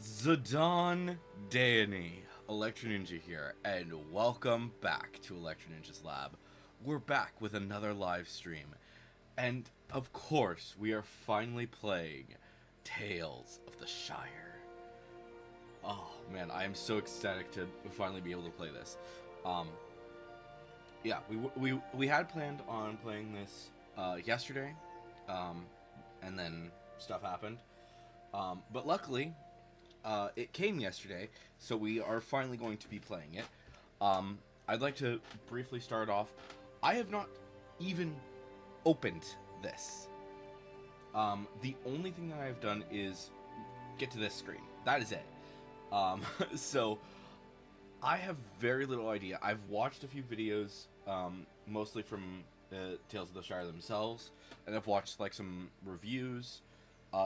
Zidane Dani, Electro Ninja here, and welcome back to Electro Ninja's Lab. We're back with another live stream, and of course, we are finally playing Tales of the Shire. Oh man, I am so ecstatic to finally be able to play this. Yeah, we had planned on playing this yesterday, and then stuff happened. But luckily, it came yesterday, so we are finally going to be playing it. I'd like to briefly start off. I have not even opened this. The only thing that I've done is get to this screen. That is it. So I have very little idea. I've watched a few videos, mostly from Tales of the Shire themselves, and I've watched like some reviews.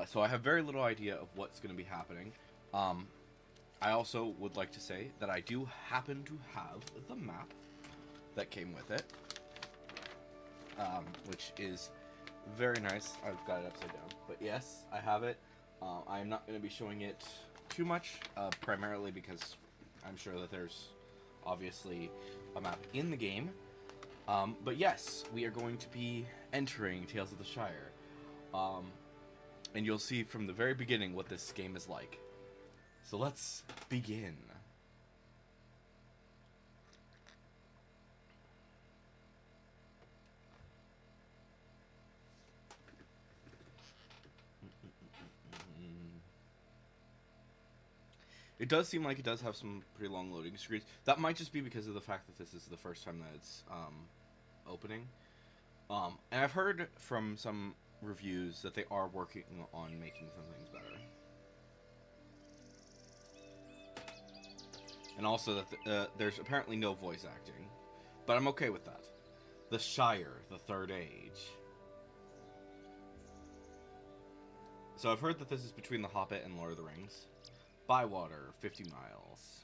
So I have very little idea of what's going to be happening. I also would like to say that I do happen to have the map that came with it, which is very nice. I've got it upside down, but yes, I have it. I'm not going to be showing it too much, primarily because I'm sure that there's obviously a map in the game. But yes, we are going to be entering Tales of the Shire. And you'll see from the very beginning what this game is like. So let's begin. It does seem like it does have some pretty long loading screens. That might just be because of the fact that this is the first time that it's opening. And I've heard from some reviews that they are working on making some things better. And also that there's apparently no voice acting. But I'm okay with that. The Shire, the Third Age. So I've heard that this is between The Hobbit and Lord of the Rings. By water, 50 miles.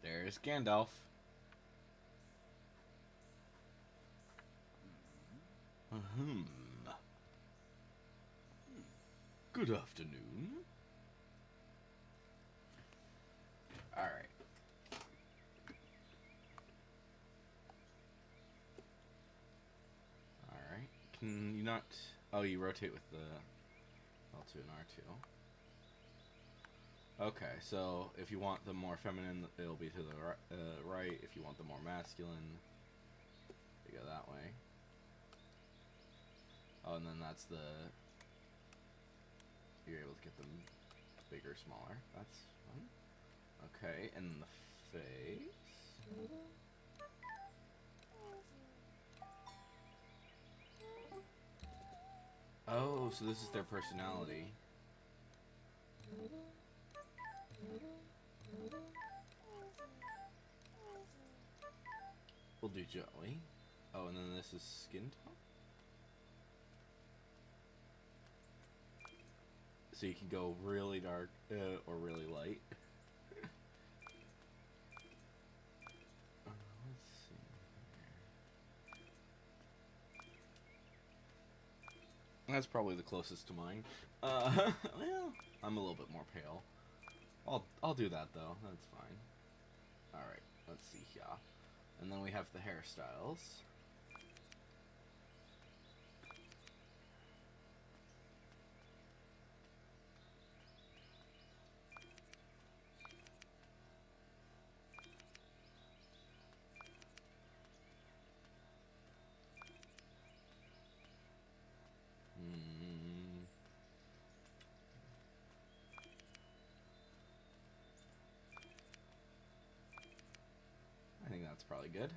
There's Gandalf. Ahem. Good afternoon. Alright. Alright. Can you not... Oh, you rotate with the L2 and R2. Okay, so if you want the more feminine, it'll be to the right. If you want the more masculine, you go that way. Oh, and then that's the... You're able to get them bigger, smaller. That's fun. Okay, and the face... Oh, so this is their personality. We'll do Joey. Oh, and then this is skin tone? So you can go really dark or really light. Let's see here. That's probably the closest to mine. Well, I'm a little bit more pale. I'll do that though. That's fine. All right. Let's see here. And then we have the hairstyles. I think that's probably good.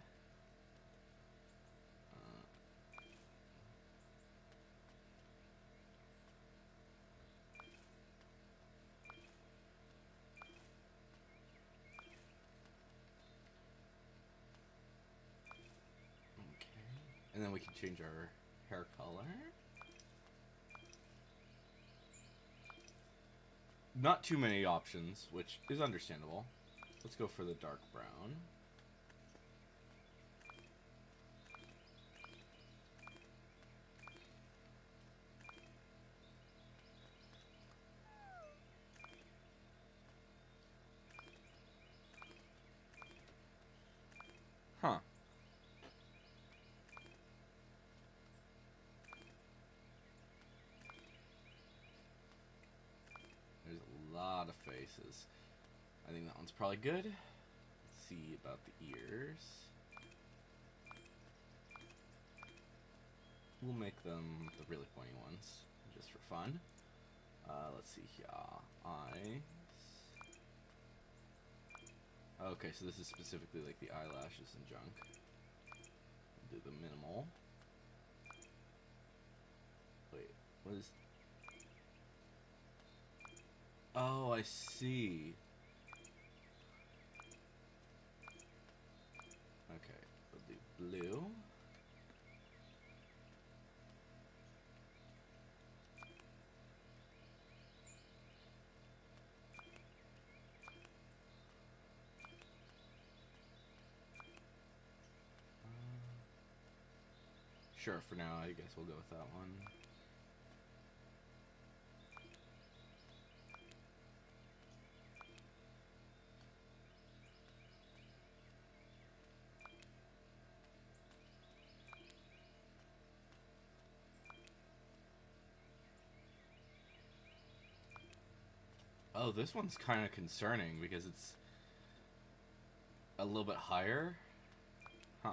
Okay. And then we can change our hair color. Not too many options, which is understandable. Let's go for the dark brown. Huh. There's a lot of faces. I think that one's probably good. Let's see about the ears. We'll make them the really pointy ones, just for fun. Let's see here. Eyes. Okay, so this is specifically like the eyelashes and junk. Do the minimal. Wait, what is... Oh, I see. Okay, we'll do blue. Sure, for now, I guess we'll go with that one. Oh, this one's kind of concerning because it's a little bit higher. Huh.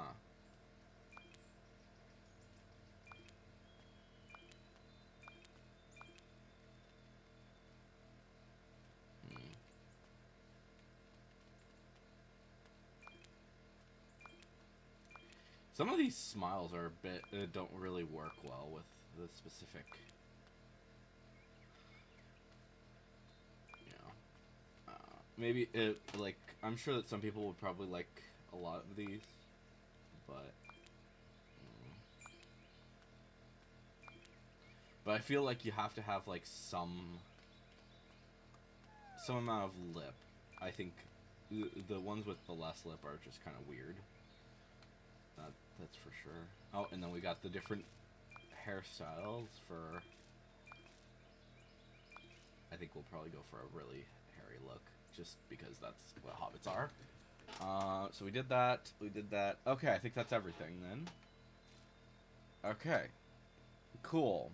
Some of these smiles are a bit don't really work well with the specific, you know, maybe it, like, I'm sure that some people would probably like a lot of these, but I feel like you have to have like some amount of lip. I think the ones with the less lip are just kind of weird. That's for sure. Oh, and then we got the different hairstyles for... I think we'll probably go for a really hairy look, just because that's what hobbits are. So we did that. We did that. Okay, I think that's everything then. Okay. Cool.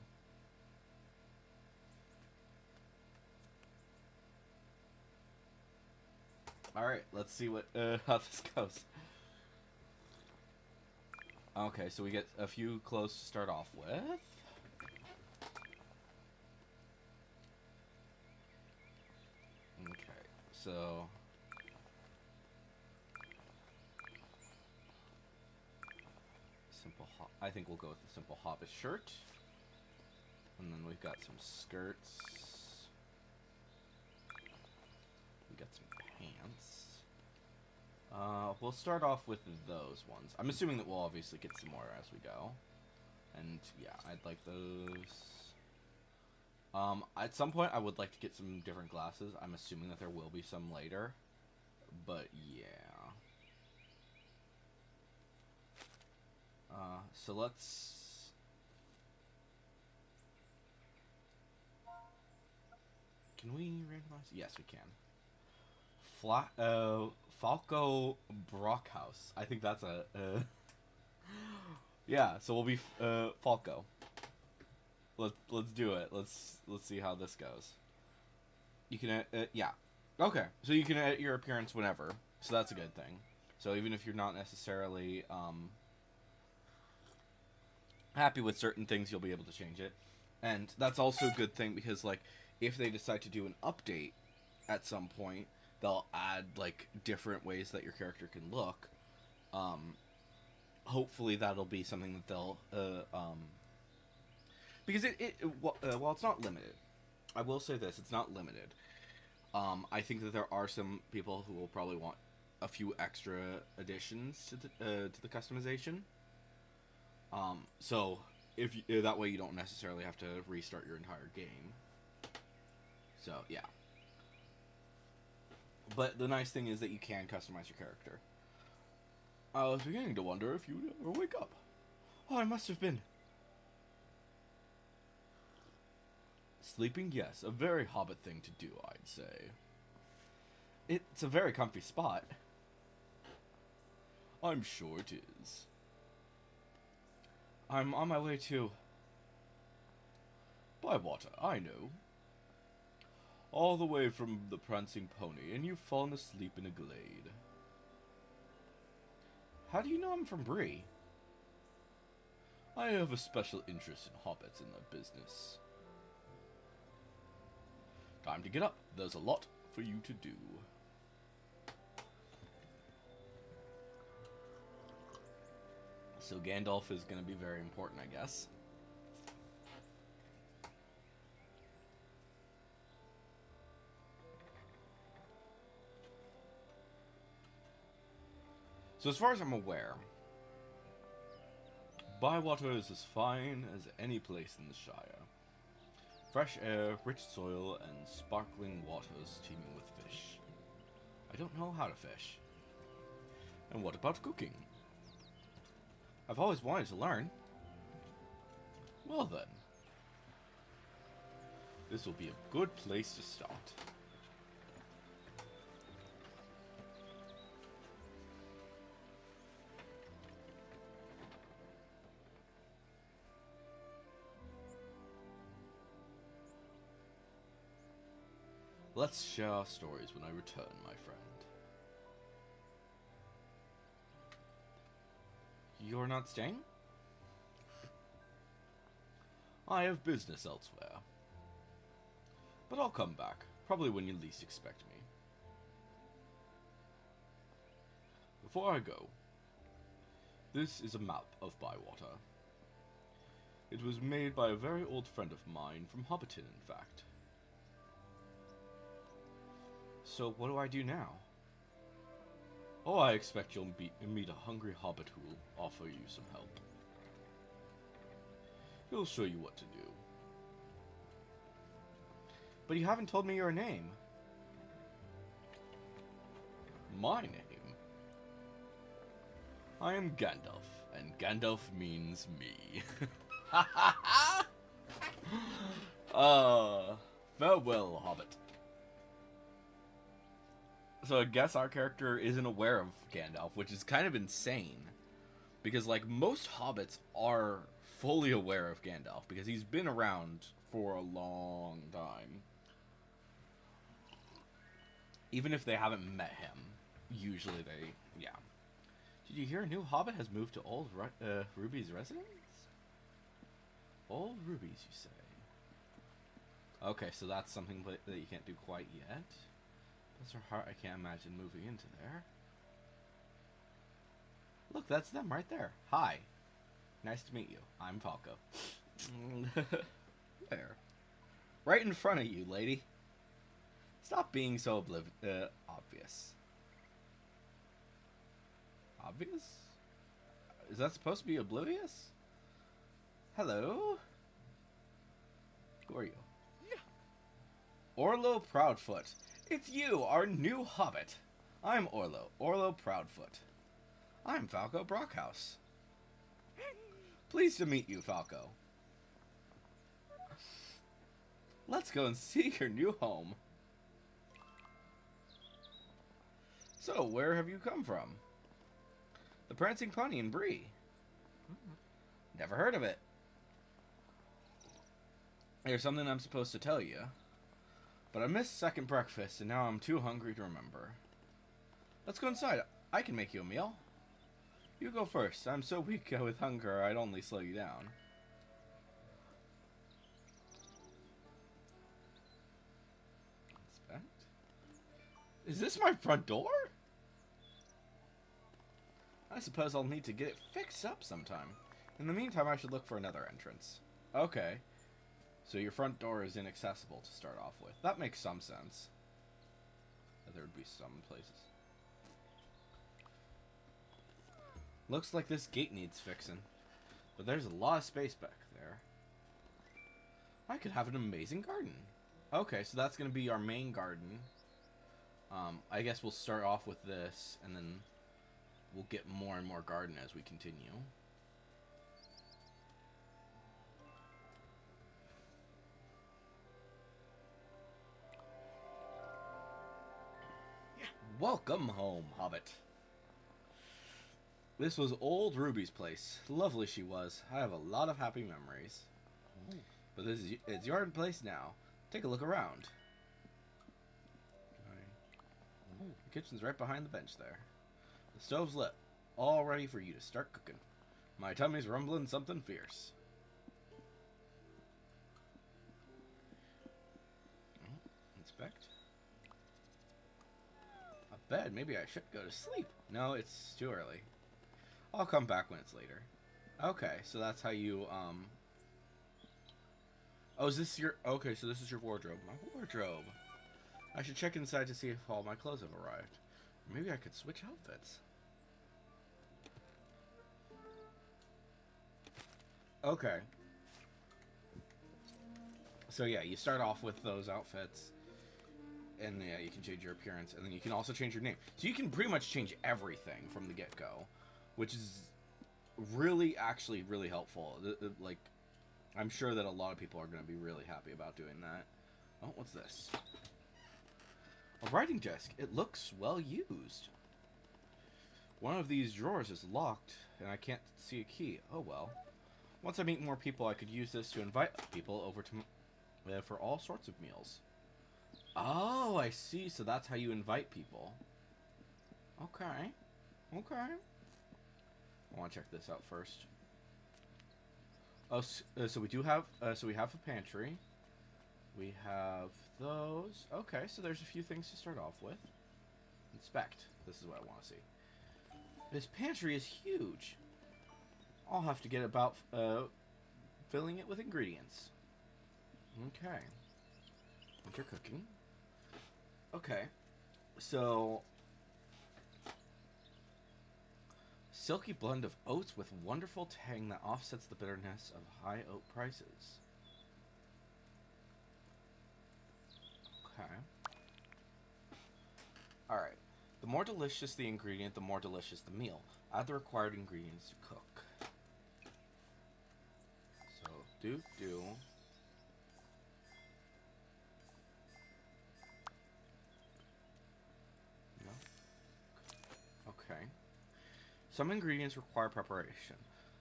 Alright, let's see what how this goes. Okay, so we get a few clothes to start off with. Okay, so... I think we'll go with the simple hobbit shirt. And then we've got some skirts. We got some pants. We'll start off with those ones. I'm assuming that we'll obviously get some more as we go. And yeah, I'd like those. At some point I would like to get some different glasses. I'm assuming that there will be some later. But yeah. So let's... Can we randomize? Yes, we can. Falco Brockhouse. I think that's a... Yeah, so we'll be Falco. Let's do it. Let's see how this goes. You can yeah. Okay, so you can edit your appearance whenever. So that's a good thing. So even if you're not necessarily happy with certain things, you'll be able to change it. And that's also a good thing because, like, if they decide to do an update at some point, they'll add, like, different ways that your character can look. Hopefully that'll be something that they'll, because while it's not limited, I will say this, it's not limited. I think that there are some people who will probably want a few extra additions to the customization. So if you, that way you don't necessarily have to restart your entire game. So yeah. But the nice thing is that you can customize your character. I was beginning to wonder if you'd ever wake up. Oh, I must have been. Sleeping, yes, a very hobbit thing to do, I'd say. It's a very comfy spot. I'm sure it is. I'm on my way to Bywater, I know. All the way from the Prancing Pony, and you've fallen asleep in a glade. How do you know I'm from Bree? I have a special interest in hobbits and their business. Time to get up. There's a lot for you to do. So Gandalf is going to be very important, I guess. So as far as I'm aware, Bywater is as fine as any place in the Shire. Fresh air, rich soil, and sparkling waters teeming with fish. I don't know how to fish. And what about cooking? I've always wanted to learn. Well then. This will be a good place to start. Let's share our stories when I return, my friend. You're not staying? I have business elsewhere. But I'll come back, probably when you least expect me. Before I go, this is a map of Bywater. It was made by a very old friend of mine from Hobbiton, in fact. So what do I do now? Oh, I expect you'll meet a hungry hobbit who will offer you some help. He'll show you what to do. But you haven't told me your name. My name? I am Gandalf, and Gandalf means me. Farewell, hobbit. So I guess our character isn't aware of Gandalf, which is kind of insane. Because, like, most hobbits are fully aware of Gandalf, because he's been around for a long time. Even if they haven't met him, usually they, yeah. Did you hear a new hobbit has moved to Old Ruby's residence? Old Ruby's, you say? Okay, so that's something that you can't do quite yet. Bless her heart, I can't imagine moving into there. Look, that's them right there. Hi. Nice to meet you. I'm Falco. There. Right in front of you, lady. Stop being so obvious. Obvious? Is that supposed to be oblivious? Hello? Who are you? Yeah. Orlo Proudfoot. It's you, our new hobbit. I'm Orlo Proudfoot. I'm Falco Brockhouse. Pleased to meet you, Falco. Let's go and see your new home. So, where have you come from? The Prancing Pony in Bree. Never heard of it. There's something I'm supposed to tell you. But I missed second breakfast, and now I'm too hungry to remember. Let's go inside. I can make you a meal. You go first. I'm so weak with hunger, I'd only slow you down. Inspect? Is this my front door? I suppose I'll need to get it fixed up sometime. In the meantime, I should look for another entrance. Okay. So your front door is inaccessible to start off with. That makes some sense. There would be some places. Looks like this gate needs fixing. But there's a lot of space back there. I could have an amazing garden. Okay, so that's going to be our main garden. I guess we'll start off with this, and then we'll get more and more garden as we continue. Welcome home, Hobbit. This was old Ruby's place. Lovely she was. I have a lot of happy memories. Oh. But it's your place now. Take a look around. Oh. The kitchen's right behind the bench there. The stove's lit, all ready for you to start cooking. My tummy's rumbling something fierce. Inspect. A bed. Maybe I should go to sleep. No, it's too early. I'll come back when it's later. Okay, so that's how you, Oh, is this your... Okay, so this is your wardrobe. My wardrobe. I should check inside to see if all my clothes have arrived. Maybe I could switch outfits. Okay. So yeah, you start off with those outfits. And yeah, you can change your appearance. And then you can also change your name. So you can pretty much change everything from the get-go. Which is really, actually, really helpful. Like, I'm sure that a lot of people are going to be really happy about doing that. Oh, what's this? A writing desk. It looks well used. One of these drawers is locked, and I can't see a key. Oh, well. Once I meet more people, I could use this to invite people over to for all sorts of meals. Oh, I see. So that's how you invite people. Okay. Okay. I want to check this out first. Oh, so we do have, so we have a pantry. We have those. Okay, so there's a few things to start off with. Inspect. This is what I want to see. This pantry is huge. I'll have to get about, filling it with ingredients. Okay. Winter cooking. Okay. So... Silky blend of oats with wonderful tang that offsets the bitterness of high oat prices. Okay. Alright. The more delicious the ingredient, the more delicious the meal. Add the required ingredients to cook. So, do. No. Okay. Some ingredients require preparation,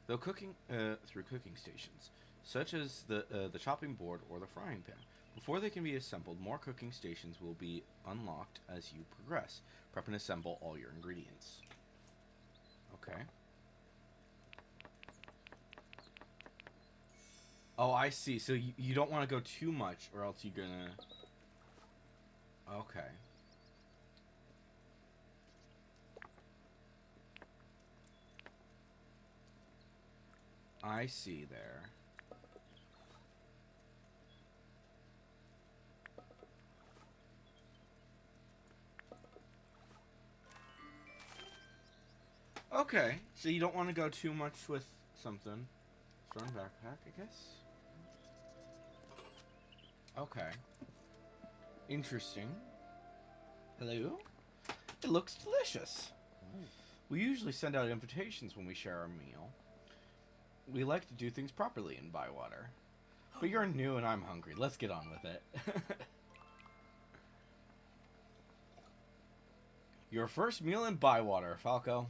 though cooking through cooking stations, such as the chopping board or the frying pan. Before they can be assembled, more cooking stations will be unlocked as you progress. Prep and assemble all your ingredients. Okay. Oh, I see. So you don't want to go too much, or else you're gonna... Okay. I see there. Okay, so you don't want to go too much with something. Strong backpack, I guess? Okay. Interesting. Hello? It looks delicious. We usually send out invitations when we share our meal. We like to do things properly in Bywater. But you're new and I'm hungry. Let's get on with it. Your first meal in Bywater, Falco.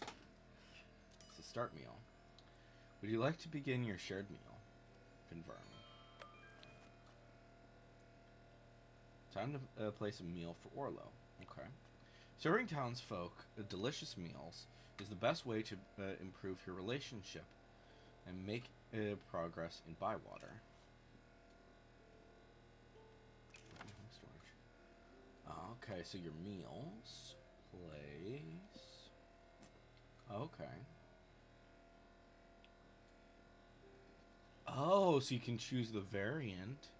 It's a start meal. Would you like to begin your shared meal? Confirm. Time to place a meal for Orlo. Okay. Serving townsfolk delicious meals is the best way to improve your relationship and make progress in Bywater. Okay, so your meals, place. Okay. Oh, so you can choose the variant.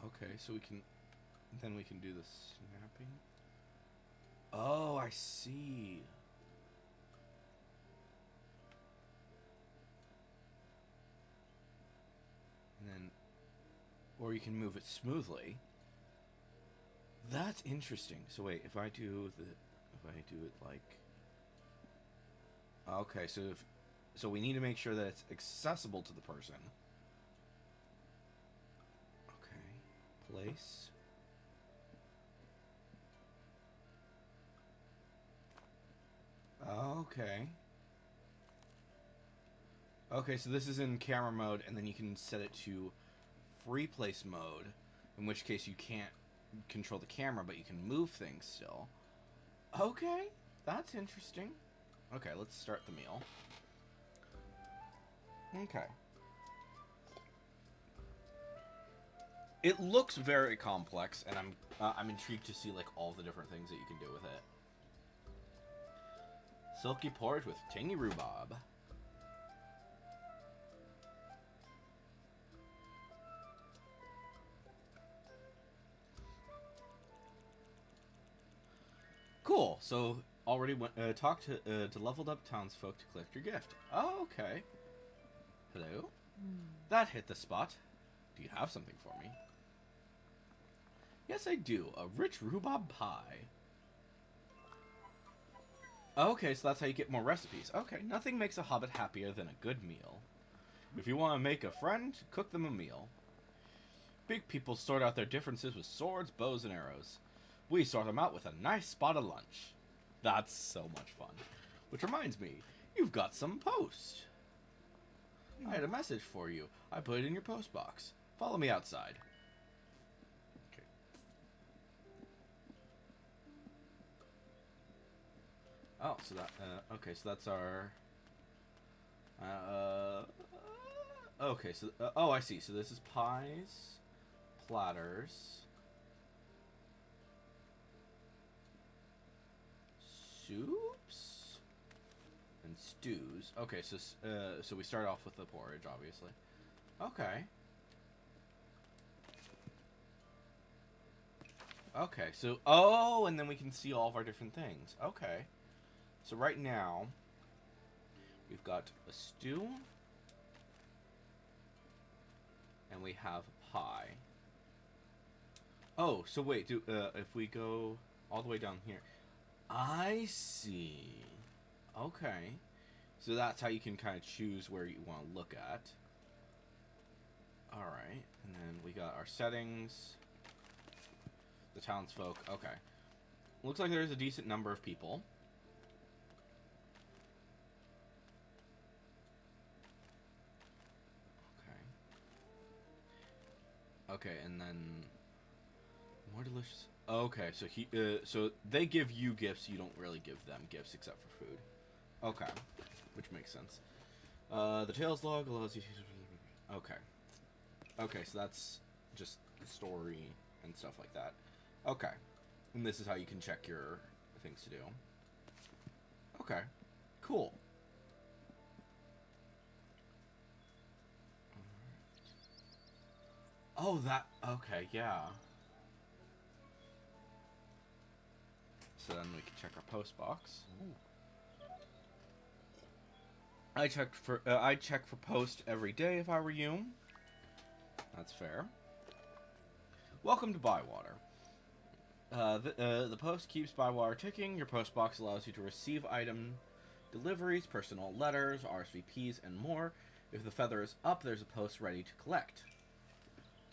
Okay, so we can do the snapping. Oh, I see. or you can move it smoothly. That's interesting. So wait, if I do it like, okay, so we need to make sure that it's accessible to the person. Okay, place. Okay. Okay, so this is in camera mode, and then you can set it to free place mode, in which case you can't control the camera, but you can move things still. Okay, that's interesting. Okay, let's start the meal. Okay. It looks very complex, and I'm intrigued to see like all the different things that you can do with it. Silky porridge with tangy rhubarb. Cool. So already talked to leveled up townsfolk to collect your gift. Oh, okay. Hello. That hit the spot. Do you have something for me? Yes, I do. A rich rhubarb pie. Okay, so that's how you get more recipes. Okay, nothing makes a hobbit happier than a good meal. If you want to make a friend, cook them a meal. Big people sort out their differences with swords, bows, and arrows. We sort them out with a nice spot of lunch. That's so much fun. Which reminds me, you've got some post. I had a message for you. I put it in your post box. Follow me outside. Okay. Oh, so that, okay, so that's our, okay, so, oh, I see. So this is pies, platters, soups, and stews. Okay, so, so we start off with the porridge, obviously. Okay. Okay, so, oh, and then we can see all of our different things. Okay. So right now, we've got a stew, and we have pie. Oh, so wait, if we go all the way down here, I see. Okay, so that's how you can kind of choose where you want to look at. All right, and then we got our settings, the townsfolk. Okay, looks like there's a decent number of people. Okay, and then more delicious. Okay, so so they give you gifts. You don't really give them gifts except for food. Okay, which makes sense. The Tales log allows you to. Okay, okay, so that's just the story and stuff like that. Okay, and this is how you can check your things to do. Okay, cool. Oh, that... Okay, yeah. So then we can check our post box. I'd check for post every day if I were you. That's fair. Welcome to Bywater. The post keeps Bywater ticking. Your post box allows you to receive item deliveries, personal letters, RSVPs, and more. If the feather is up, there's a post ready to collect.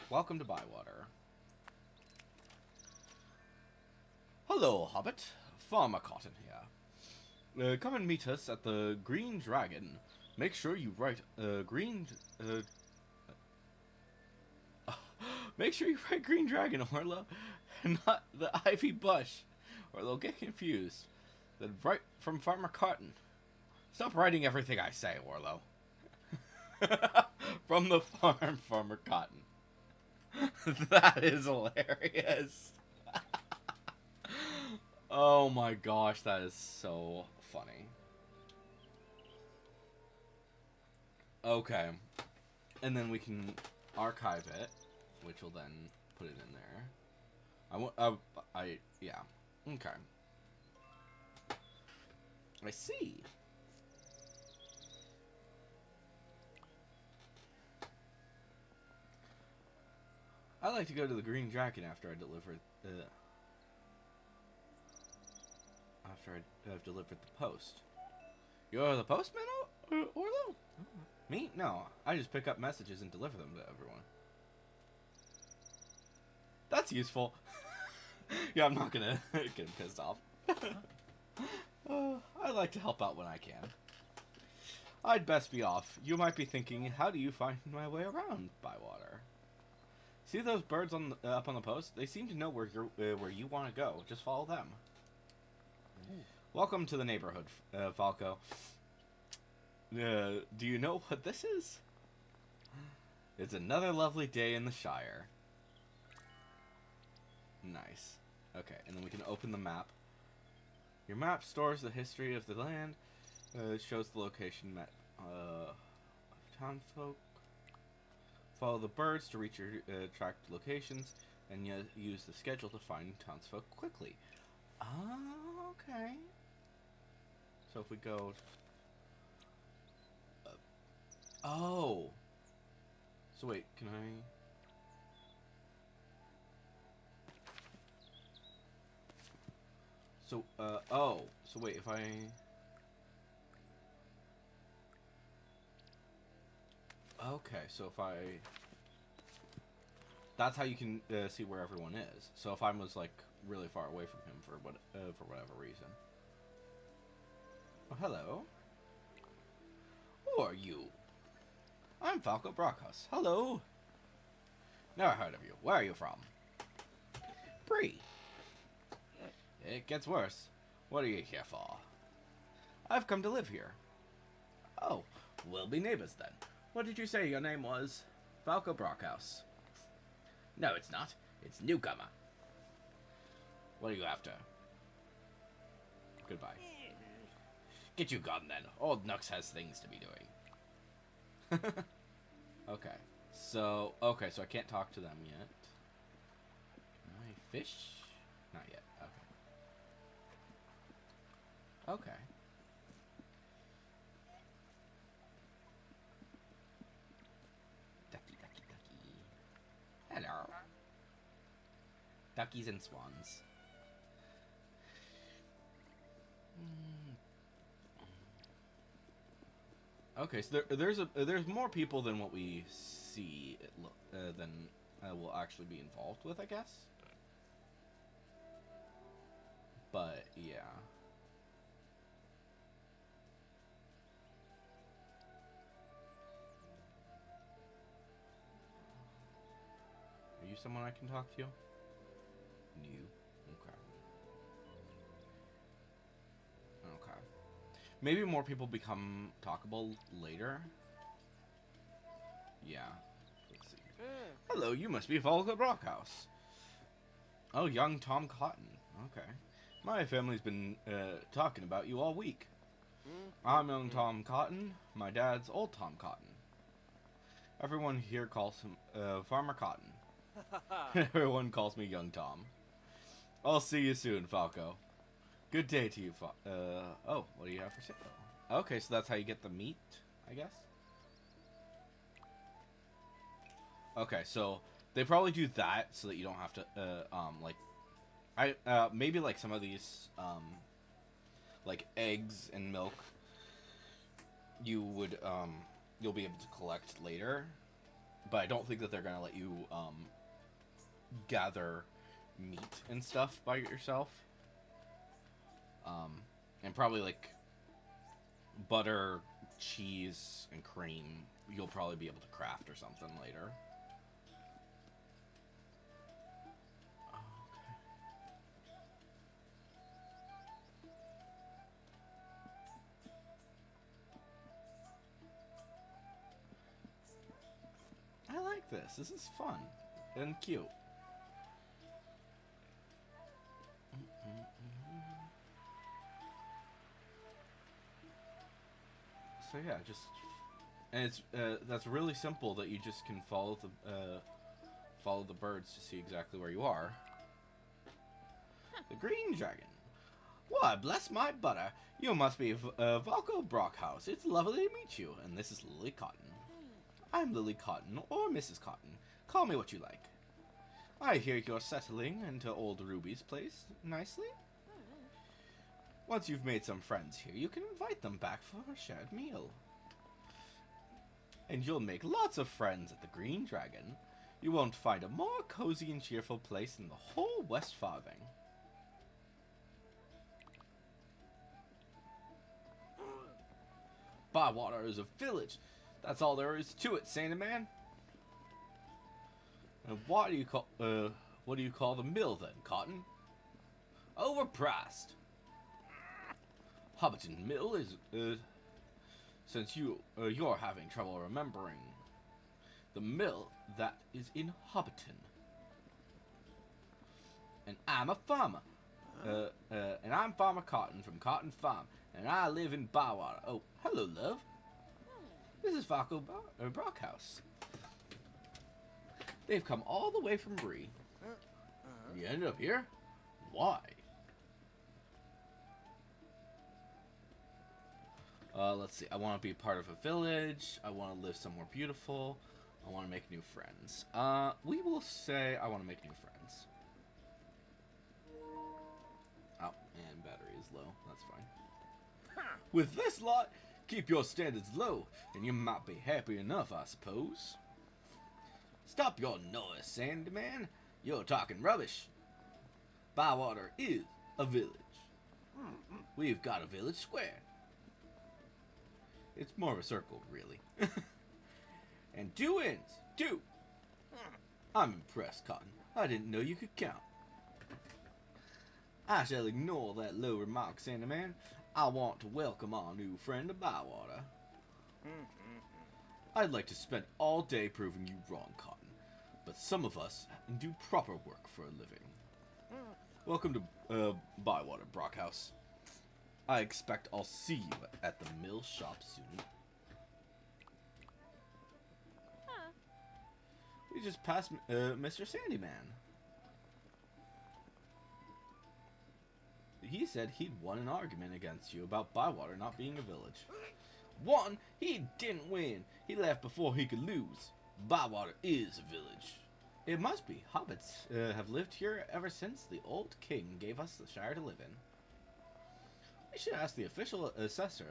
Welcome to Bywater. Hello, Hobbit. Farmer Cotton here. Come and meet us at the Green Dragon. Make sure you write make sure you write Green Dragon, Orlo, and not the Ivy Bush, or they'll get confused. Then write from Farmer Cotton. Stop writing everything I say, Orlo. From the farm, Farmer Cotton. That is hilarious. Oh my gosh, that is so funny. Okay. And then we can archive it, which will then put it in there. Yeah. Okay. I see. like to go to the Green Dragon after I deliver after I have delivered the post. You're the postman, Orlo? Me? No, I just pick up messages and deliver them to everyone. That's useful. Yeah, I'm not gonna get him pissed off. I like to help out when I can. I'd best be off. You might be thinking, how do you find my way around Bywater? See those birds on up on the post? They seem to know where you want to go. Just follow them. Ooh. Welcome to the neighborhood, Falco. Do you know what this is? It's another lovely day in the Shire. Nice. Okay, and then we can open the map. Your map stores the history of the land. It shows the location of townsfolk. Follow the birds to reach your tracked locations, and use the schedule to find townsfolk quickly. Oh, okay. So if we go... oh! So wait, can I... So, oh. So wait, if I... okay, so if I... that's how you can see where everyone is. So if I was, like, really far away from him for whatever reason. Oh, hello. Who are you? I'm Falco Brockhouse. Hello. Never heard of you. Where are you from? Bree. It gets worse. What are you here for? I've come to live here. Oh, we'll be neighbors then. What did you say your name was? Falco Brockhouse. No, it's not. It's Newcomer. What are you after? Goodbye. Get you gone then. Old Nux has things to be doing. Okay. So I can't talk to them yet. Can I fish? Not yet. Okay. Okay. Ducky, ducky, ducky. Hello. Duckies and swans. Okay, so there's more people than what we see than will actually be involved with, I guess. But yeah. Are you someone I can talk to? New. Okay. Okay. Maybe more people become talkable later. Yeah. Let's see. Hello, you must be Falco Brockhouse. Oh, young Tom Cotton. Okay. My family's been talking about you all week. I'm young Tom Cotton. My dad's old Tom Cotton. Everyone here calls him Farmer Cotton. Everyone calls me young Tom. I'll see you soon, Falco. Good day to you, oh, what do you have for sale? Okay, so that's how you get the meat, I guess? Okay, so they probably do that so that you don't have to, maybe like some of these, like eggs and milk, you would, you'll be able to collect later, but I don't think that they're gonna let you, gather meat and stuff by yourself. And probably like butter, cheese, and cream you'll probably be able to craft or something later. Okay. I like this. This is fun and cute. So yeah, just, and it's that's really simple that you just can follow the birds to see exactly where you are. The Green Dragon. Why, bless my butter, you must be Falco Brockhouse. It's lovely to meet you, and this is Lily Cotton. I'm Lily Cotton, or Mrs. Cotton. Call me what you like. I hear you're settling into old Ruby's place nicely. Once you've made some friends here, you can invite them back for a shared meal. And you'll make lots of friends at the Green Dragon. You won't find a more cozy and cheerful place in the whole West Farthing. Bywater is a village. That's all there is to it, Sandyman. And what do you call the mill then, Cotton? Overpriced. Hobbiton Mill is, since you're having trouble remembering, the mill that is in Hobbiton. And I'm a farmer. And I'm Farmer Cotton from Cotton Farm, and I live in Bywater. Oh, hello, love. This is Falco Brockhouse. They've come all the way from Bree. You ended up here? Why? Let's see. I want to be part of a village. I want to live somewhere beautiful. I want to make new friends. We will say I want to make new friends. Oh, and battery is low. That's fine. With this lot, keep your standards low, and you might be happy enough, I suppose. Stop your noise, Sandyman. You're talking rubbish. Bywater is a village. We've got a village square. It's more of a circle, really. And 2 ends, too. I'm impressed, Cotton. I didn't know you could count. I shall ignore that low remark, Sandyman. I want to welcome our new friend to Bywater. I'd like to spend all day proving you wrong, Cotton, but some of us do proper work for a living. Welcome to Bywater, Brockhouse. I expect I'll see you at the mill shop soon. We just passed Mr. Sandyman. He said he'd won an argument against you about Bywater not being a village. Won? He didn't win. He left before he could lose. Bywater is a village. It must be. Hobbits have lived here ever since the old king gave us the Shire to live in. We should ask the official assessor,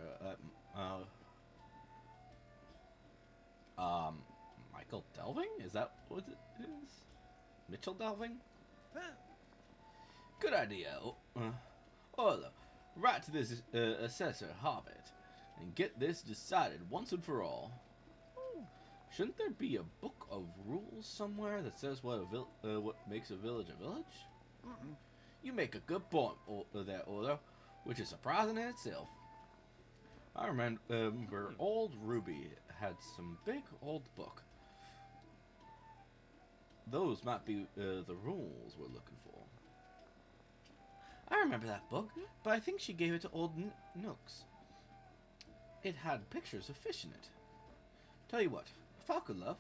Michael Delving? Is that what it is? Mitchell Delving? Good idea. Orlo, write to this assessor Hobbit and get this decided once and for all. Shouldn't there be a book of rules somewhere that says what makes a village a village? You make a good point there, Orlo, which is surprising in itself. I remember old Ruby had some big old book. Those might be the rules we're looking for. I remember that book, but I think she gave it to old Nooks. It had pictures of fish in it. Tell you what, Falco love,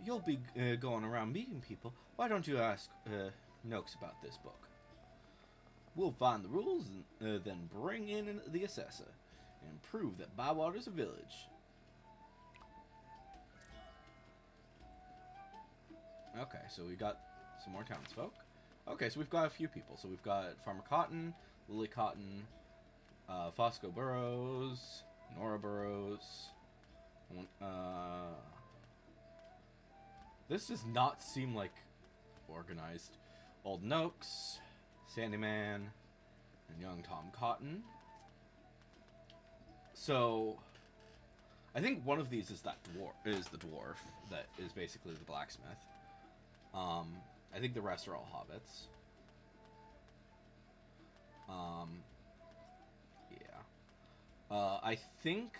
you'll be going around meeting people. Why don't you ask Nooks about this book? We'll find the rules and then bring in the assessor and prove that Bywater's a village. Okay, so we got some more townsfolk. Okay, so we've got a few people. So we've got Farmer Cotton, Lily Cotton, Fosco Burrows, Nora Burrows. This does not seem like organized. Old Noakes, Sandyman, and young Tom Cotton. So I think one of these is the dwarf that is basically the blacksmith. I think the rest are all hobbits. Yeah. I think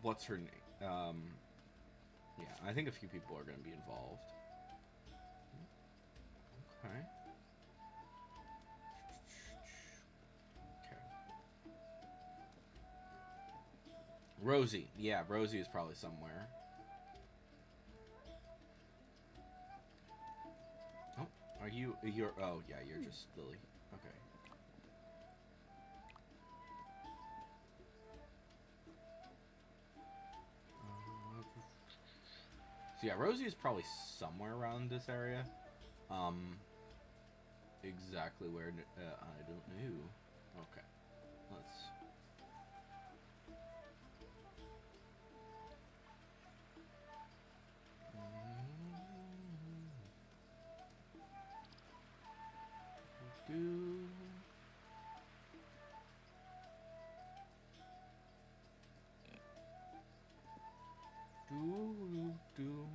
what's her name? Yeah, I think a few people are going to be involved. Okay. Rosie. Yeah, Rosie is probably somewhere. Oh, you're, oh, yeah, you're just Lily. Okay. So yeah, Rosie is probably somewhere around this area. Exactly where, I don't know. Okay, let's... Do... Do...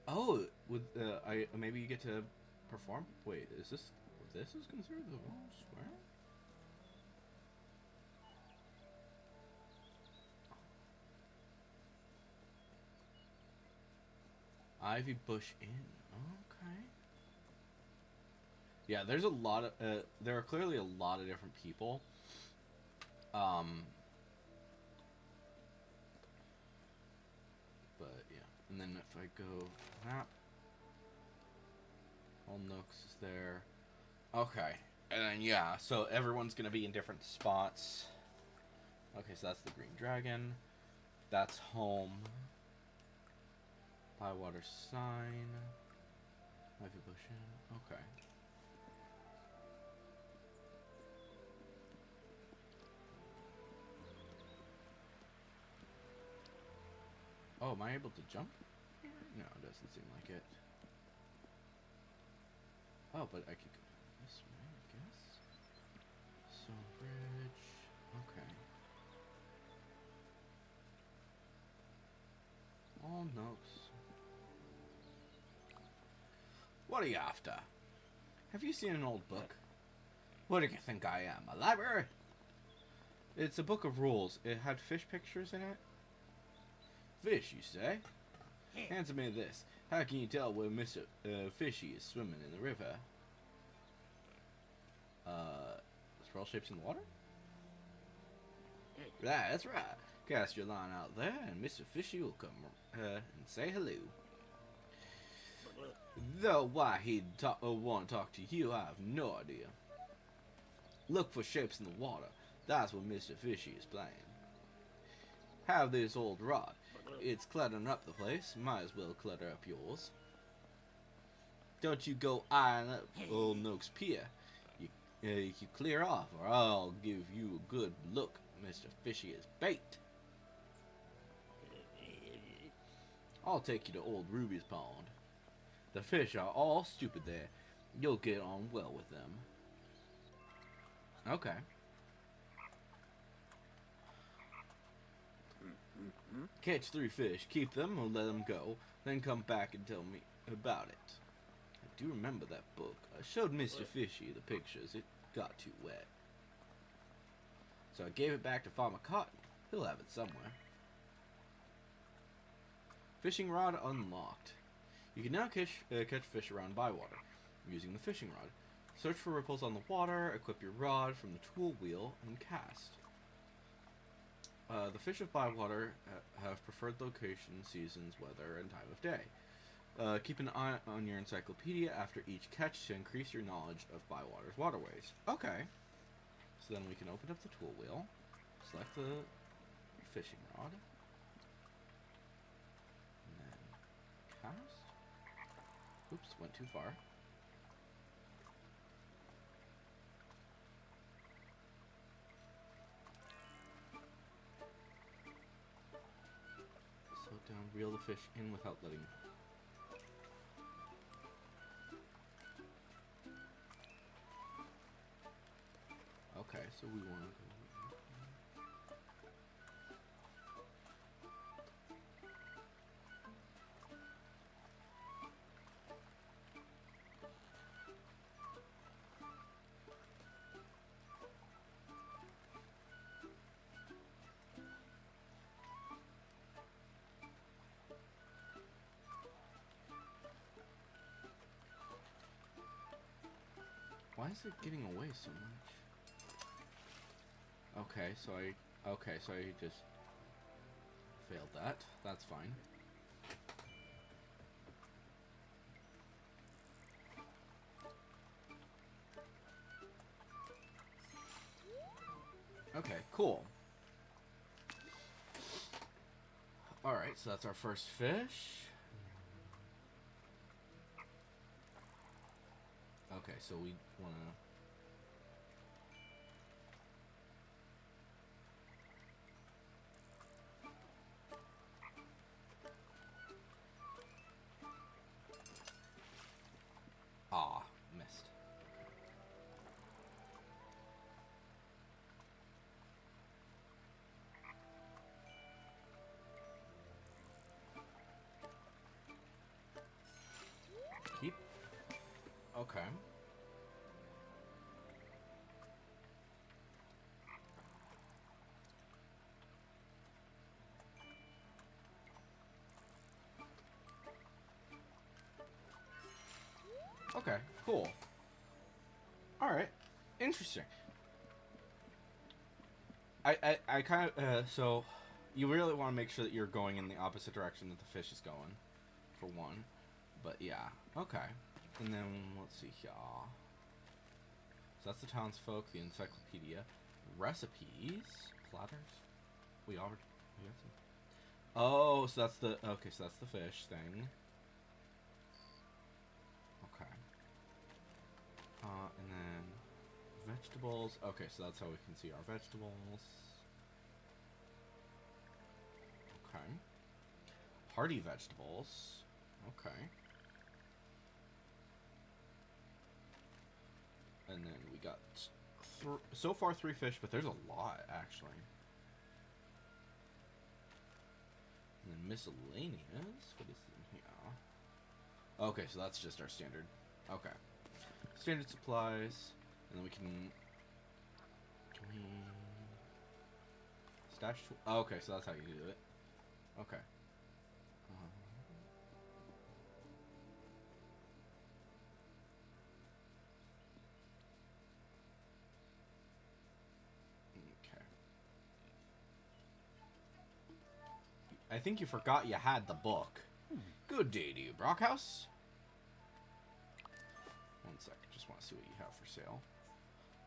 Oh, with I maybe you get to perform. Wait, is this is considered the square? Ivy Bush Inn. Okay. Yeah, there's a lot of there are clearly a lot of different people. But yeah, and then if I go map, all Nooks is there. Okay, and then yeah, so everyone's gonna be in different spots. Okay, so that's the Green Dragon. That's home. Bywater Sign. Ivy Bush Inn. Okay. Oh, am I able to jump here? No, it doesn't seem like it. Oh, but I could go this way, I guess. Stone Bridge. Okay. All notes. What are you after? Have you seen an old book? What do you think I am, a library? It's a book of rules. It had fish pictures in it. Fish, you say? Answer me this. How can you tell where Mr. Fishy is swimming in the river? Swirl shapes in the water? Right, that's right. Cast your line out there, and Mr. Fishy will come and say hello. Though why he'd want to talk to you, I have no idea. Look for shapes in the water. That's what Mr. Fishy is playing. Have this old rod. It's cluttering up the place. Might as well clutter up yours. Don't you go eyeing up old Noak's Pier. You clear off, or I'll give you a good look. Mr. Fishy is bait. I'll take you to old Ruby's pond. The fish are all stupid there. You'll get on well with them. Okay. Catch 3 fish, keep them or let them go, then come back and tell me about it. I do remember that book. I showed Mr. Fishy the pictures. It got too wet. So I gave it back to Farmer Cotton. He'll have it somewhere. Fishing rod unlocked. You can now catch fish around Bywater using the fishing rod. Search for ripples on the water, equip your rod from the tool wheel, and cast. The fish of Bywater have preferred location, seasons, weather, and time of day. Keep an eye on your encyclopedia after each catch to increase your knowledge of Bywater's waterways. Okay. So then we can open up the tool wheel, select the fishing rod, and then cast. Oops, went too far. Slow down, reel the fish in without letting. Okay, so we want to go. Why is it getting away so much? Okay, so I just failed that. That's fine. Okay, cool. Alright, so that's our first fish. Okay, so we want to... Ah, missed. Keep. Okay. Okay, cool. Alright. Interesting. I kind of, so, you really want to make sure that you're going in the opposite direction that the fish is going, for one. But yeah, okay. And then, let's see here. So that's the townsfolk, the encyclopedia, recipes, platters. We got some. Oh, so that's the, okay, so that's the fish thing. Okay. And then vegetables. Okay, so that's how we can see our vegetables. Okay. Hearty vegetables. Okay. And then we got so far 3 fish, but there's a lot actually. And then miscellaneous. What is in here? Okay, so that's just our standard. Okay. Standard supplies, and then we can we stash? Oh, okay, so that's how you do it. Okay. Okay. I think you forgot you had the book. Good day to you, Brockhouse. One sec, just want to see what you have for sale.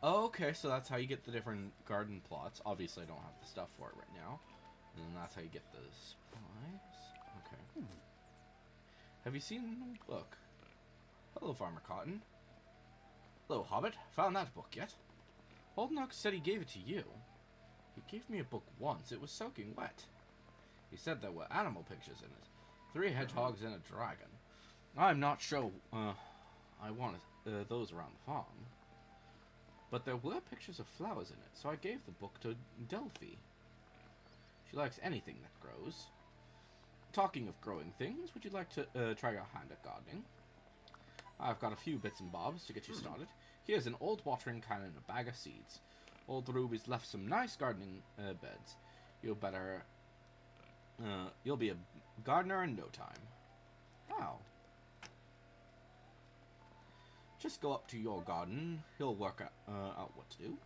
Oh, okay, so that's how you get the different garden plots. Obviously, I don't have the stuff for it right now. And then that's how you get the supplies. Okay. Have you seen the book? Hello, Farmer Cotton. Hello, Hobbit. Found that book yet? Old Knox said he gave it to you. He gave me a book once. It was soaking wet. He said there were animal pictures in it. 3 hedgehogs and a dragon. I'm not sure I wanted those around the farm. But there were pictures of flowers in it, so I gave the book to Delphi. She likes anything that grows. Talking of growing things, would you like to try your hand at gardening? I've got a few bits and bobs to get you started. Here's an old watering can and a bag of seeds. Old Ruby's left some nice gardening beds. You'll be a gardener in no time. Wow. Just go up to your garden. He'll work out what to do.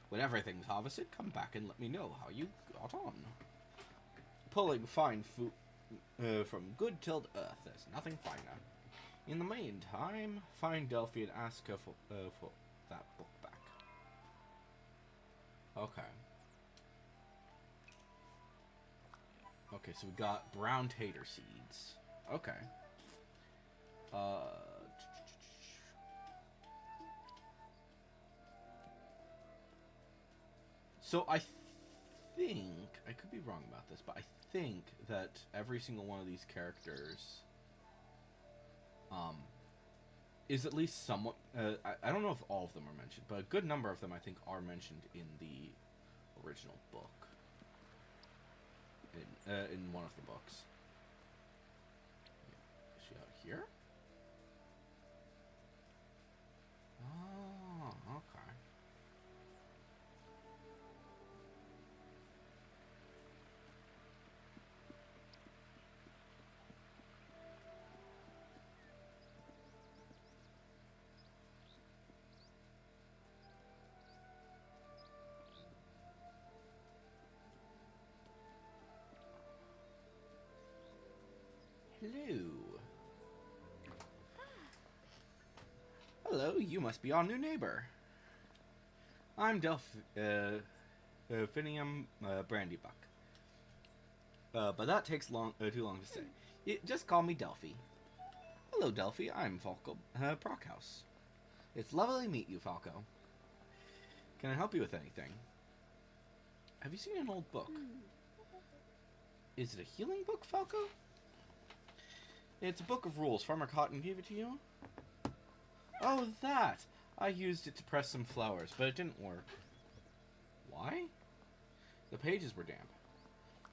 When everything's harvested, come back and let me know how you got on. Pulling fine fruit from good tilled earth. There's nothing finer. In the meantime, find Delphi and ask her for that book back. Okay. Okay, so we got brown tater seeds. Okay. So I think, I could be wrong about this, but I think that every single one of these characters is at least somewhat, I don't know if all of them are mentioned, but a good number of them I think are mentioned in the original book. In one of the books. Is she out here? Oh, okay. Hello. Hello, you must be our new neighbor. I'm Finium Brandybuck. But that takes too long to say. Just call me Delphi. Hello, Delphi. I'm Falco Brockhouse. It's lovely to meet you, Falco. Can I help you with anything? Have you seen an old book? Is it a healing book, Falco? It's a book of rules. Farmer Cotton gave it to you? Oh, that! I used it to press some flowers, but it didn't work. Why? The pages were damp.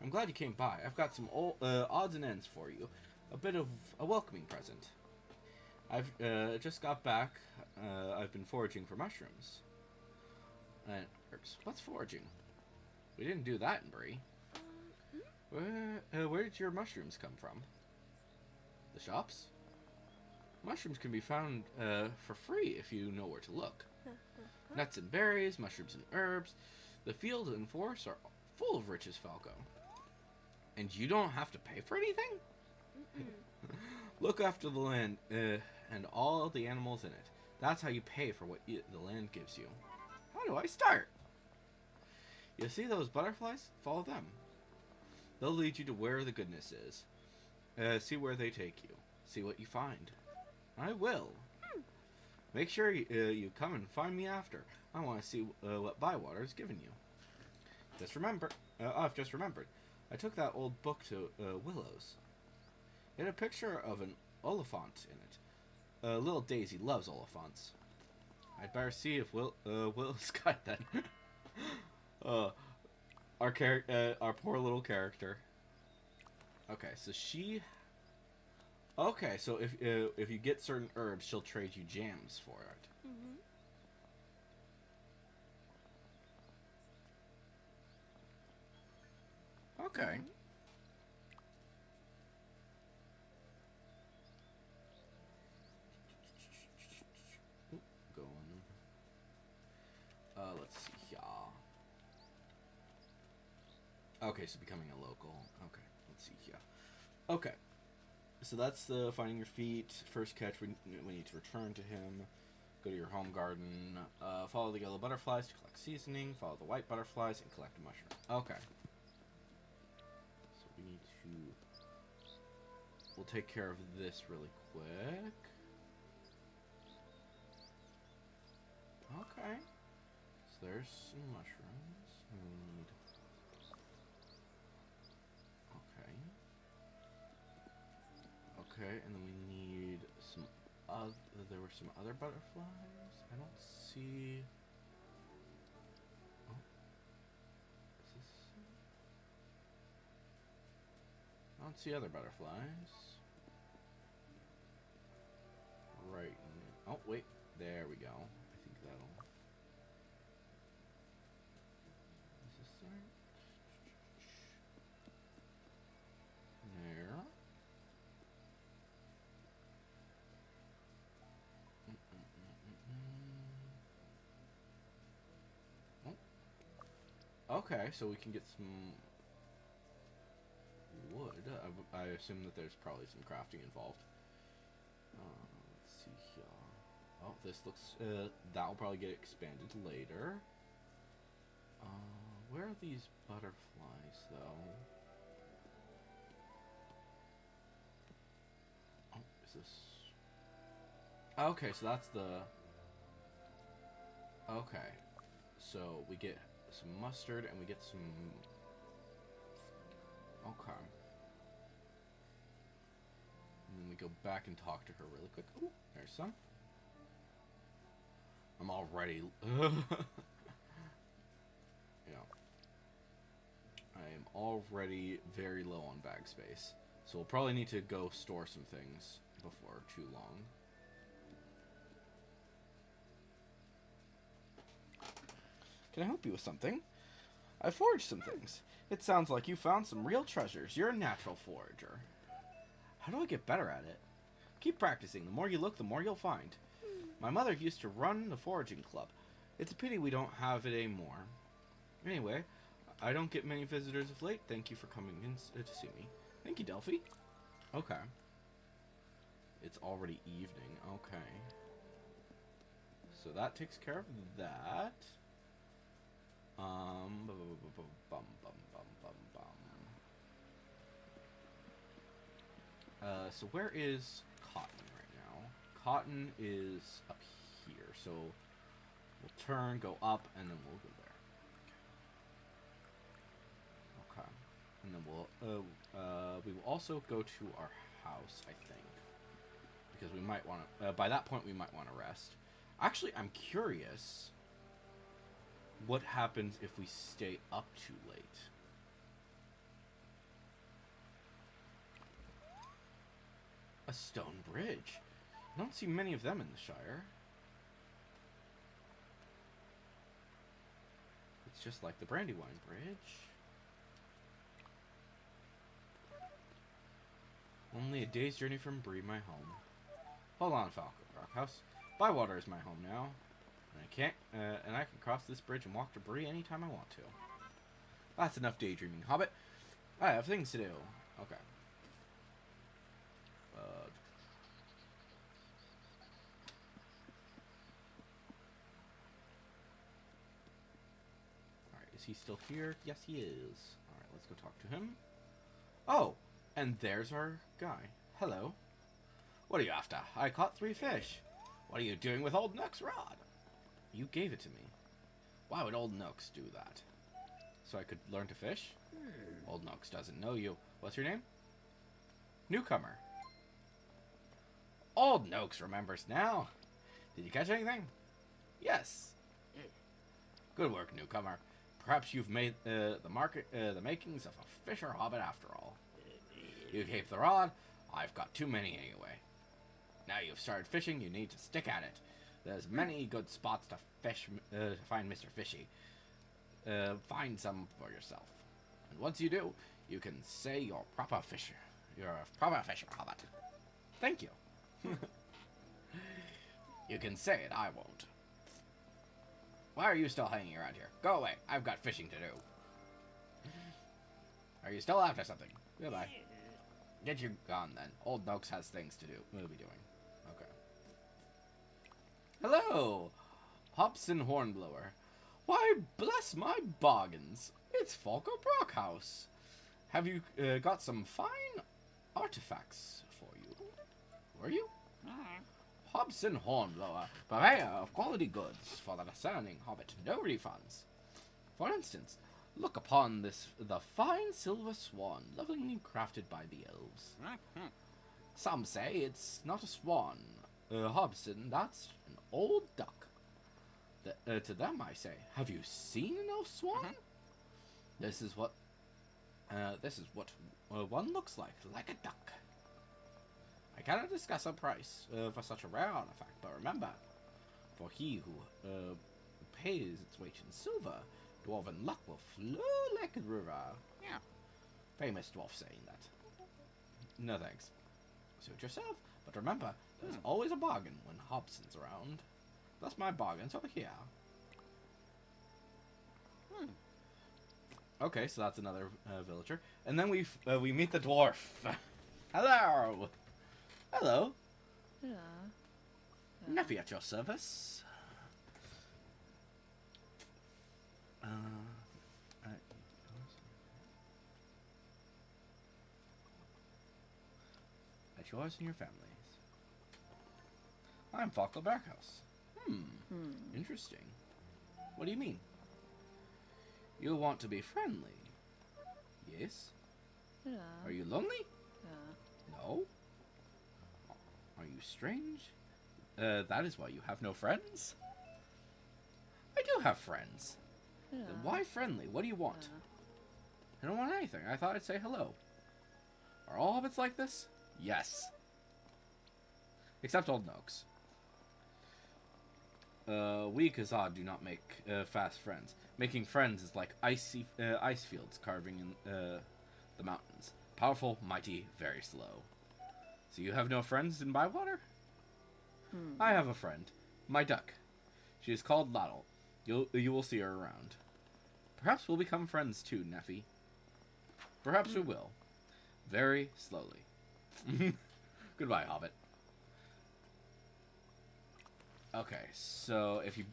I'm glad you came by. I've got some old, odds and ends for you. A bit of a welcoming present. I've just got back. I've been foraging for mushrooms. And herbs. What's foraging? We didn't do that in Bree. Where did your mushrooms come from? The shops? Mushrooms can be found for free if you know where to look. Nuts and berries, mushrooms and herbs. The field and forest are full of riches, Falco. And you don't have to pay for anything? Look after the land and all the animals in it. That's how you pay for what the land gives you. How do I start? You see those butterflies? Follow them. They'll lead you to where the goodness is. See where they take you. See what you find. I will. Make sure you come and find me after. I want to see what Bywater's given you. I've just remembered. I took that old book to Willow's. It had a picture of an Oliphant in it. Little Daisy loves Oliphants. I'd better see if Willow's got that. Our poor little character. Okay, so she. Okay, so if you get certain herbs, she'll trade you jams for it. Okay. Going. Let's see here. Okay, so becoming a local. Okay, let's see here. Okay. So that's the finding your feet. First catch, we need to return to him. Go to your home garden. Follow the yellow butterflies to collect seasoning. Follow the white butterflies and collect a mushroom. Okay. So we need to... We'll take care of this really quick. Okay. So there's some mushrooms. We need... Okay, and then we need some other... There were some other butterflies? I don't see... Oh. Is this... I don't see other butterflies. Right. Oh, wait. There we go. I think that'll... Is this there? There. Okay, so we can get some wood. I assume that there's probably some crafting involved. Let's see here. Oh, this looks... that will probably get expanded later. Where are these butterflies, though? Oh, is this... Okay, so that's the... Okay. So, we get some mustard, and we get some... Okay. And then we go back and talk to her really quick. Ooh, there's some. I'm already... Yeah. I am already very low on bag space. So we'll probably need to go store some things before too long. Can I help you with something? I foraged some things. It sounds like you found some real treasures. You're a natural forager. How do I get better at it? Keep practicing. The more you look, the more you'll find. My mother used to run the foraging club. It's a pity we don't have it anymore. Anyway, I don't get many visitors of late. Thank you for coming in to see me. Thank you, Delphi. Okay. It's already evening. Okay. So that takes care of that. So where is Cotton right now? Cotton is up here. So we'll turn, go up, and then we'll go there. Okay. And then we will also go to our house, I think. Because we might want to, by that point we might want to rest. Actually, I'm curious what happens if we stay up too late. A stone bridge. I don't see many of them in the Shire. It's just like the Brandywine Bridge. Only a day's journey from Bree, my home. Hold on, Falco Rockhouse. Bywater is my home now. And I can cross this bridge and walk to Bree anytime I want to. That's enough daydreaming, Hobbit. I have things to do. Okay. Alright, is he still here? Yes, he is. Alright, let's go talk to him. Oh, and there's our guy. Hello. What are you after? I caught 3 fish. What are you doing with Old Nook's rod? You gave it to me. Why would Old Nooks do that? So I could learn to fish? Old Nooks doesn't know you. What's your name? Newcomer. Old Nooks remembers now. Did you catch anything? Yes. Good work, Newcomer. Perhaps you've made the makings of a fisher hobbit after all. You keep the rod. I've got too many anyway. Now you've started fishing, you need to stick at it. There's many good spots to fish, to find Mr. Fishy. Find some for yourself. And once you do, you can say you're a proper fisher. You're a proper fisher hobbit. Thank you. You can say it, I won't. Why are you still hanging around here? Go away, I've got fishing to do. Are you still after something? Goodbye. Get you gone then. Old Nooks has things to do. We'll be doing. Okay. Hello, Hobson Hornblower. Why, bless my boggins. It's Falco Brockhouse. Have you got some fine artifacts for you? Were you? Hobson Hornblower, purveyor of quality goods for the discerning hobbit. No refunds. For instance, look upon this, the fine silver swan, lovingly crafted by the elves. Some say it's not a swan. Hobson, that's an old duck. To them I say, have you seen an elf swan? This is what one looks like a duck. I cannot discuss a price for such a rare artifact, but remember, for he who pays its weight in silver, dwarven luck will flow like a river. Yeah. Famous dwarf saying that. No thanks. Suit yourself, but remember, there's always a bargain when Hobson's around. That's my bargains over here. Okay, so that's another villager. And then we meet the dwarf. Hello! Hello. Hello. Nephew at your service. At yours and your family's. I'm Falco Barkhouse. Interesting. What do you mean? You want to be friendly. Yes? Hello. Are you lonely? Yeah. No? Are you strange? That is why you have no friends? I do have friends. Hello. Why friendly? What do you want? I don't want anything. I thought I'd say hello. Are all hobbits like this? Yes. Except Old Nooks. We Khazad do not make fast friends. Making friends is like ice fields carving in the mountains. Powerful, mighty, very slow. So you have no friends in Bywater? I have a friend. My duck. She is called Laddle. You will see her around. Perhaps we'll become friends too, Neffy. Perhaps we will. Very slowly. Goodbye, Hobbit. Okay, so if you...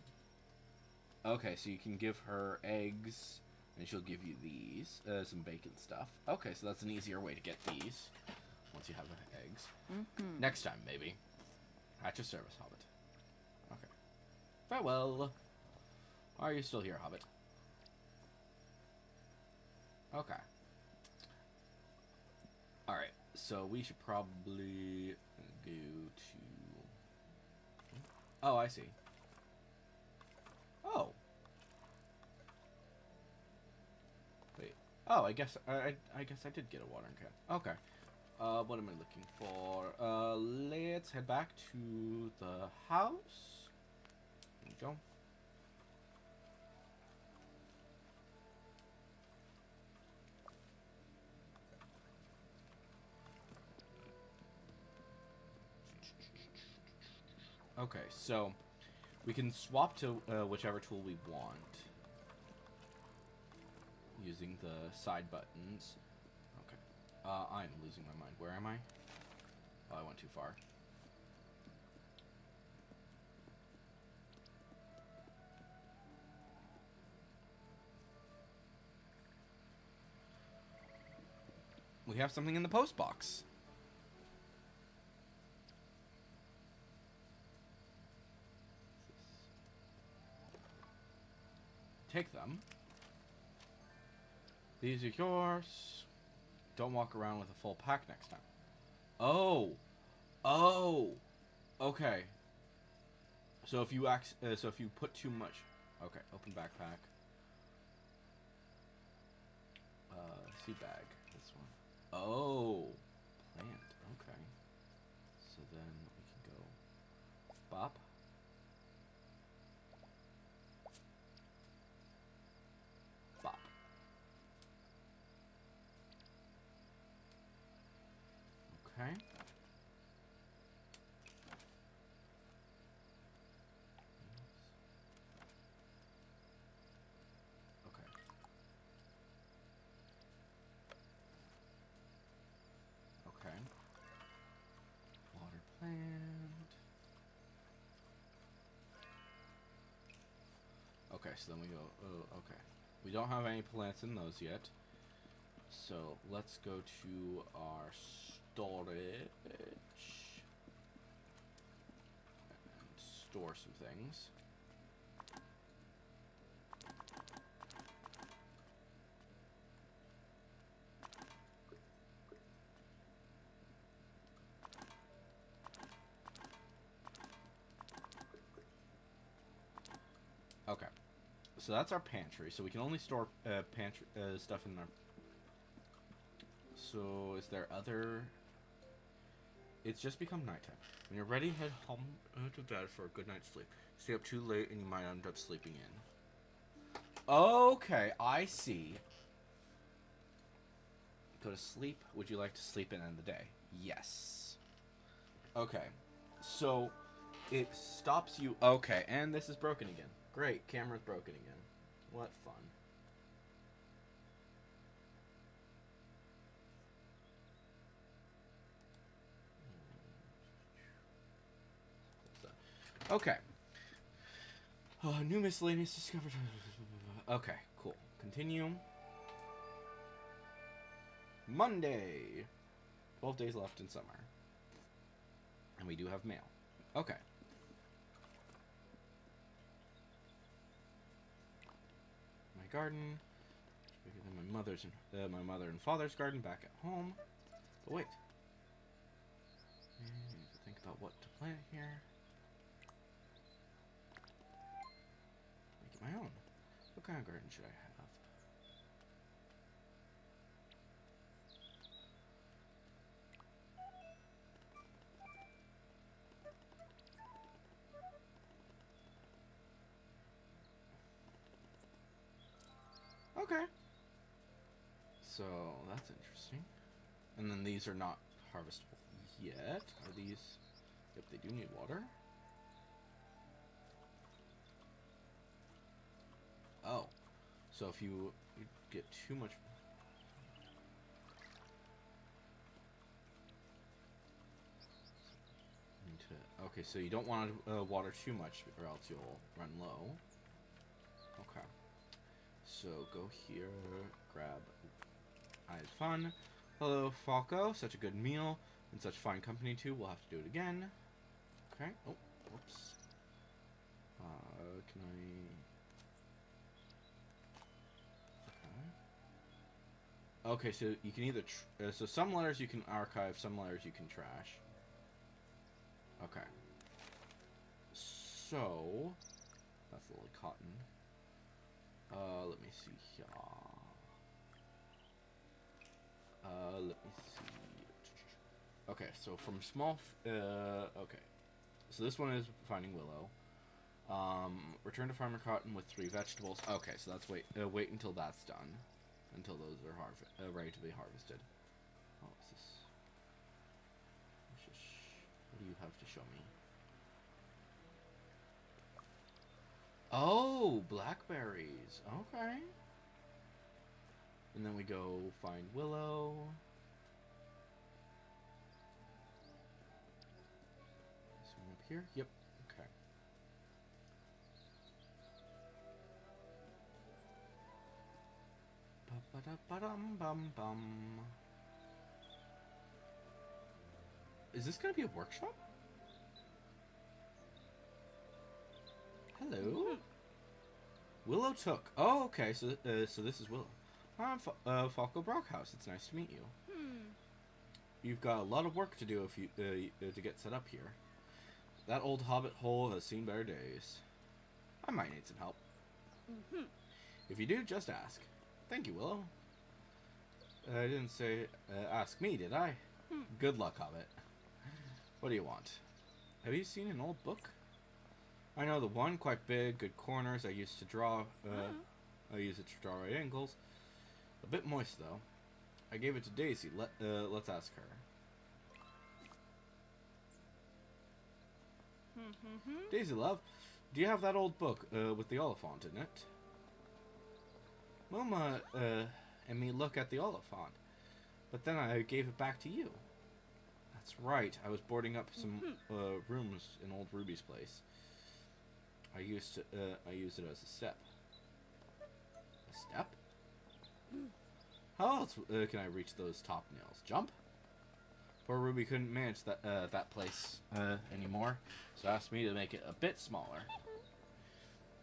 Okay, so you can give her eggs, and she'll give you these. Some bacon stuff. Okay, so that's an easier way to get these. once you have eggs. Mm-hmm. Next time, maybe. At your service, Hobbit. Okay. Farewell. Are you still here, Hobbit? Okay. Alright, so we should probably go to... Oh, I see. Oh. Wait. Oh, I guess I guess I did get a watering can. Okay. What am I looking for? Let's head back to the house. There we go. Okay, so we can swap to whichever tool we want using the side buttons. Okay. I'm losing my mind. Where am I? Oh, I went too far. We have something in the post box. Take them. These are yours. Don't walk around with a full pack next time. Oh. Oh. Okay. So if you put too much. Okay, open backpack. Seed bag. This one. Oh. Plant. Okay. So then we can go bop. Bop. Okay. Okay. Okay. Water plant. Okay, so then we go, oh, okay. We don't have any plants in those yet. So let's go to our storage and store some things. Okay, so that's our pantry. So we can only store pantry stuff in our. So is there other? It's just become nighttime. When you're ready, head home to bed for a good night's sleep. Stay up too late and you might end up sleeping in. Okay, I see. Go to sleep. Would you like to sleep in the end of the day? Yes. Okay, so it stops you. Okay, and this is broken again. Great, camera's broken again. What fun. Okay. New miscellaneous discovered. Okay, cool. Continue. Monday. 12 days left in summer. And we do have mail. Okay. My garden. Bigger than my mother and father's garden back at home. But wait. I need to think about what to plant here. Make it my own. What kind of garden should I have? Okay. So, that's interesting. And then these are not harvestable yet. Are these... Yep, they do need water. Oh. So if you get too much... Okay, so you don't want to water too much or else you'll run low. Okay. So go here, grab I had fun, Hello, Falco. Such a good meal. And such fine company, too. We'll have to do it again. Okay. Oh, whoops. Can I... Okay, so you can either... so some letters you can archive, some letters you can trash. Okay. So... That's Lily Cotton. Let me see here. Let me see. Okay, so from small... okay. So this one is Finding Willow. Return to Farmer Cotton with 3 vegetables. Okay, so that's wait until that's done. Until those are ready to be harvested. Oh, what's this? What do you have to show me? Oh, blackberries. Okay. And then we go find Willow. This one up here? Yep. Okay. Ba-ba-da-ba-dum-bum-bum. Is this gonna be a workshop? Hello? Willow took. Oh, okay. So, so this is Willow. I'm Falco Brockhouse. It's nice to meet you. You've got a lot of work to do if you to get set up here. That old hobbit hole has seen better days. I might need some help. If you do, just ask. Thank you, Willow. I didn't say ask me, did I? Good luck, hobbit. What do you want? Have you seen an old book? I know the one, quite big, good corners. I used to draw. I use it to draw right angles. A bit moist though. I gave it to Daisy. Let's ask her. Daisy, love, do you have that old book with the Oliphant in it? Mama and me look at the Oliphant, but then I gave it back to you. That's right. I was boarding up some rooms in old Ruby's place. I used it as a step. A step? How else can I reach those top nails? Jump? Poor Ruby couldn't manage that place anymore, so asked me to make it a bit smaller.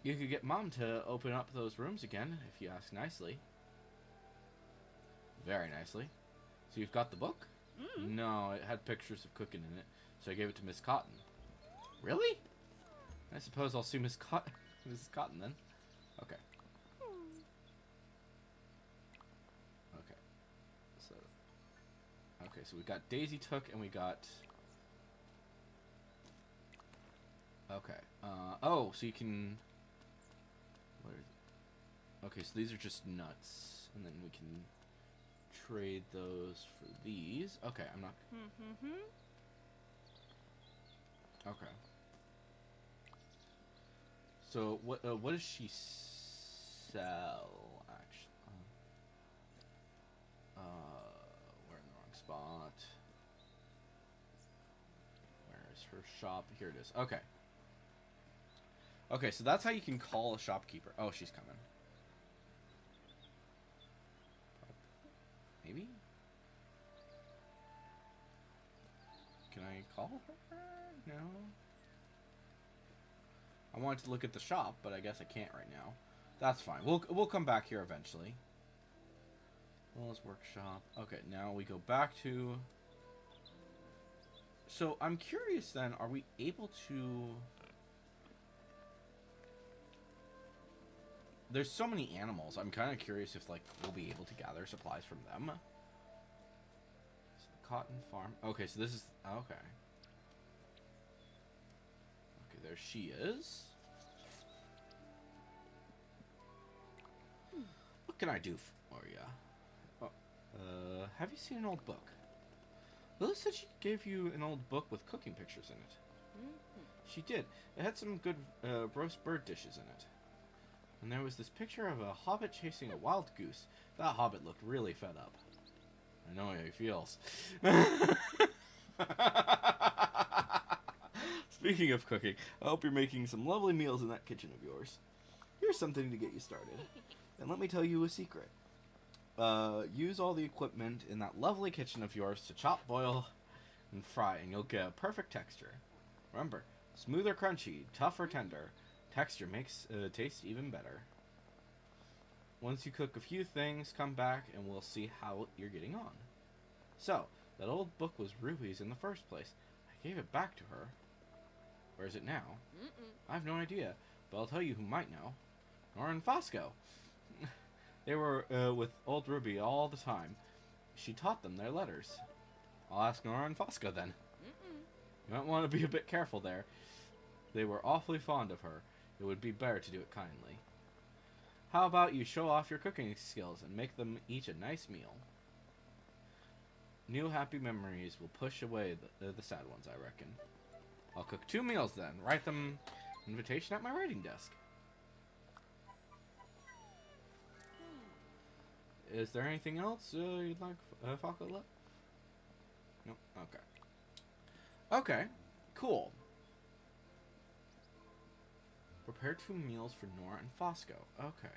You could get Mom to open up those rooms again if you ask nicely. Very nicely. So you've got the book? No, it had pictures of cooking in it, so I gave it to Miss Cotton. Really? I suppose I'll see Mrs. Cotton then. Okay. Okay, so we got Daisy took and we got... Okay. Oh, so you can... What is it? Okay, so these are just nuts. And then we can trade those for these. Okay, I'm not... Okay. So, what does she sell, actually? We're in the wrong spot. Where's her shop? Here it is. Okay. Okay, so that's how you can call a shopkeeper. Oh, she's coming. Maybe? Can I call her? No. I wanted to look at the shop, but I guess I can't right now. That's fine. We'll come back here eventually. Willow's workshop. Okay, now we go back to... So, I'm curious then, are we able to... There's so many animals. I'm kind of curious if, like, we'll be able to gather supplies from them. So, cotton farm. Okay, so this is... Okay. Okay, there she is. What can I do for ya? Oh, have you seen an old book? Lily said she gave you an old book with cooking pictures in it. She did. It had some good roast bird dishes in it. And there was this picture of a hobbit chasing a wild goose. That hobbit looked really fed up. I know how he feels. Speaking of cooking, I hope you're making some lovely meals in that kitchen of yours. Here's something to get you started. And let me tell you a secret. use all the equipment in that lovely kitchen of yours to chop, boil, and fry, and you'll get a perfect texture. Remember, smooth or crunchy, tough or tender, texture makes taste even better. Once you cook a few things, come back and we'll see how you're getting on. So, that old book was Ruby's in the first place. I gave it back to her. Where is it now? I have no idea, but I'll tell you who might know. Nora and Fosco. They were with old Ruby all the time. She taught them their letters. I'll ask Nora and Fosco then. You might want to be a bit careful there. They were awfully fond of her. It would be better to do it kindly. How about you show off your cooking skills and make them each a nice meal? New happy memories will push away the sad ones, I reckon. I'll cook 2 meals then. Write them invitation at my writing desk. Is there anything else you'd like, Falco? No? Okay. Okay. Cool. Prepare 2 meals for Nora and Fosco. Okay.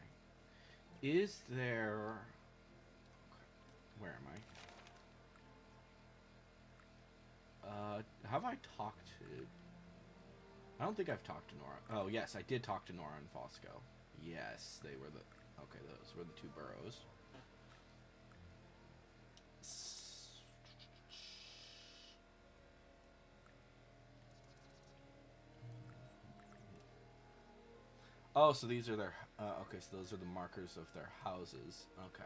Is there... Where am I? Have I talked to... I don't think I've talked to Nora. Oh, yes, I did talk to Nora and Fosco. Yes, they were the... Okay, those were the 2 burrows. Oh, so these are their... okay, so those are the markers of their houses. Okay.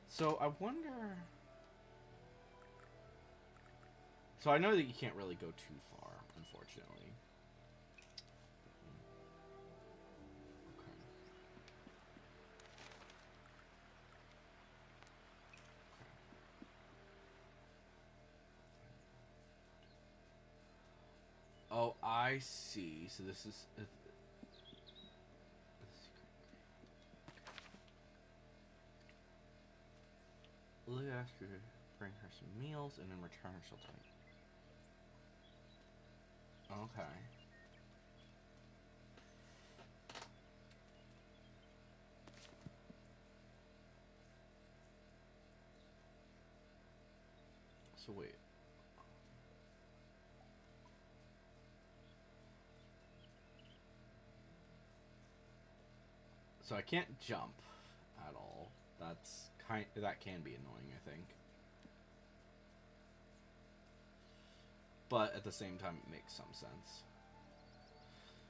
So, I wonder... So, I know that you can't really go too far, unfortunately. Okay. Oh, I see. So this is... Lily asked her to bring her some meals, and in return she'll tell you. Okay. So wait. So I can't jump at all. That can be annoying, I think. But at the same time, it makes some sense.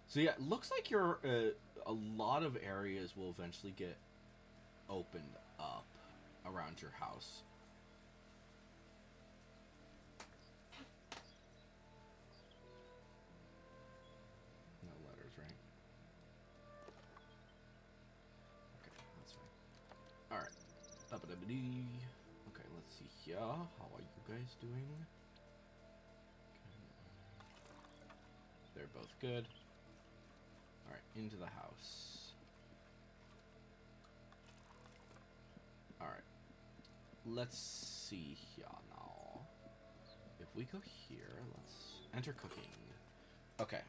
So yeah, it looks like a lot of areas will eventually get opened up around your house. No letters, right? Okay, that's fine. Alright. Okay, let's see here. How are you guys doing? They're both good. Alright, into the house. Alright. Let's see here now. If we go here, let's enter cooking. Okay.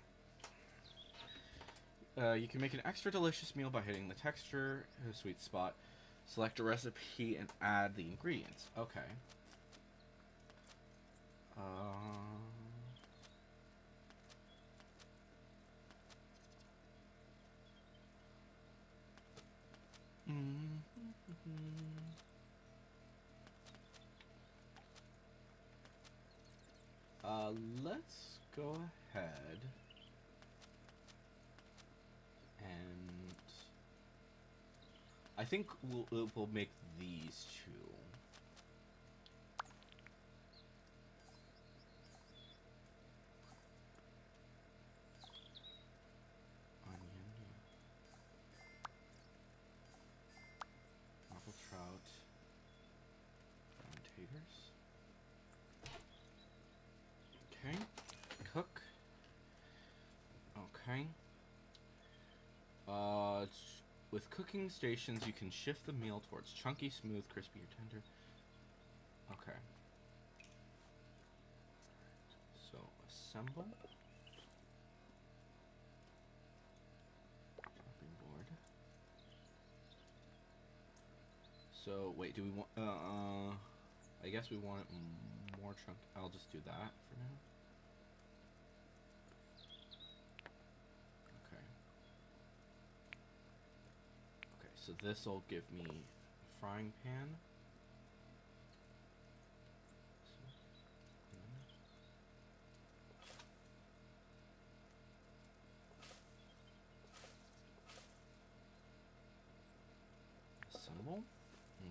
You can make an extra delicious meal by hitting the texture sweet spot. Select a recipe and add the ingredients. Okay. Let's go ahead and I think we'll make these 2. Onion, apple trout, brown taters. Okay, cook. Okay. With cooking stations, you can shift the meal towards chunky, smooth, crispy, or tender. Okay. So, assemble. So wait, do we want? I guess we want it more chunky. I'll just do that for now. Okay. Okay, so this will give me a frying pan. Assemble.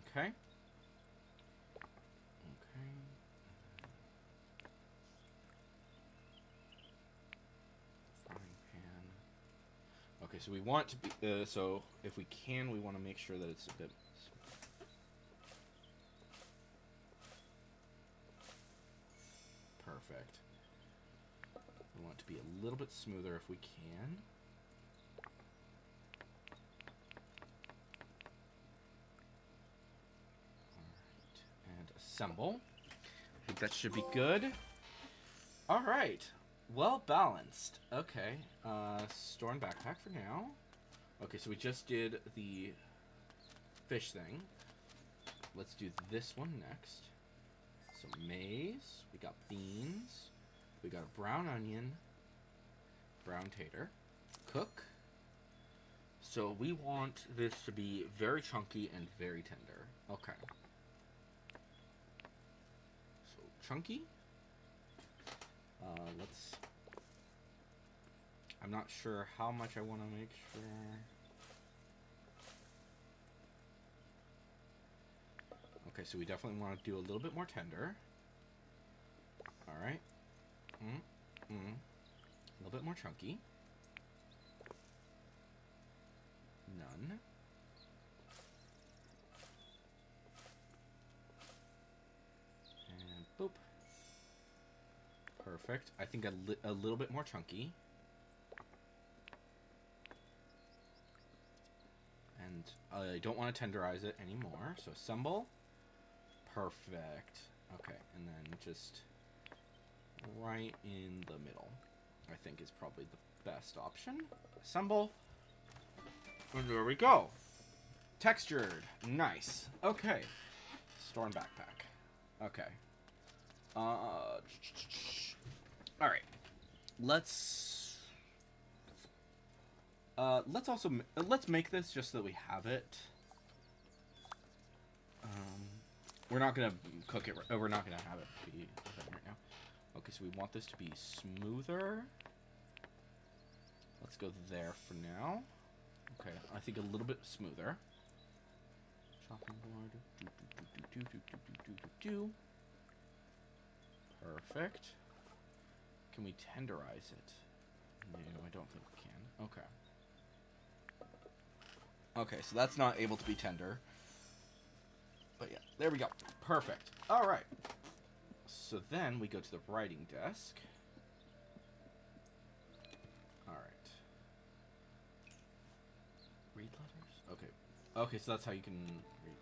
Okay. Okay. Frying pan. Okay, so we want to be. So if we can, we want to make sure that it's a bit. Perfect. We want it to be a little bit smoother if we can. Alright, and assemble. I think that should be good. Alright, well balanced. Okay, store and backpack for now. Okay, so we just did the fish thing. Let's do this one next. So maize, we got beans, we got a brown onion, brown tater, cook. So we want this to be very chunky and very tender. Okay. So chunky. Let's. I'm not sure how much I want to make sure. Okay, so we definitely want to do a little bit more tender. Alright. A little bit more chunky. None. And boop. Perfect. I think a little bit more chunky. And I don't want to tenderize it anymore, so assemble. Perfect. Okay, and then just right in the middle, I think is probably the best option. Assemble. And there we go. Textured. Nice. Okay. Store and backpack. Okay. Alright. Let's also let's make this just so that we have it. We're not gonna cook it. We're not gonna have it be right now. Okay, so we want this to be smoother. Let's go there for now. Okay, I think a little bit smoother. Chopping board. Perfect. Can we tenderize it? No, I don't think we can. Okay. Okay, so that's not able to be tender. But yeah, there we go. Perfect. Alright. So then we go to the writing desk. Alright. Read letters? Okay. Okay, so that's how you can read.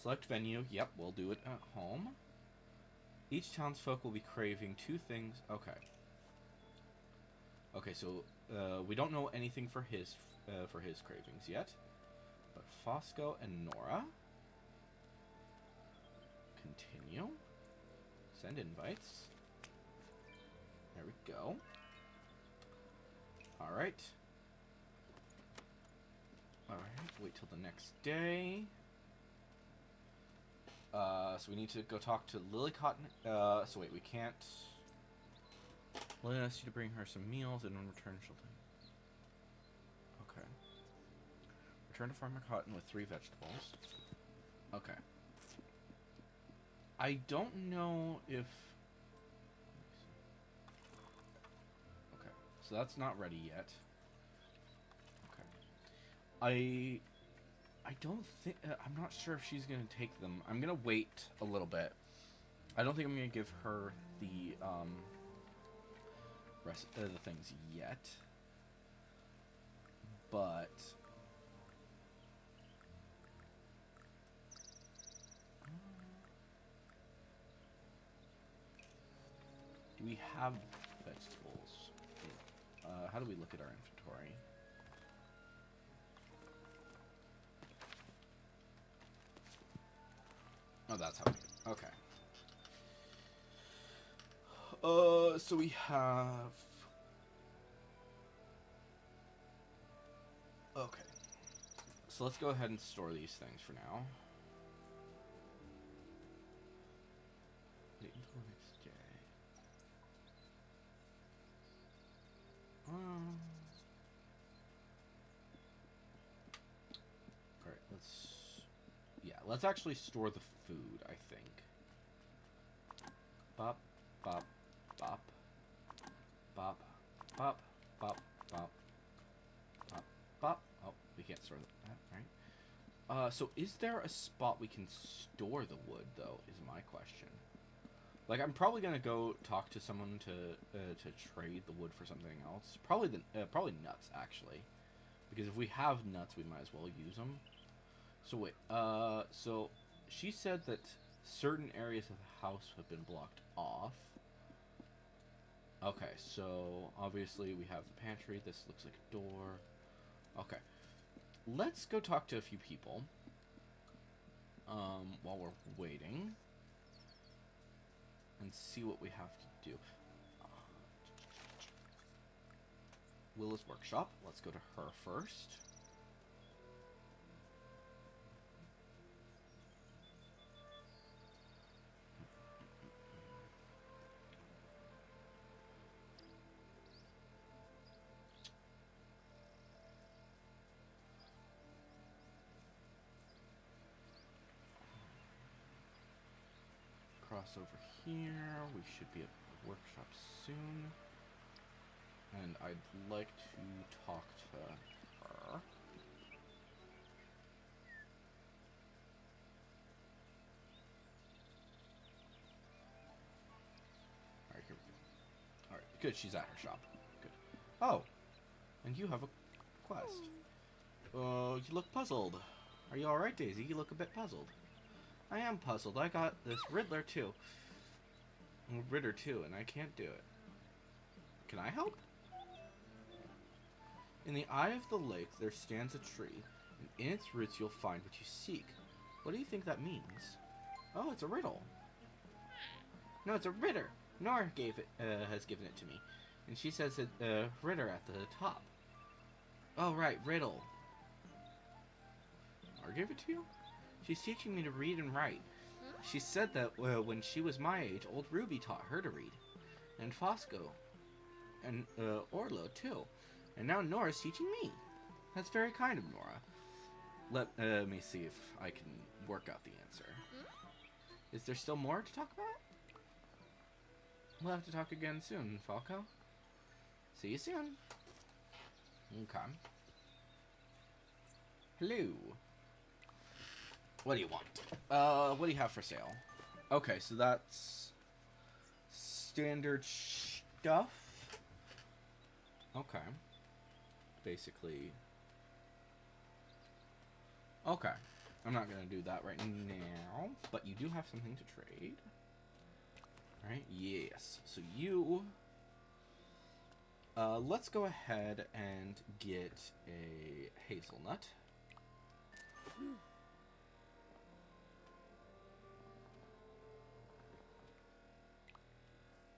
Select venue. Yep, we'll do it at home. Each townsfolk will be craving 2 things. Okay. Okay, so we don't know anything for his cravings yet. But Fosco and Nora. Continue. Send invites. There we go. Alright. Alright, wait till the next day. So we need to go talk to Lily Cotton. So wait, we can't. Lily asks you to bring her some meals, and in return she'll take. Okay. Return to Farmer Cotton with 3 vegetables. Okay. I don't know if. Okay, so that's not ready yet. Okay. I don't think. I'm not sure if she's gonna take them. I'm gonna wait a little bit. I don't think I'm gonna give her the rest of the things yet. But do we have vegetables? How do we look at our inventory? Oh, that's how we do it. Okay. So we have... Okay. So let's go ahead and store these things for now. Wait until next day. Alright, let's... Yeah, let's actually store the food, I think. Bop, bop, bop. Bop, bop, bop, bop. Bop, bop. Oh, we can't store that, right? So is there a spot we can store the wood, though, is my question. Like, I'm probably gonna go talk to someone to trade the wood for something else. Probably probably nuts, actually. Because if we have nuts, we might as well use them. So wait, so she said that certain areas of the house have been blocked off. Okay, so obviously we have the pantry. This looks like a door. Okay, let's go talk to a few people. While we're waiting. And see what we have to do. Willa's workshop. Let's go to her first. Cross over here. We should be at the workshop soon. And I'd like to talk to her. Alright, here we go. Alright, good, she's at her shop. Good. Oh, and you have a quest. You look puzzled. Are you alright, Daisy? You look a bit puzzled. I am puzzled. I got this Riddler too. Ritter too, and I can't do it. Can I help? In the eye of the lake there stands a tree, and in its roots you'll find what you seek. What do you think that means? Oh, it's a riddle. No, it's a Ritter. Nora has given it to me, and she says it Ritter at the top. Oh right, riddle. Nora gave it to you? She's teaching me to read and write. She said that when she was my age, old Ruby taught her to read. And Fosco. And Orlo, too. And now Nora's teaching me. That's very kind of Nora. Let me see if I can work out the answer. Is there still more to talk about? We'll have to talk again soon, Falco. See you soon. Okay. Hello. What do you want? What do you have for sale? Okay, so that's standard stuff. Okay. Basically. Okay. I'm not gonna do that right now, but you do have something to trade. Alright, yes. So you... let's go ahead and get a hazelnut.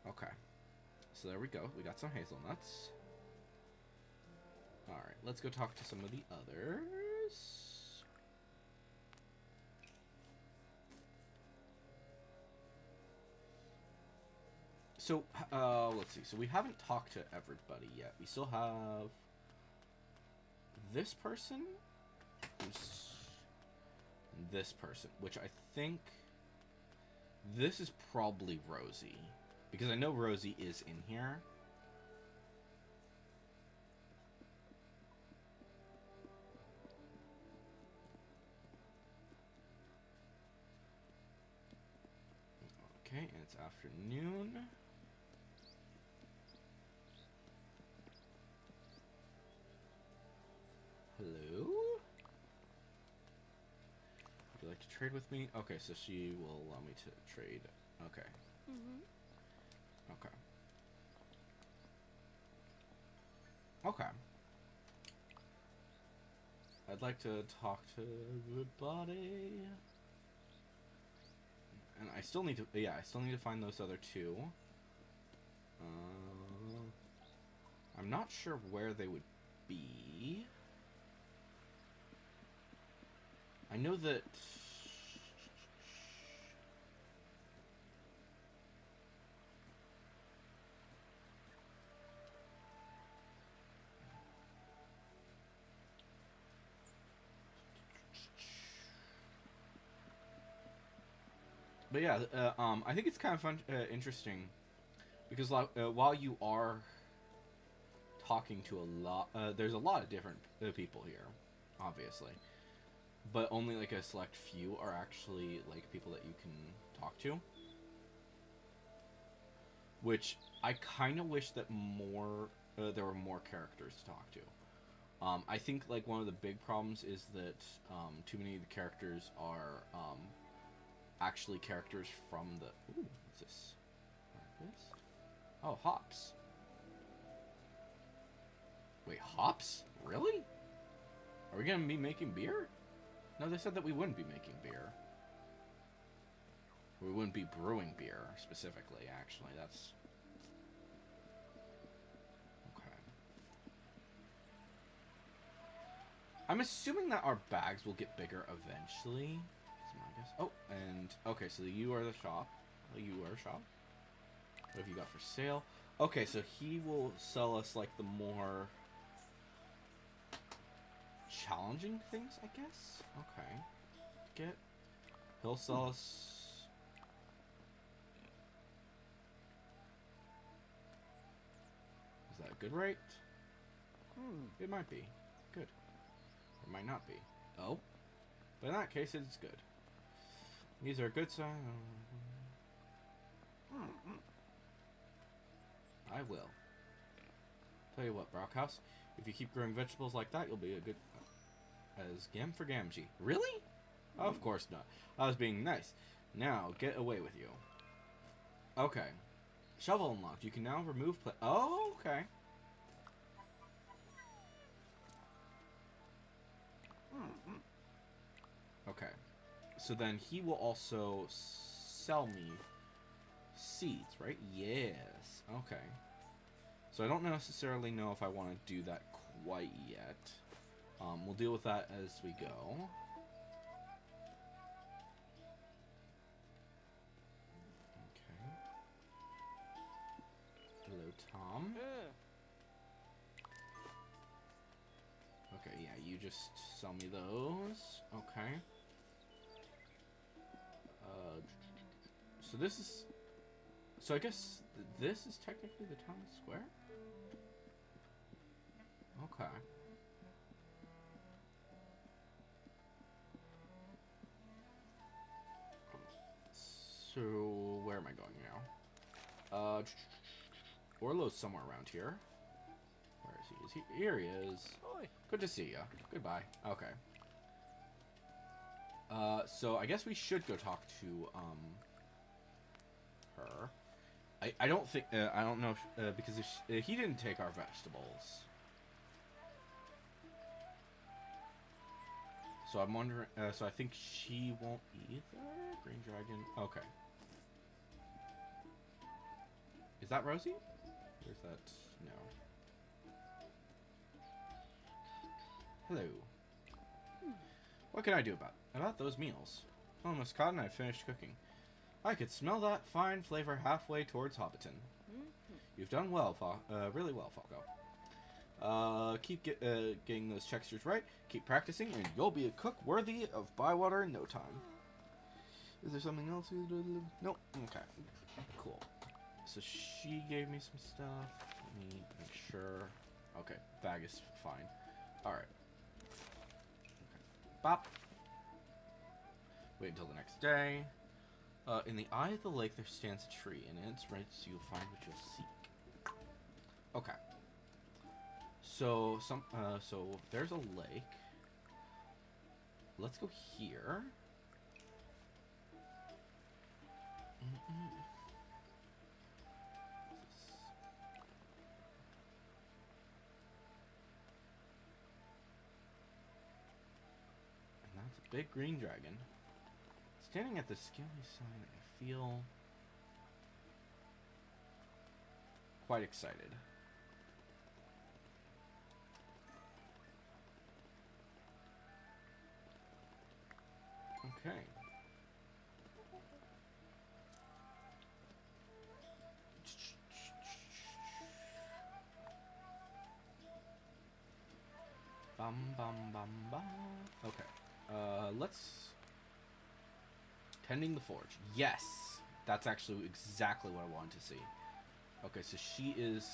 Okay. So there we go. We got some hazelnuts. Alright, let's go talk to some of the others. So, let's see. So we haven't talked to everybody yet. We still have this person, who's this person, which I think this is probably Rosie, because I know Rosie is in here. Okay, and it's afternoon. Hello? Would you like to trade with me? Okay, so she will allow me to trade. Okay. Okay. Okay. I'd like to talk to everybody. and I still need to. Yeah, I still need to find those other two. I'm not sure where they would be. I know that. But yeah, I think it's kind of fun, interesting, because while you are talking to a lot, there's a lot of different people here, obviously, but only like a select few are actually like people that you can talk to. Which I kind of wish that there were more characters to talk to. I think like one of the big problems is that too many of the characters are actually characters from the. Ooh, what's this? Breakfast? Oh, hops. Wait, hops? Really? Are we gonna be making beer? No, they said that we wouldn't be making beer. We wouldn't be brewing beer specifically. Actually, that's okay. I'm assuming that our bags will get bigger eventually. I guess. Oh, and okay, so you are the shop. You are a shop. What have you got for sale? Okay, so he will sell us like the more challenging things, I guess. Okay. He'll sell us. Is that a good rate? It might be. Good. It might not be. Oh. But in that case, it's good. These are good signs. I will. Tell you what, Brockhouse. If you keep growing vegetables like that, you'll be a good... As Gam for Gamgee. Really? Of course not. I was being nice. Now, get away with you. Okay. Shovel unlocked. You can now remove... Oh, okay. Okay. So then he will also sell me seeds, right? Yes. Okay. So I don't necessarily know if I want to do that quite yet. We'll deal with that as we go. Okay. Hello, Tom. Okay, yeah, you just sell me those. Okay. So this is... So I guess this is technically the town square? Okay. So, where am I going now? Orlo's somewhere around here. Where is he? Is he? Here he is. Good to see ya. Goodbye. Okay. So I guess we should go talk to, her. I don't think, I don't know if, because if he didn't take our vegetables. So I'm wondering, so I think she won't either? Green Dragon, okay. Is that Rosie? Or is that, no. Hello. What can I do about those meals? Almost caught and I finished cooking. I could smell that fine flavor halfway towards Hobbiton. You've done well, really well, Falco. Keep getting those textures right. Keep practicing, and you'll be a cook worthy of Bywater in no time. Is there something else? Nope. Okay. Cool. So she gave me some stuff. Let me make sure. Okay, bag is fine. Alright. Okay. Bop. Wait until the next day. In the eye of the lake there stands a tree, and in its roots you'll find what you'll seek. Okay. So so there's a lake. Let's go here. And that's a big green dragon. Standing at the scaly sign, I feel quite excited. Okay. Bum bum bum bum. Okay. Let's tending the forge. Yes, that's actually exactly what I wanted to see. Okay, so she is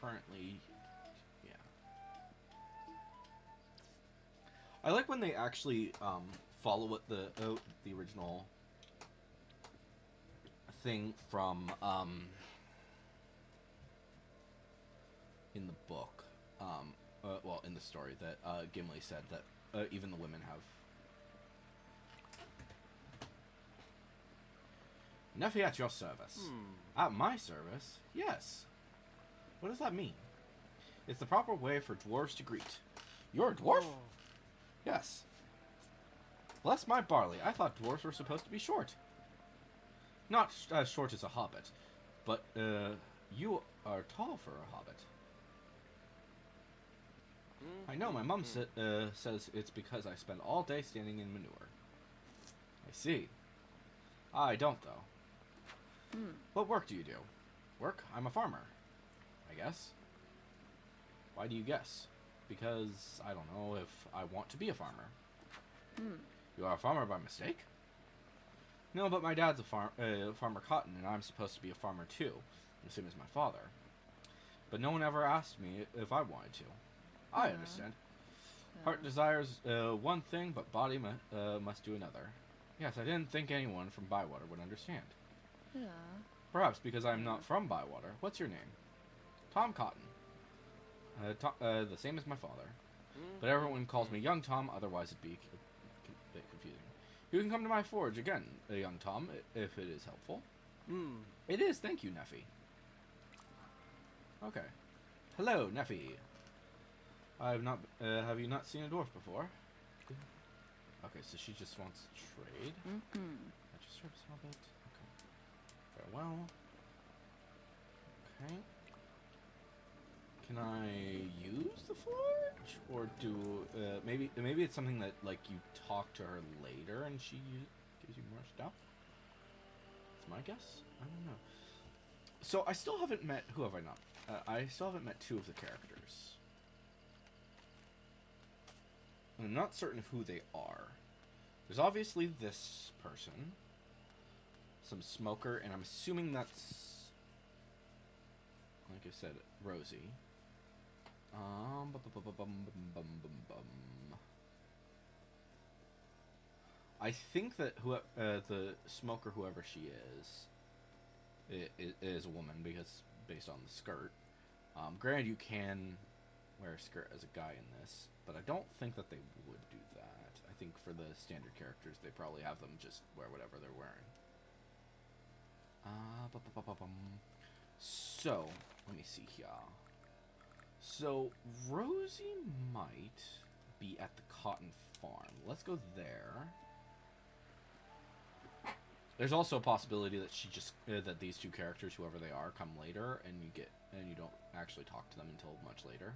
currently, yeah. I like when they actually follow what the original thing from in the book, well, in the story that Gimli said that even the women have. Nephi at your service. At my service? Yes. What does that mean? It's the proper way for dwarves to greet. You're a dwarf? Oh. Yes. Bless my barley, I thought dwarves were supposed to be short. Not as short as a hobbit, but you are tall for a hobbit. I know, my mom says it's because I spend all day standing in manure. I see. I don't, though. What work do you do? Work? I'm a farmer. I guess. Why do you guess? Because I don't know if I want to be a farmer. You are a farmer by mistake? No, but my dad's a farmer cotton, and I'm supposed to be a farmer too, the same as my father. But no one ever asked me if I wanted to. I understand. Heart desires one thing, but body must do another. Yes, I didn't think anyone from Bywater would understand. Yeah. Perhaps because I'm not from Bywater. What's your name? Tom Cotton. The same as my father. But everyone calls me Young Tom, otherwise it'd be a bit confusing. You can come to my forge again, Young Tom, if it is helpful. It is, thank you, Nephi. Okay. Hello, Nephi. Have you not seen a dwarf before? Okay, so she just wants to trade. I just service hobbit. Okay. Farewell. Okay. Can I use the forge, or do maybe it's something that like you talk to her later and she gives you more stuff? That's my guess. I don't know. So I still haven't met. Who have I not? I still haven't met two of the characters. I'm not certain who they are. There's obviously this person, some smoker, and I'm assuming that's, like I said, Rosie. I think that the smoker, whoever she is a woman, because based on the skirt. Granted, you can wear a skirt as a guy in this, but I don't think that they would do that. I think for the standard characters, they probably have them just wear whatever they're wearing. So, let me see here. So, Rosie might be at the cotton farm. Let's go there. There's also a possibility that she just that these two characters, whoever they are, come later, and you don't actually talk to them until much later.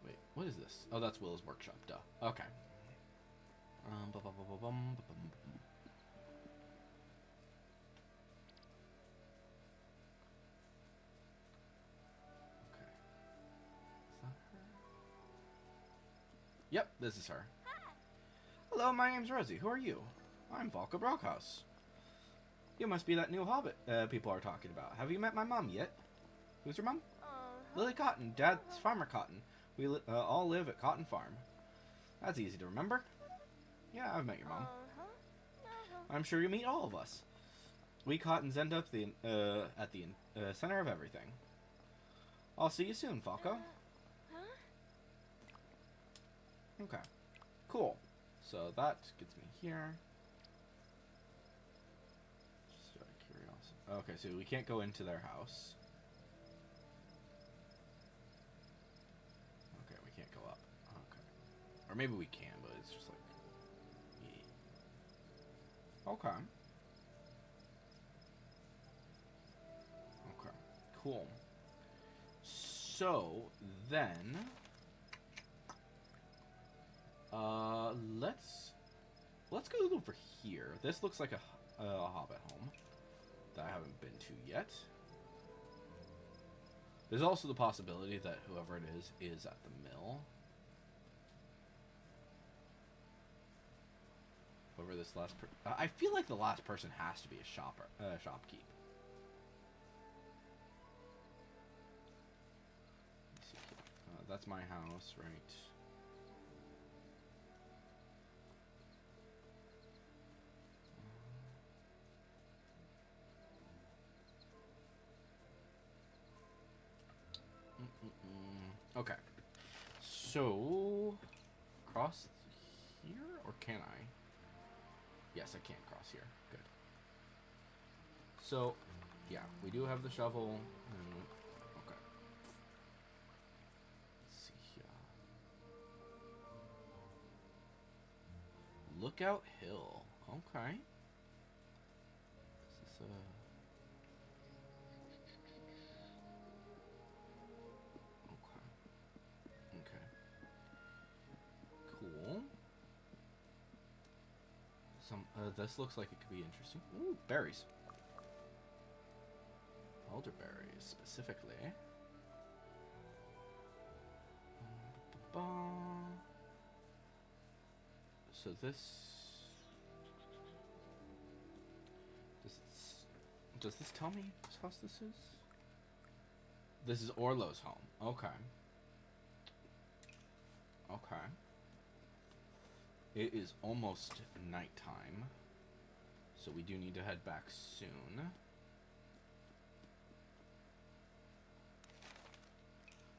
Wait, what is this? Oh, that's Will's workshop. Duh. Okay. Yep, this is her. Hello, my name's Rosie. Who are you? I'm Volka Brockhouse. You must be that new hobbit people are talking about. Have you met my mom yet? Who's your mom? Lily Cotton, Dad's Farmer Cotton. We all live at Cotton Farm. That's easy to remember. Yeah, I've met your mom. I'm sure you meet all of us. We Cottons end up at the center of everything. I'll see you soon, Falco. Okay. Cool. So that gets me here. Okay, so we can't go into their house. Okay, we can't go up. Okay. Or maybe we can, but it's just like... Yeah. Okay. Okay. Cool. So, then... Let's go over here. This looks like a hobbit home that I haven't been to yet. There's also the possibility that whoever it is at the mill. Whoever this last I feel like the last person has to be a shopkeep. Let's see here. That's my house, right? Okay. So, cross here? Or can I? Yes, I can cross here. Good. So, yeah, we do have the shovel. Okay. Let's see here. Lookout Hill. Okay. Is this Okay. Cool. This looks like it could be interesting. Ooh, berries. Elderberries, specifically. So this... Does this tell me whose house this is? This is Orlo's home. Okay. Okay. It is almost nighttime, so we do need to head back soon.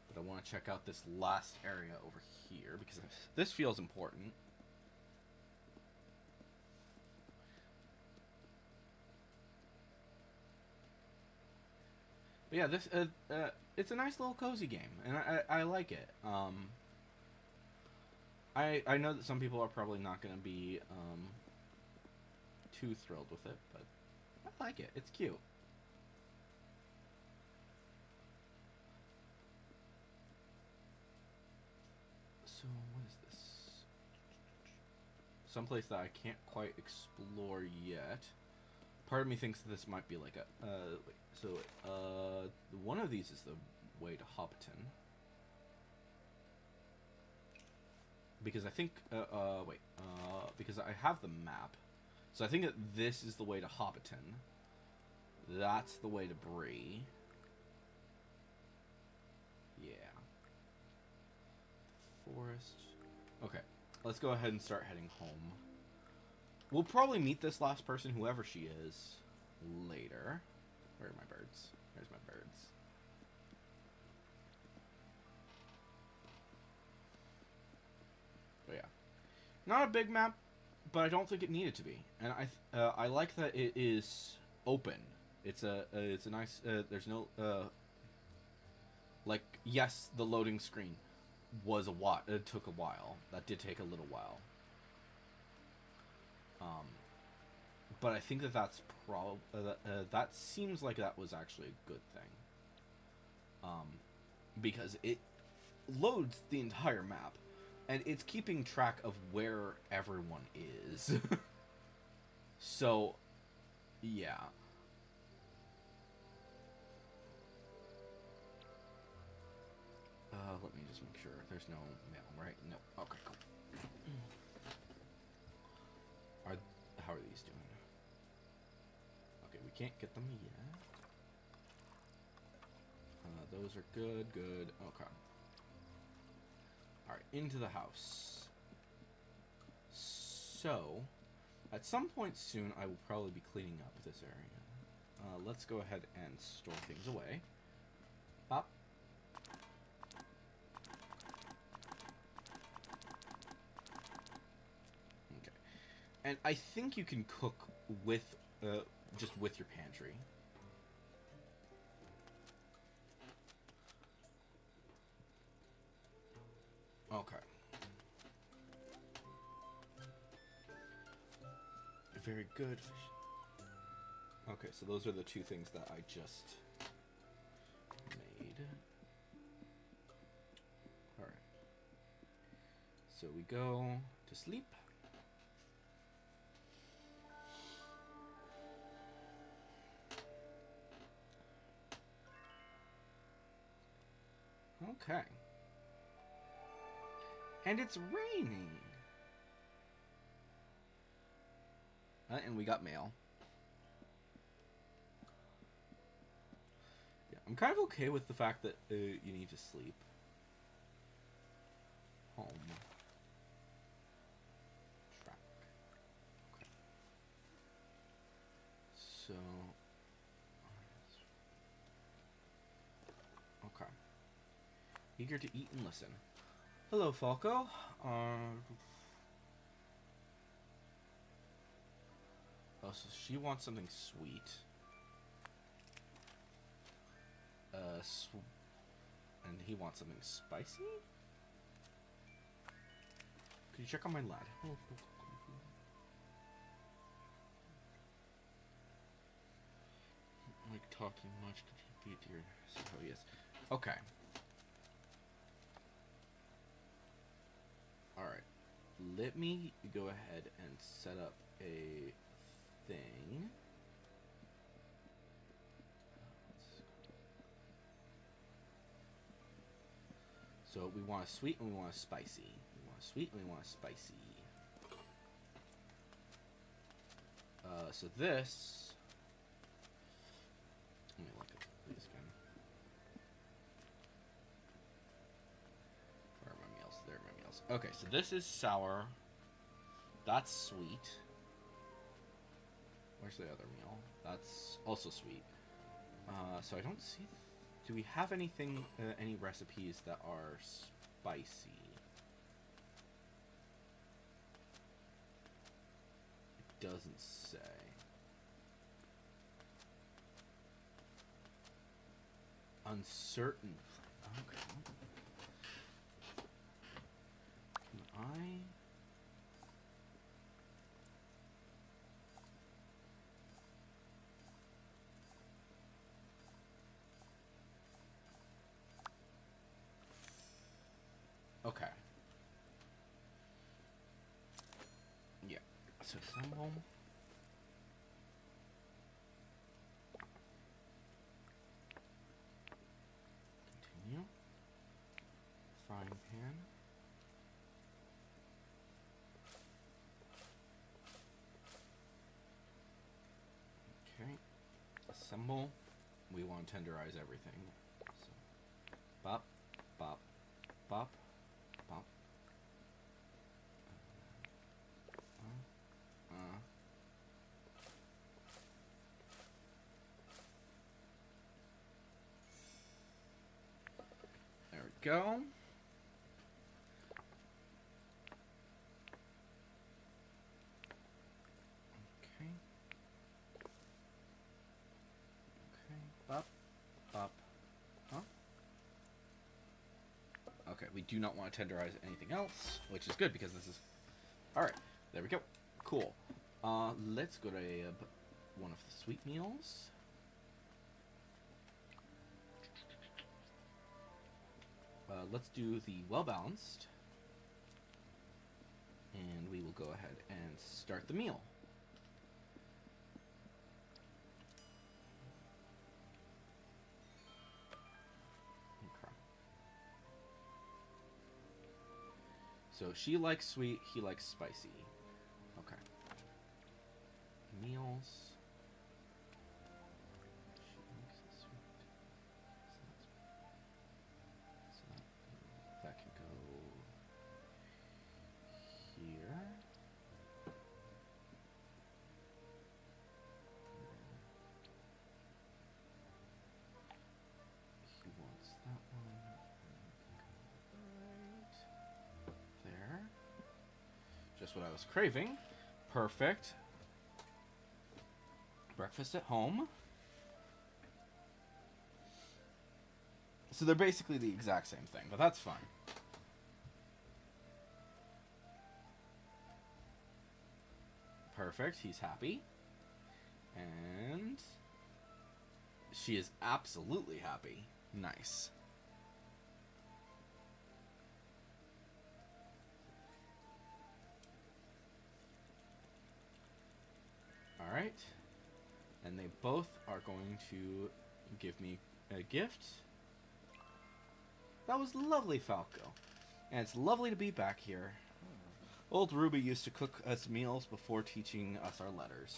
But I want to check out this last area over here, because this feels important. But yeah, this it's a nice little cozy game, and I like it. I know that some people are probably not going to be too thrilled with it, but I like it. It's cute. So, what is this? Someplace that I can't quite explore yet. Part of me thinks that this might be like a... one of these is the way to Hobbiton. Because I think... because I have the map. So I think that this is the way to Hobbiton. That's the way to Bree. Yeah. Forest. Okay. Let's go ahead and start heading home. We'll probably meet this last person, whoever she is, later. Where are my birds? There's my birds. But yeah. Not a big map, but I don't think it needed to be. And I like that it is open. It's a nice, there's no, like, yes, the loading screen was a while, it took a while. That did take a little while. But I think that that's that seems like that was actually a good thing. Because it loads the entire map, and it's keeping track of where everyone is. So, yeah. Let me just make sure there's no mail, right? No. Okay, cool. How are these doing? Okay, we can't get them yet. Those are good, good. Okay. Alright, into the house. So, at some point soon, I will probably be cleaning up this area. Let's go ahead and store things away. Pop. Okay. And I think you can cook with, just with your pantry. Very good fish. Okay, so those are the two things that I just made. Alright. So we go to sleep. Okay. And it's raining. And we got mail. Yeah, I'm kind of okay with the fact that you need to sleep. Home. Track. Okay. So. Okay. Eager to eat and listen. Hello, Falco. Oh, so she wants something sweet. And he wants something spicy? Could you check on my lad? Like talking much, could you beat your... Oh, yes. Okay. Alright. Let me go ahead and set up a thing. So we want a sweet and we want a spicy. We want a sweet and we want a spicy. So this... Let me look at these again. Where are my meals? There are my meals. Okay, so this is sour. That's sweet. Where's the other meal? That's also sweet. So I don't see... Do we have anything, any recipes that are spicy? It doesn't say. Uncertain. Okay. Can I... Okay. Yeah. So assemble. Continue. Frying pan. Okay. Assemble. We want to tenderize everything. So, bop, bop, bop. Bop. There we go. Okay. Okay. Bop. Bop. Huh? Okay, we do not want to tenderize anything else, which is good because this is... Alright, there we go. Cool. Let's go to one of the sweet meals. Let's do the well-balanced. And we will go ahead and start the meal. Okay. So she likes sweet, he likes spicy. Okay. Meals. She likes the sweet. So that can go here. He wants that one. Right there. Just what I was craving. Perfect. Breakfast at home. So they're basically the exact same thing, but that's fine. Perfect. He's happy. And she is absolutely happy. Nice. Alright. And they both are going to give me a gift. That was lovely, Falco. And it's lovely to be back here. Old Ruby used to cook us meals before teaching us our letters.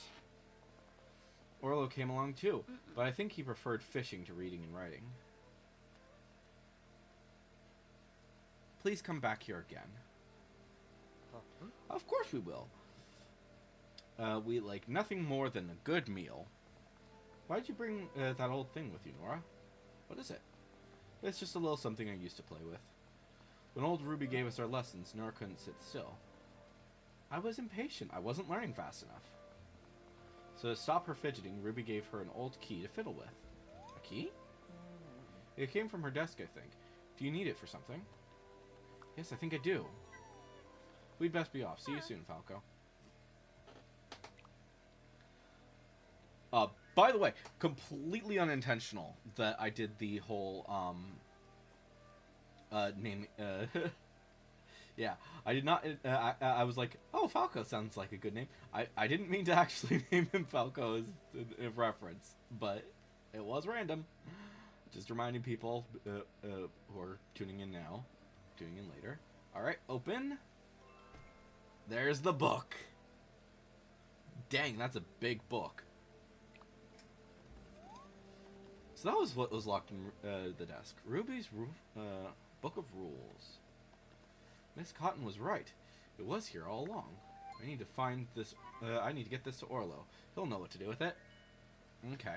Orlo came along too, but I think he preferred fishing to reading and writing. Please come back here again. Of course we will. We like nothing more than a good meal. Why'd you bring that old thing with you, Nora? What is it? It's just a little something I used to play with. When old Ruby gave us our lessons, Nora couldn't sit still. I was impatient. I wasn't learning fast enough. So to stop her fidgeting, Ruby gave her an old key to fiddle with. A key? It came from her desk, I think. Do you need it for something? Yes, I think I do. We'd best be off. See you soon, Falco. By the way, completely unintentional that I did the whole, name, yeah, I did not, I was like, oh, Falco sounds like a good name. I didn't mean to actually name him Falco as a reference, but it was random. Just reminding people, who are tuning in now, tuning in later. Alright, open. There's the book. Dang, that's a big book. So that was what was locked in the desk. Ruby's Book of Rules. Miss Cotton was right. It was here all along. I need to find this. I need to get this to Orlo. He'll know what to do with it. Okay.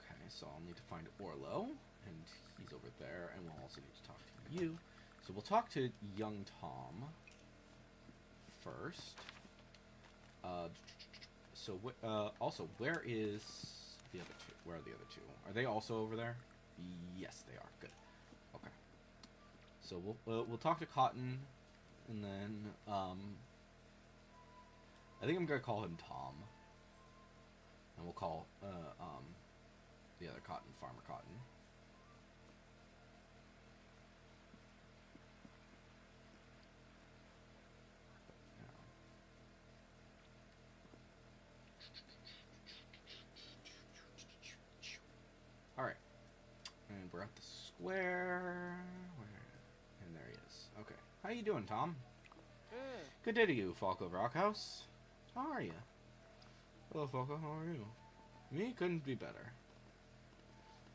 Okay, so I'll need to find Orlo, and he's over there, and we'll also need to talk to you. So we'll talk to young Tom first. So, also, where is the other two? Where are the other two? Are they also over there? Yes, they are. Good. Okay. So we'll talk to Cotton, and then I think I'm gonna call him Tom, and we'll call the other Cotton Farmer Cotton. Alright. And we're at the square. And there he is. Okay. How you doing, Tom? Good day to you, Falco Rockhouse. How are you? Hello, Falco. How are you? Me? Couldn't be better.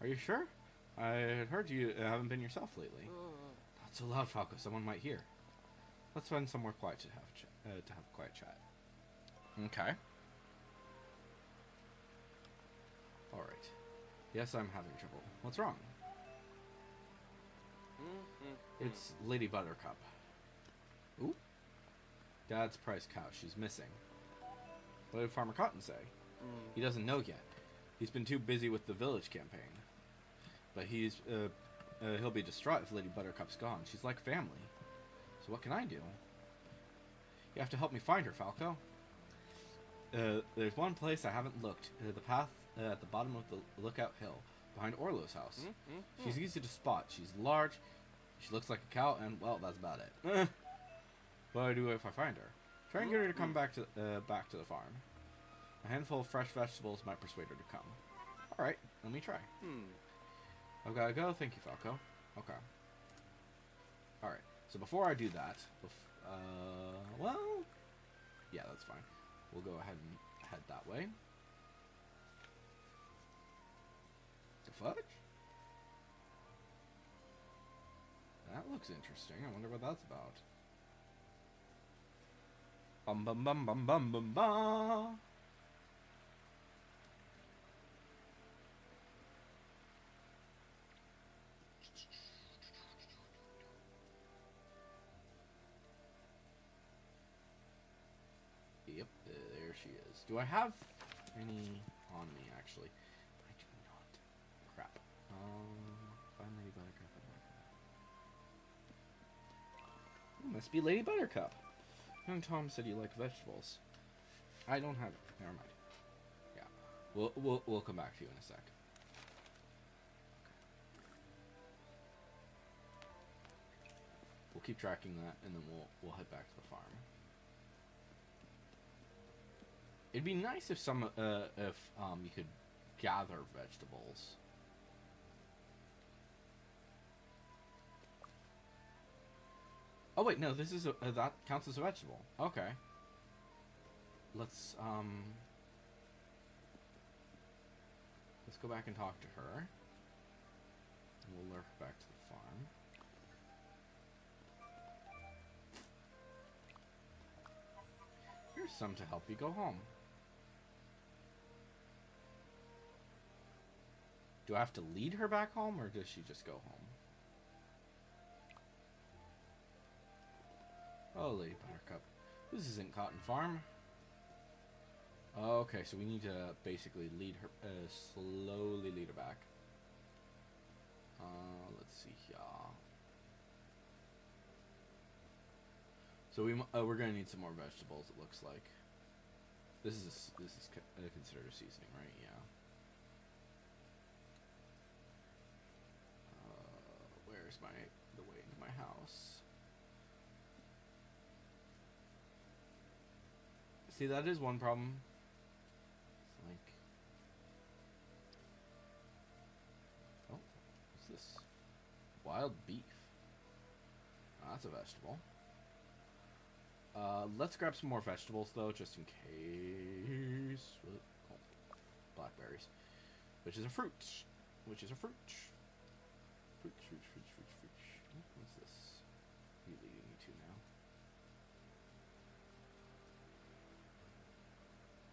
Are you sure? I had heard you haven't been yourself lately. Not so loud, Falco. Someone might hear. Let's find somewhere quiet to have a quiet chat. Okay. Alright. Yes, I'm having trouble. What's wrong? It's Lady Buttercup. Ooh. Dad's prize cow. She's missing. What did Farmer Cotton say? He doesn't know yet. He's been too busy with the village campaign. But he'll be distraught if Lady Buttercup's gone. She's like family. So what can I do? You have to help me find her, Falco. There's one place I haven't looked. The path at the bottom of the lookout hill, behind Orlo's house. She's easy to spot. She's large. She looks like a cow, and well, that's about it. What do I do if I find her? Try and get her to come back to the farm. A handful of fresh vegetables might persuade her to come. All right, let me try. I've got to go. Thank you, Falco. Okay. All right. So before I do that, well, yeah, that's fine. We'll go ahead and head that way. The fudge? That looks interesting. I wonder what that's about. Bum bum bum bum bum bum bum. Yep, there she is. Do I have any on me, actually? I do not. Crap. Find Lady Buttercup. Ooh, must be Lady Buttercup. And Tom said you like vegetables. I don't have it. Never mind. Yeah. We'll come back to you in a sec. We'll keep tracking that, and then we'll head back to the farm. It'd be nice if you could gather vegetables. Oh wait, no, this is that counts as a vegetable. Okay. Let's go back and talk to her. And we'll lure her back to the farm. Here's some to help you go home. Do I have to lead her back home, or does she just go home? Holy buttercup. This isn't Cotton Farm. Okay, so we need to basically lead her, slowly lead her back. Let's see here. So we're gonna need some more vegetables. It looks like. This is considered a seasoning, right? Yeah. Where's the way into my house? See, that is one problem. It's like, oh, what's this? Wild beef. Oh, that's a vegetable. Let's grab some more vegetables though, just in case. Oh, blackberries, which is a fruit. Which is a fruit. Fruit. What's this? What are you leading me to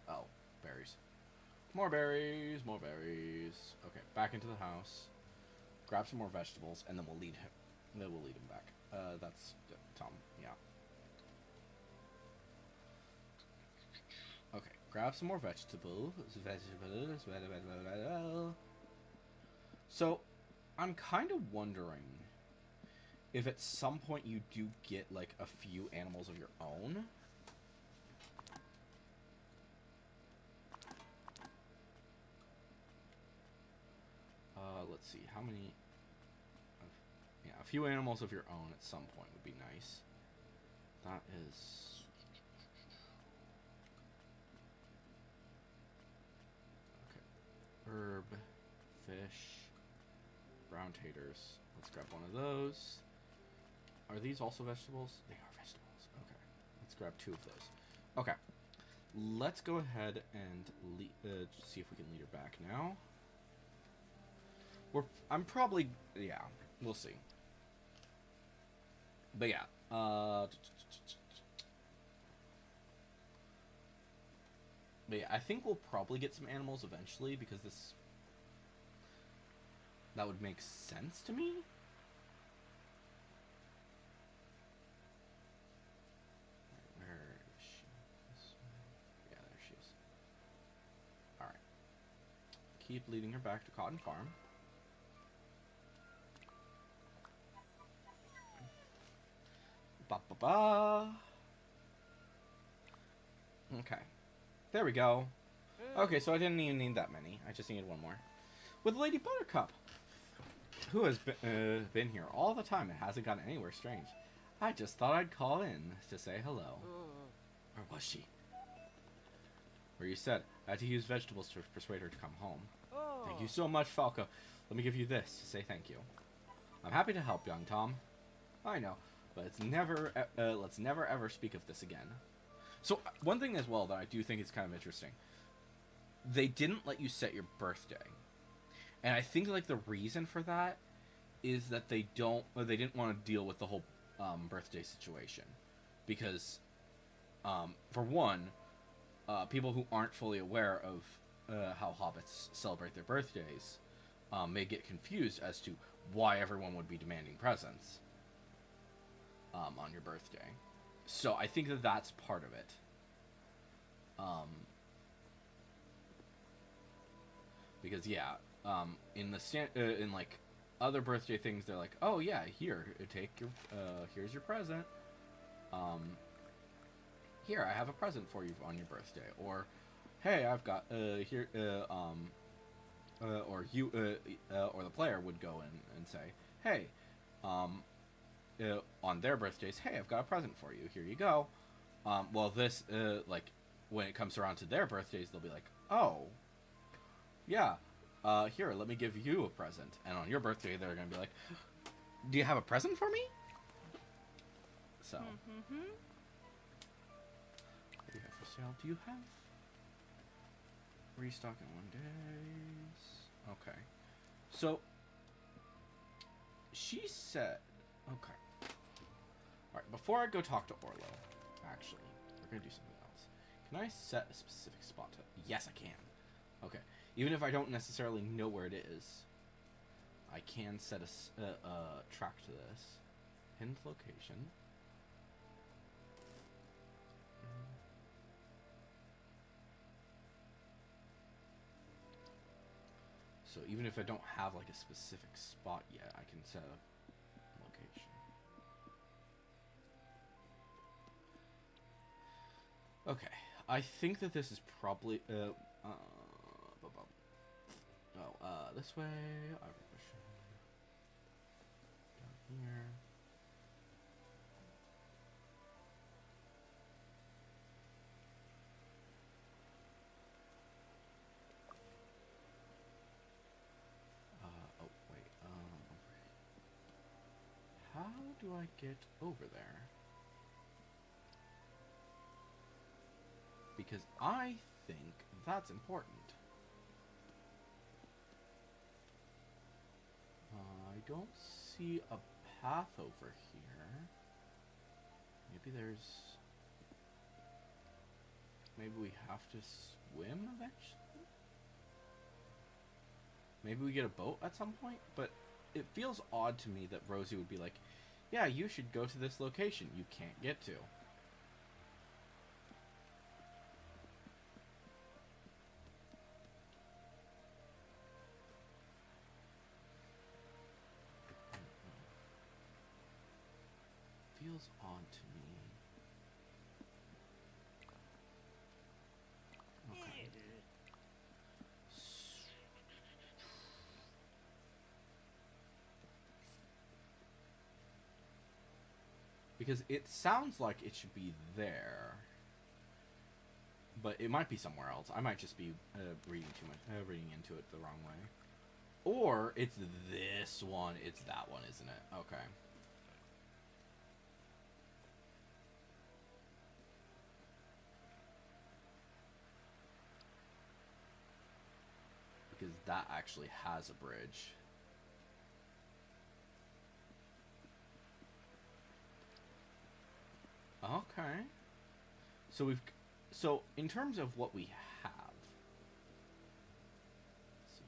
now? Oh, berries. More berries, more berries. Okay, back into the house. Grab some more vegetables, and then we'll lead him. Then we'll lead him back. That's Tom. Yeah. Okay, grab some more vegetables. So, I'm kind of wondering if at some point you do get like a few animals of your own. Let's see, how many... yeah, a few animals of your own at some point would be nice. That is... okay. Herb, fish, brown taters. Let's grab one of those. Are these also vegetables? They are vegetables. Okay. Let's grab 2 of those. Okay. Let's go ahead and see if we can lead her back now. I'm probably... yeah, we'll see. But yeah. But yeah, I think we'll probably get some animals eventually, because that would make sense to me. Where is she? Yeah, there she is. Alright. Keep leading her back to Cotton Farm. Ba-ba-ba. Okay. There we go. Okay, so I didn't even need that many. I just needed one more. With Lady Buttercup, who has been here all the time and hasn't gotten anywhere strange. I just thought I'd call in to say hello. Or was she? Where you said I had to use vegetables to persuade her to come home. Thank you so much, Falco. Let me give you this to say thank you. I'm happy to help, young Tom. I know, but let's never ever speak of this again. So, one thing as well that I do think is kind of interesting. They didn't let you set your birthday. And I think, like, the reason for that is that they didn't want to deal with the whole birthday situation. Because, for one, people who aren't fully aware of how hobbits celebrate their birthdays may get confused as to why everyone would be demanding presents on your birthday. So I think that that's part of it. Because yeah, in like other birthday things, they're like, oh yeah, here, take your here's your present. here, I have a present for you on your birthday, or hey, I've got here or you or the player would go in and say, hey, on their birthdays, hey, I've got a present for you. Here you go. Well, this like when it comes around to their birthdays, they'll be like, oh, yeah, here, let me give you a present. And on your birthday, they're gonna be like, do you have a present for me? So, what do you have for sale? Do you have restock in 1 days? Okay. So, she said, okay. Alright, before I go talk to Orlo, actually, we're gonna do something else. Can I set a specific spot to... Yes, I can. Okay. Even if I don't necessarily know where it is, I can set a track to this. Pinned location. So even if I don't have like a specific spot yet, I can set a location. Okay, I think that this is probably this way. Down here. Oh wait. How do I get over there? Because I think that's important. I don't see a path over here. Maybe we have to swim eventually? Maybe we get a boat at some point? But it feels odd to me that Rosie would be like, yeah, you should go to this location you can't get to. Feels odd to me. Okay. Because it sounds like it should be there, but it might be somewhere else. I might just be reading too much, reading into it the wrong way. Or it's this one. It's that one, isn't it? Okay. Because that actually has a bridge. Okay. So in terms of what we have, so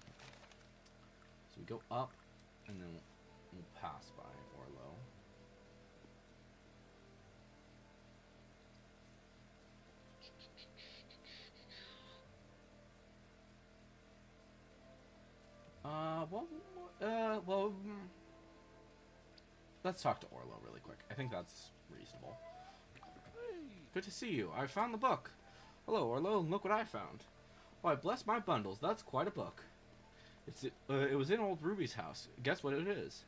we go up and then we'll pass by Orlo. Well, let's talk to Orlo really quick. I think that's reasonable. Good to see you. I found the book. Hello, Orlo, and look what I found. Why, bless my bundles, that's quite a book. It was in old Ruby's house. Guess what it is?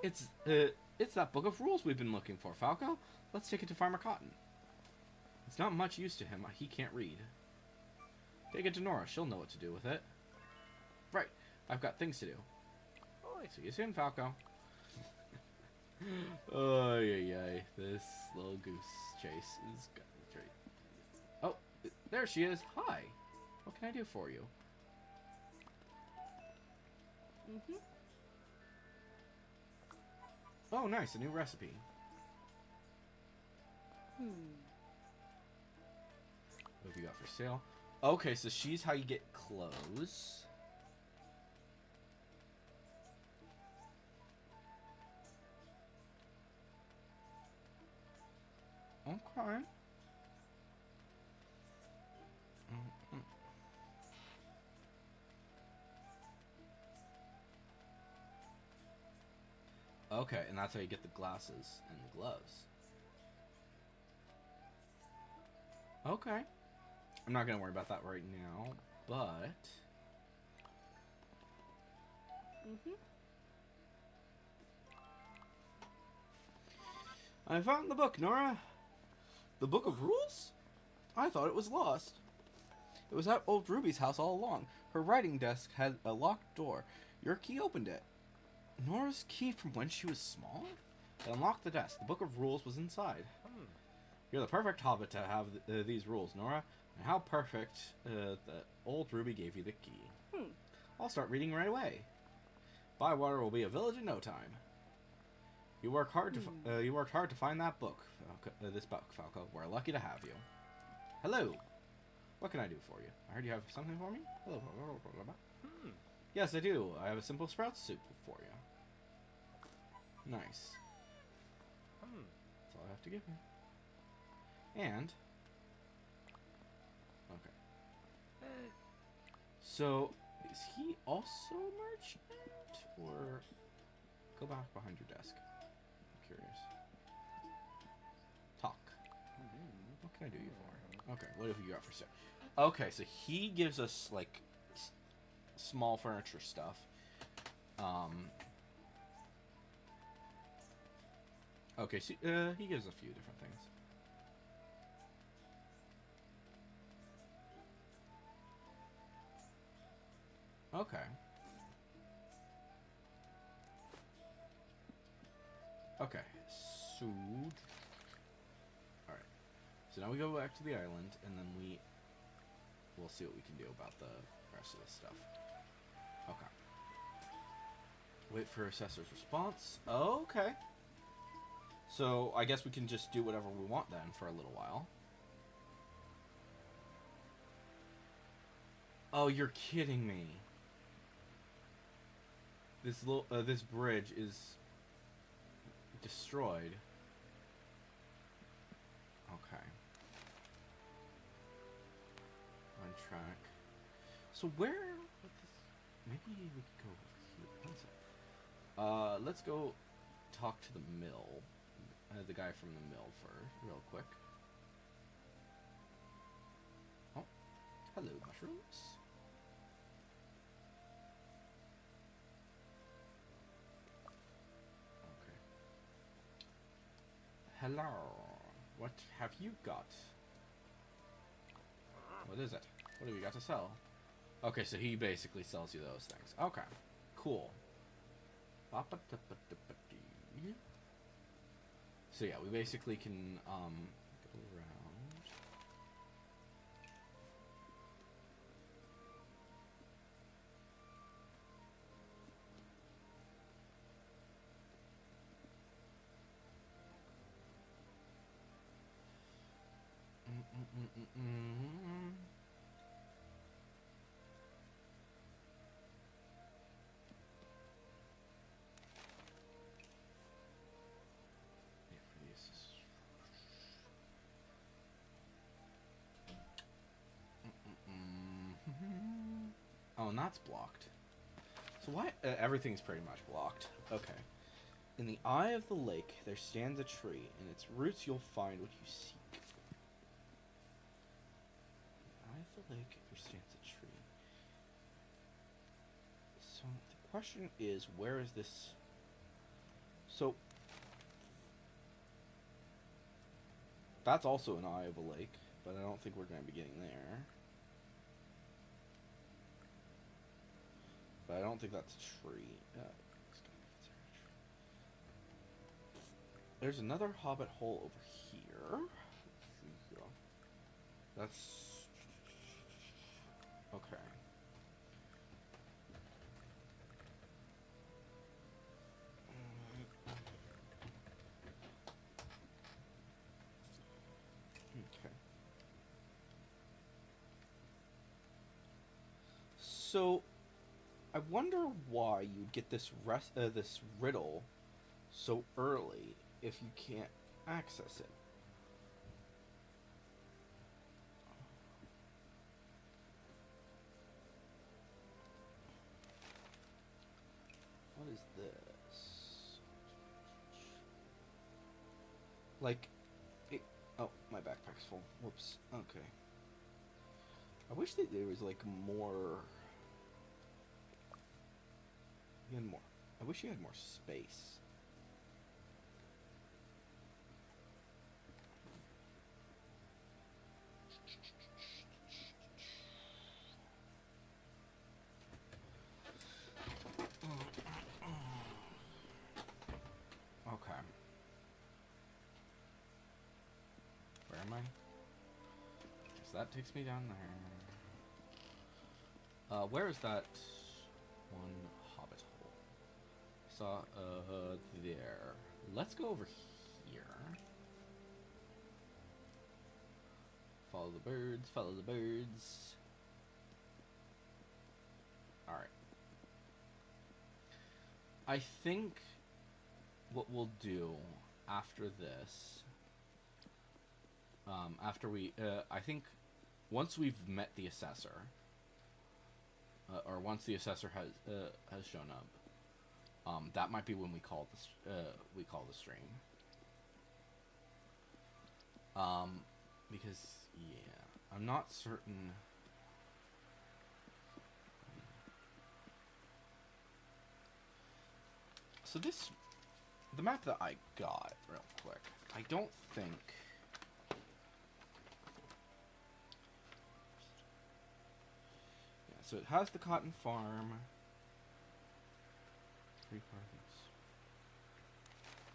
It's that book of rules we've been looking for, Falco. Let's take it to Farmer Cotton. It's not much use to him. He can't read. Take it to Nora. She'll know what to do with it. Right. I've got things to do. See you soon, Falco. Oh, yeah. This little goose chase is great. Oh, there she is. Hi. What can I do for you? Oh, nice. A new recipe. What have you got for sale? Okay, so she's how you get clothes. Okay. Okay, and that's how you get the glasses and the gloves. Okay. I'm not gonna worry about that right now, but Mm-hmm. I found the book, Nora. The Book of Rules? I thought it was lost. It was at old Ruby's house all along. Her writing desk had a locked door. Your key opened it. Nora's key from when she was small? It unlocked the desk. The Book of Rules was inside. You're the perfect hobbit to have these rules, Nora. And how perfect that old Ruby gave you the key. I'll start reading right away. Bywater will be a village in no time. You worked hard to find that book, this book, Falco. We're lucky to have you. Hello. What can I do for you? I heard you have something for me. Hello. Yes, I do. I have a simple sprout soup for you. Nice. That's all I have to give you. And okay. So is he also a merchant, or go back behind your desk? I'm curious. Talk. What can I do you for? Okay, what have you got for sale? Okay, so he gives us like small furniture stuff. Okay, so he gives a few different things. Okay. Okay, so alright. So now we go back to the island, and then we'll see what we can do about the rest of this stuff. Okay. Wait for assessor's response. Okay. So I guess we can just do whatever we want then for a little while. Oh, you're kidding me. This bridge is destroyed. Okay. On track. So where? Maybe we could go here. One sec. Let's go talk to the mill. The guy from the mill real quick. Oh, hello, mushrooms. Okay. Hello. What have you got? What is it? What have you got to sell? Okay, so he basically sells you those things. Okay, cool. So yeah, we basically can go around. Oh, and that's blocked. So why? Everything's pretty much blocked. Okay. In the eye of the lake, there stands a tree. In its roots, you'll find what you seek. In the eye of the lake, there stands a tree. So the question is, where is this? So that's also an eye of a lake, but I don't think we're going to be getting there. But I don't think that's a tree. There's another hobbit hole over here. That's okay. Okay. So I wonder why you'd get this this riddle so early if you can't access it. What is this? Like, it, Oh, my backpack's full. Whoops. Okay. I wish that there was, like, more... You had more. I wish you had more space. Okay. Where am I? So that takes me down there. Where is that one hobbit hole? Saw, there. Let's go over here. Follow the birds, follow the birds. Alright. I think what we'll do after this, after we, I think once we've met the assessor, or once the assessor has shown up, that might be when we call the stream. Because yeah, I'm not certain. So the map that I got, real quick, I don't think... Yeah, so it has the cotton farm. 3 farthings.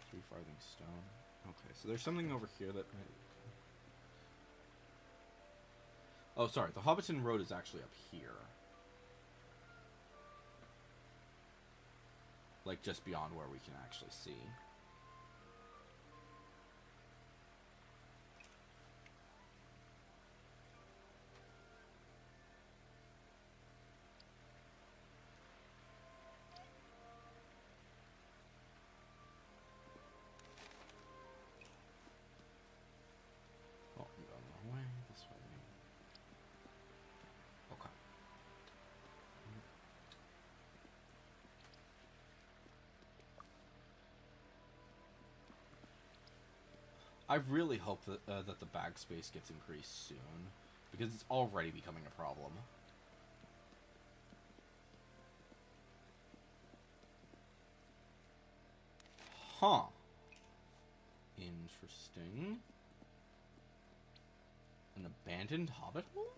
3 farthings stone. Okay, so there's something over here that... Oh, sorry, the Hobbiton Road is actually up here. Like, just beyond where we can actually see. Oh, I'm going the wrong way. This way. Okay. I really hope that the bag space gets increased soon, because it's already becoming a problem. Huh. Interesting. An abandoned hobbit hole?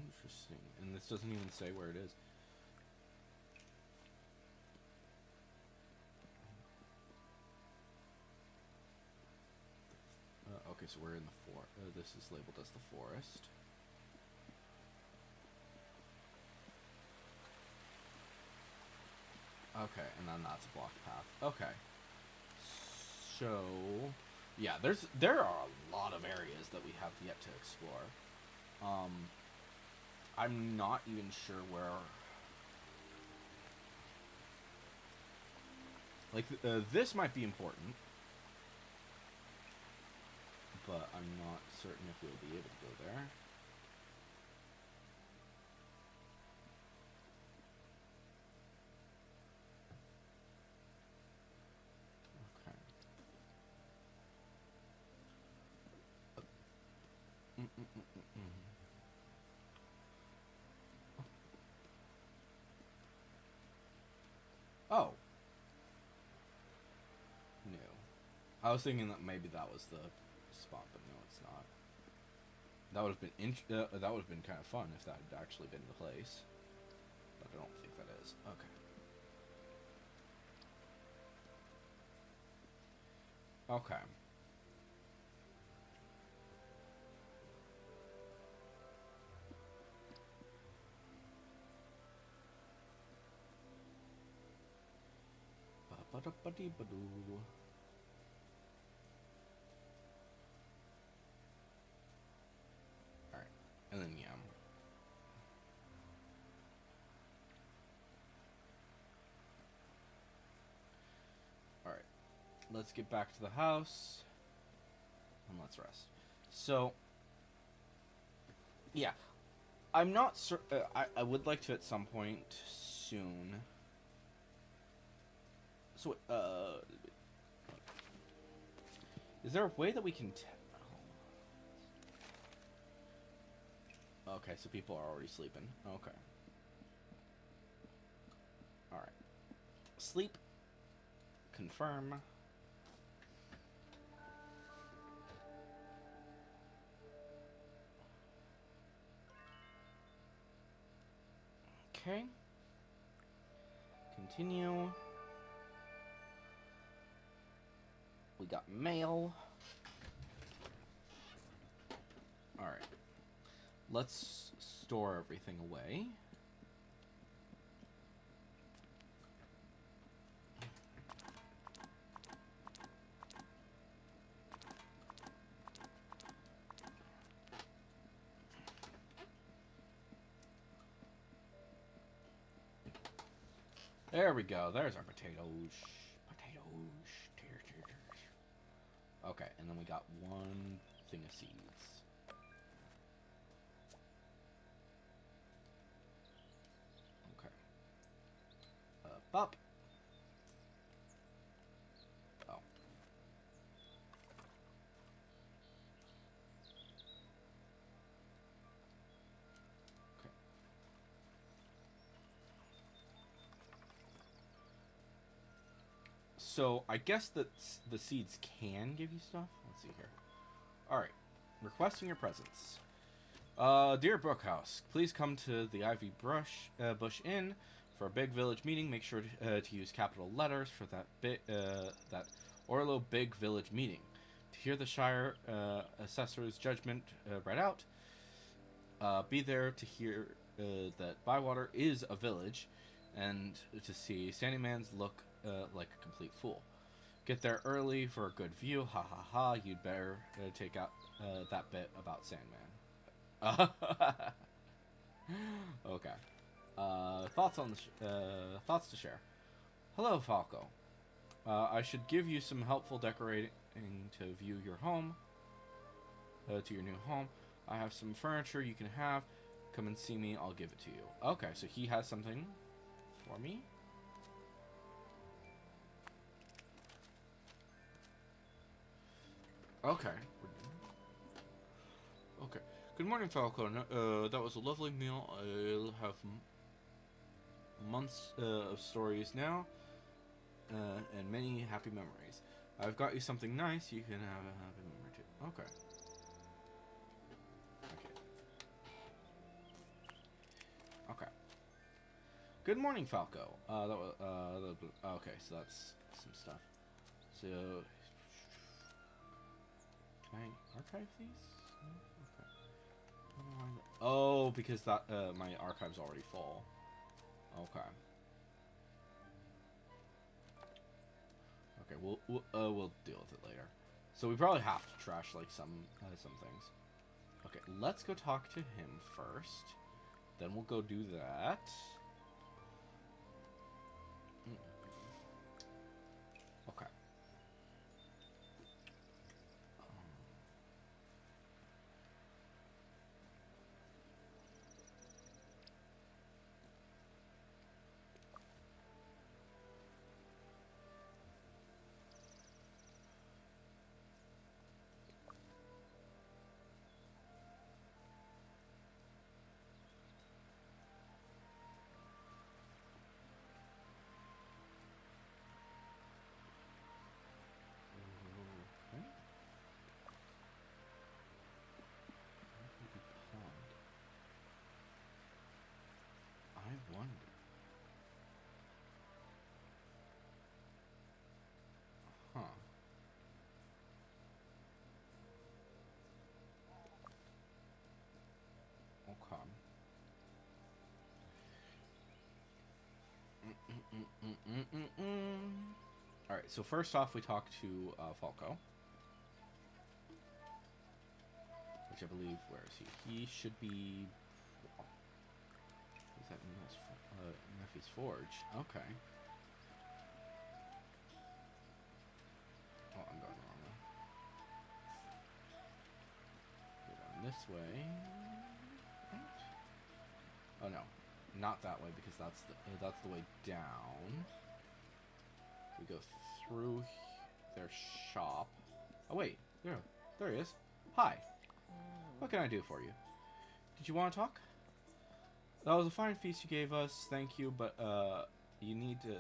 Interesting. And this doesn't even say where it is. Okay, so we're in the this is labeled as the forest. Okay, and then that's a blocked path. Okay. So, yeah, there are a lot of areas that we have yet to explore. I'm not even sure where... Like, this might be important. But I'm not certain if we'll be able to go there. Okay. Oh. No. I was thinking that maybe that was the spot, but no, it's not. That would have been that would have been kind of fun if that had actually been the place, but I don't think that is. Okay. Okay. Ba-da-ba-dee-ba-doo. And then, yeah. Alright. Let's get back to the house. And let's rest. So, yeah. I'm not certain... I would like to at some point soon... So, Is there a way that we can Okay, so people are already sleeping. Okay. Alright. Sleep. Confirm. Okay. Continue. We got mail. Alright. Let's store everything away. There we go. There's our potatoes. Potatoes. Okay, and then we got one thing of seeds. Okay. Up. Oh. Okay. So, I guess that the seeds can give you stuff. Let's see here. Alright. Requesting your presence. Dear Brookhouse, please come to the Bush Inn for a big village meeting. Make sure to use capital letters for that Orlo Big Village meeting. To hear the Shire assessor's judgment read out. Be there to hear that Bywater is a village, and to see Sandyman's look like a complete fool. Get there early for a good view. Ha ha ha. You'd better take out that bit about Sandman. Okay. Thoughts to share. Hello, Falco. I should give you some helpful decorating to view your home. To your new home. I have some furniture you can have. Come and see me. I'll give it to you. Okay, so he has something for me. Okay. Okay. Good morning, Falcon. That was a lovely meal. I'll have months of stories now, and many happy memories. I've got you something nice. You can have a happy memory too. Okay. Okay. Okay. Good morning, Falco. Okay, so that's some stuff. So, can I archive these? No? Okay. Oh, because that my archive's already full. Okay. Okay, we'll deal with it later. So we probably have to trash like some things. Okay, let's go talk to him first. Then we'll go do that. Okay. I wonder. Huh. Okay. Alright, so first off we talk to Falco. Which I believe, where is he? He should be... Is that Nephew's Forge? Okay. Oh, I'm going wrong way. Go down this way. Oh no, not that way, because that's the way down. We go through their shop. Oh wait, there he is. Hi. What can I do for you? Did you want to talk? That was a fine feast you gave us, thank you, but you need to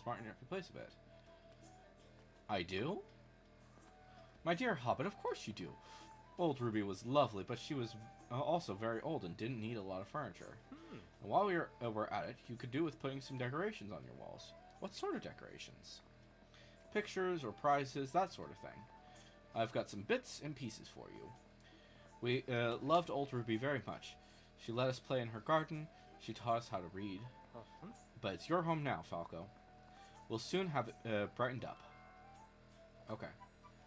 smarten up your place a bit. I do? My dear Hobbit, of course you do. Old Ruby was lovely, but she was also very old and didn't need a lot of furniture. And while we're at it, you could do with putting some decorations on your walls. What sort of decorations? Pictures or prizes, that sort of thing. I've got some bits and pieces for you. We loved Old Ruby very much. She let us play in her garden. She taught us how to read. But it's your home now, Falco. We'll soon have it brightened up. Okay.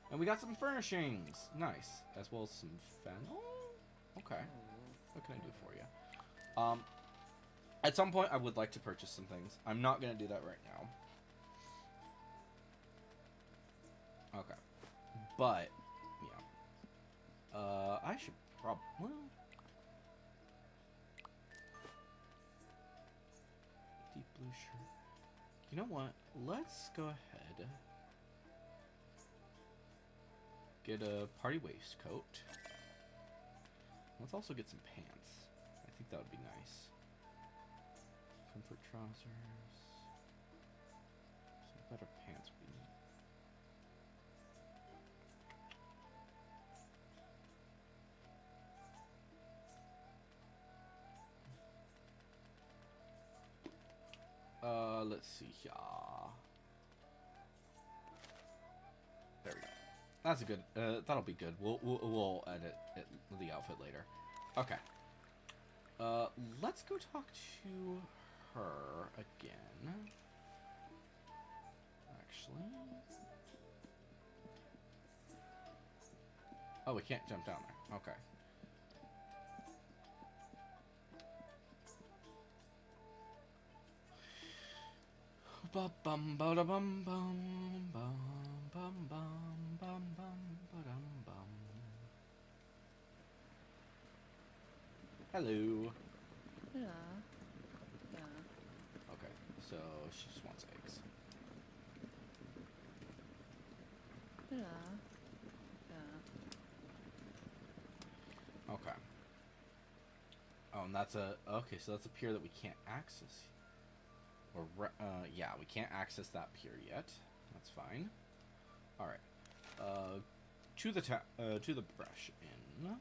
And we got some furnishings. Nice. As well as some fennel? Okay. What can I do for you? At some point, I would like to purchase some things. I'm not going to do that right now. Okay. But, yeah. I should probably... Well, deep blue shirt. You know what? Let's go ahead. Get a party waistcoat. Let's also get some pants. I think that would be nice. Comfort trousers. Some better pants would be neat. Let's see here. There we go. That's a good. That'll be good. We'll edit the outfit later. Okay. Let's go talk to her again. Actually. Oh, we can't jump down there. Okay. Ba bum ba da bum bum bum bum bum bum bum ba dum bum. Hello. Yeah. Okay, so she just wants eggs. Yeah. Okay. Oh, and that's a okay. So that's a pier that we can't access. Or yeah, we can't access that pier yet. That's fine. All right. To the brush inn.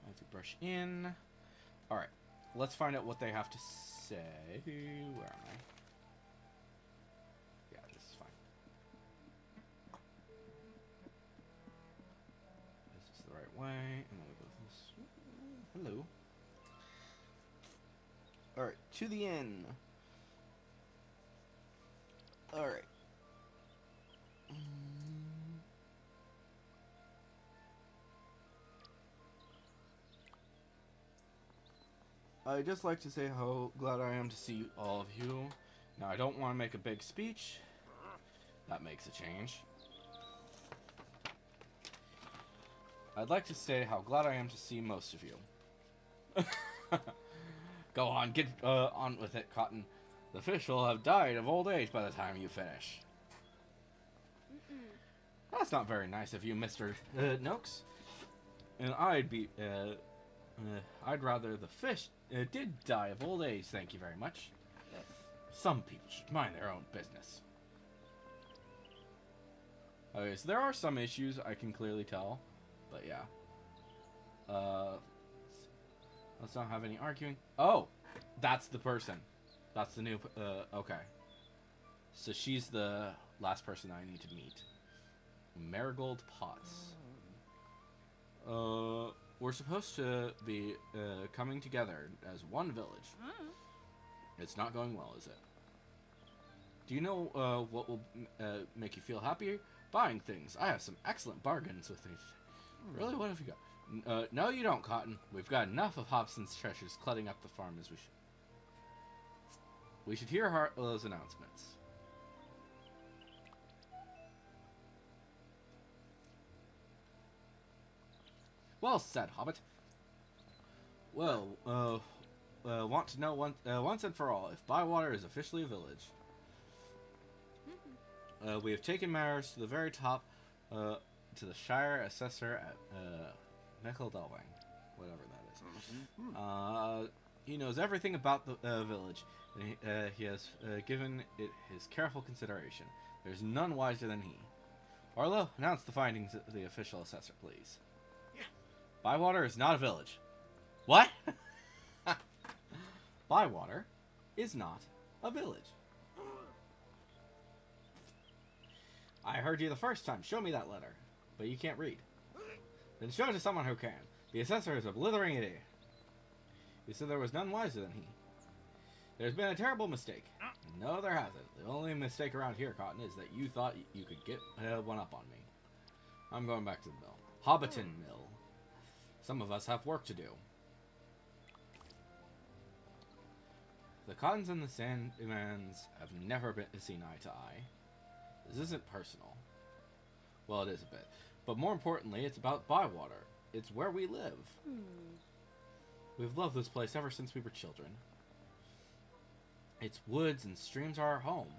I have to brush in. All right. Let's find out what they have to say. Where am I? Yeah, this is fine. This is the right way, and then we go this. Hello. Alright, to the inn. Alright. I'd just like to say how glad I am to see all of you. Now, I don't want to make a big speech. That makes a change. I'd like to say how glad I am to see most of you. Go on, get on with it, Cotton. The fish will have died of old age by the time you finish. That's not very nice of you, Mr. Noakes. And I'd rather the fish did die of old age, thank you very much. Some people should mind their own business. Okay, so there are some issues, I can clearly tell. But yeah. Let's not have any arguing. Oh! That's the person. That's the new... okay. So she's the last person I need to meet. Marigold Potts. We're supposed to be coming together as one village. It's not going well, is it? Do you know what will make you feel happier? Buying things. I have some excellent bargains with these. Really? What have you got? No, you don't, Cotton. We've got enough of Hobson's treasures cluttering up the farm as we should. We should hear Hartlow's announcements. Well said, Hobbit. Well, want to know once and for all if Bywater is officially a village. we have taken matters to the very top, to the Shire Assessor at Micheldelwang, whatever that is. He knows everything about the village, and he has given it his careful consideration. There's none wiser than he. Arlo, announce the findings of the official assessor, please. Yeah. Bywater is not a village. What? Bywater is not a village. I heard you the first time. Show me that letter. But you can't read. Then show it to someone who can. The assessor is a blithering idiot. He said there was none wiser than he. There's been a terrible mistake. No, there hasn't. The only mistake around here, Cotton, is that you thought you could get one up on me. I'm going back to the mill. Hobbiton Mill. Some of us have work to do. The Cottons and the Sandmans have never been seen eye to eye. This isn't personal. Well, it is a bit. But more importantly, it's about Bywater. It's where we live. We've loved this place ever since we were children. Its woods and streams are our home.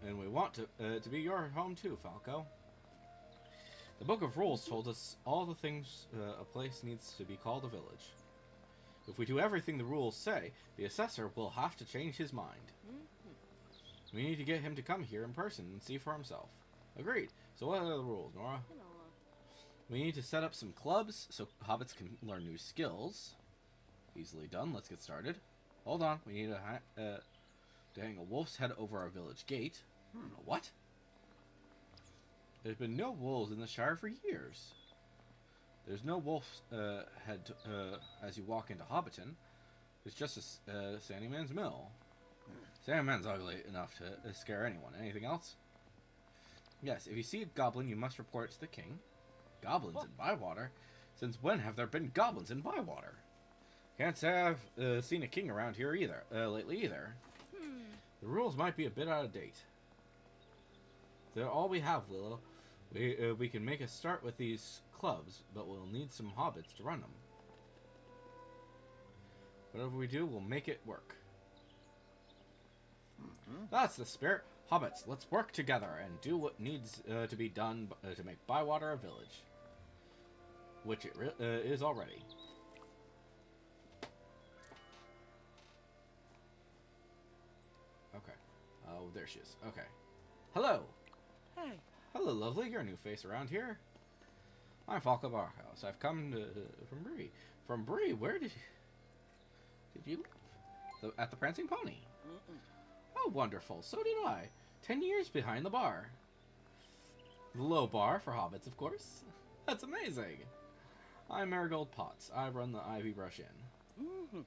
And we want to be your home too, Falco. The Book of Rules told us all the things a place needs to be called a village. If we do everything the rules say, the assessor will have to change his mind. We need to get him to come here in person and see for himself. Agreed. So what are the rules, Nora? We need to set up some clubs so hobbits can learn new skills. Easily done. Let's get started. Hold on. We need to hang a wolf's head over our village gate. What? There's been no wolves in the Shire for years. There's no wolf's head as you walk into Hobbiton. It's just a Sandyman's mill. Sandyman's ugly enough to scare anyone. Anything else? Yes, if you see a goblin, you must report it to the king. Goblins in Bywater? Since when have there been goblins in Bywater? Can't say I've seen a king around here either, lately either. The rules might be a bit out of date. They're all we have, Lilo. We can make a start with these clubs, but we'll need some hobbits to run them. Whatever we do, we'll make it work. That's the spirit. Hobbits, let's work together and do what needs to be done to make Bywater a village. Which it is already. Okay. Oh, there she is. Okay. Hello. Hey. Hello, lovely. You're a new face around here. I'm Falco Barhouse. I've come from Bree. From Bree? Where did you live? At the Prancing Pony. Oh, wonderful. So did I. 10 years behind the bar. The low bar for hobbits, of course. That's amazing. I'm Marigold Potts. I run the Ivy Brush Inn.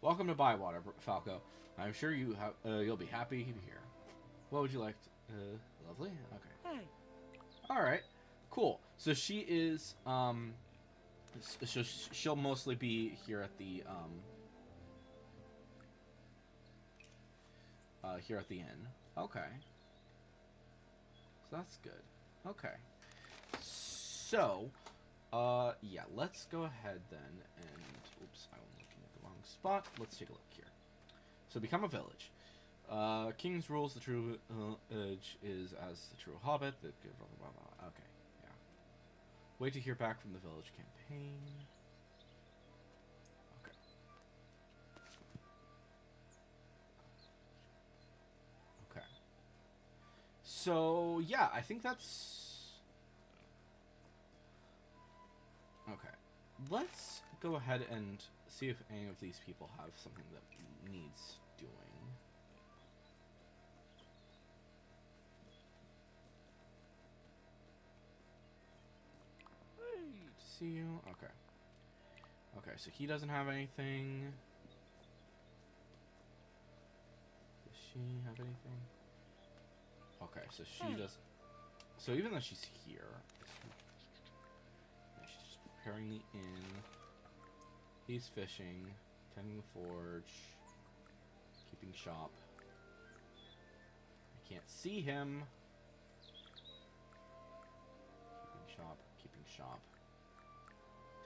Welcome to Bywater, Falco. I'm sure you'll be happy here. What would you like? Lovely. Okay. Hey. All right. Cool. So she is. She'll mostly be here at the here at the inn. Okay. So that's good. Okay. So, yeah, let's go ahead then and, oops, I'm looking at the wrong spot. Let's take a look here. So become a village. King's rules, the true village is as the true hobbit. Okay, yeah. Wait to hear back from the village campaign. Okay. Okay. So, yeah, I think that's... Okay. Let's go ahead and see if any of these people have something that needs doing. To see you. Okay. Okay, so he doesn't have anything. Does she have anything? Okay, so she does. So even though she's here, she's just preparing the inn. He's fishing, tending the forge, keeping shop. I can't see him. Keeping shop.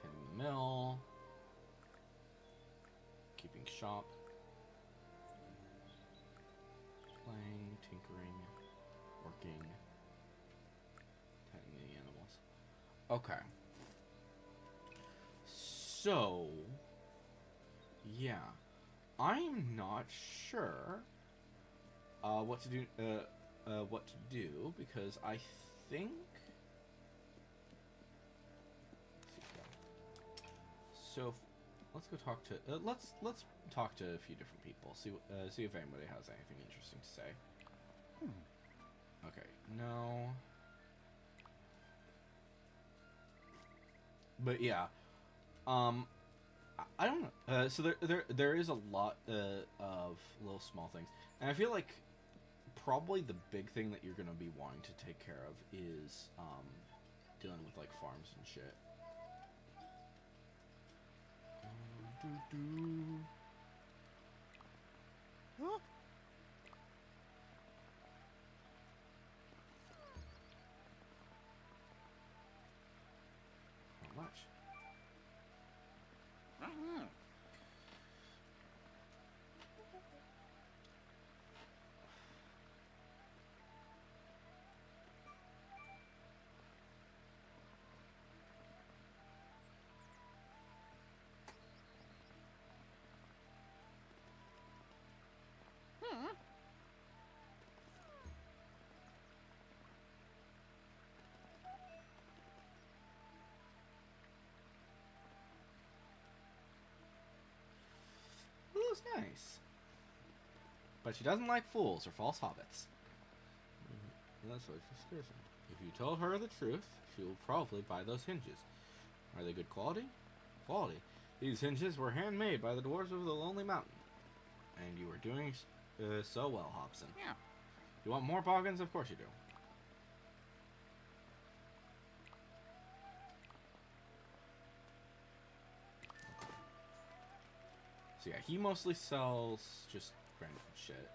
Tending the mill. Keeping shop. Playing. working. Tending the animals. Okay. So, yeah, I'm not sure what to do. Because I think. So, let's go talk to. Let's talk to a few different people. See if anybody has anything interesting to say. Okay. No. But yeah. I don't know. So there is a lot of little small things, and I feel like probably the big thing that you're gonna be wanting to take care of is dealing with like farms and shit. Huh? How much? Well, that's nice. But she doesn't like fools or false hobbits. That's what she's scares me. If you tell her the truth, she will probably buy those hinges. Are they good quality? Quality. These hinges were handmade by the dwarves of the Lonely Mountain. And you are doing so well, Hobson. Yeah. You want more boggins? Of course you do. So yeah, he mostly sells just random shit.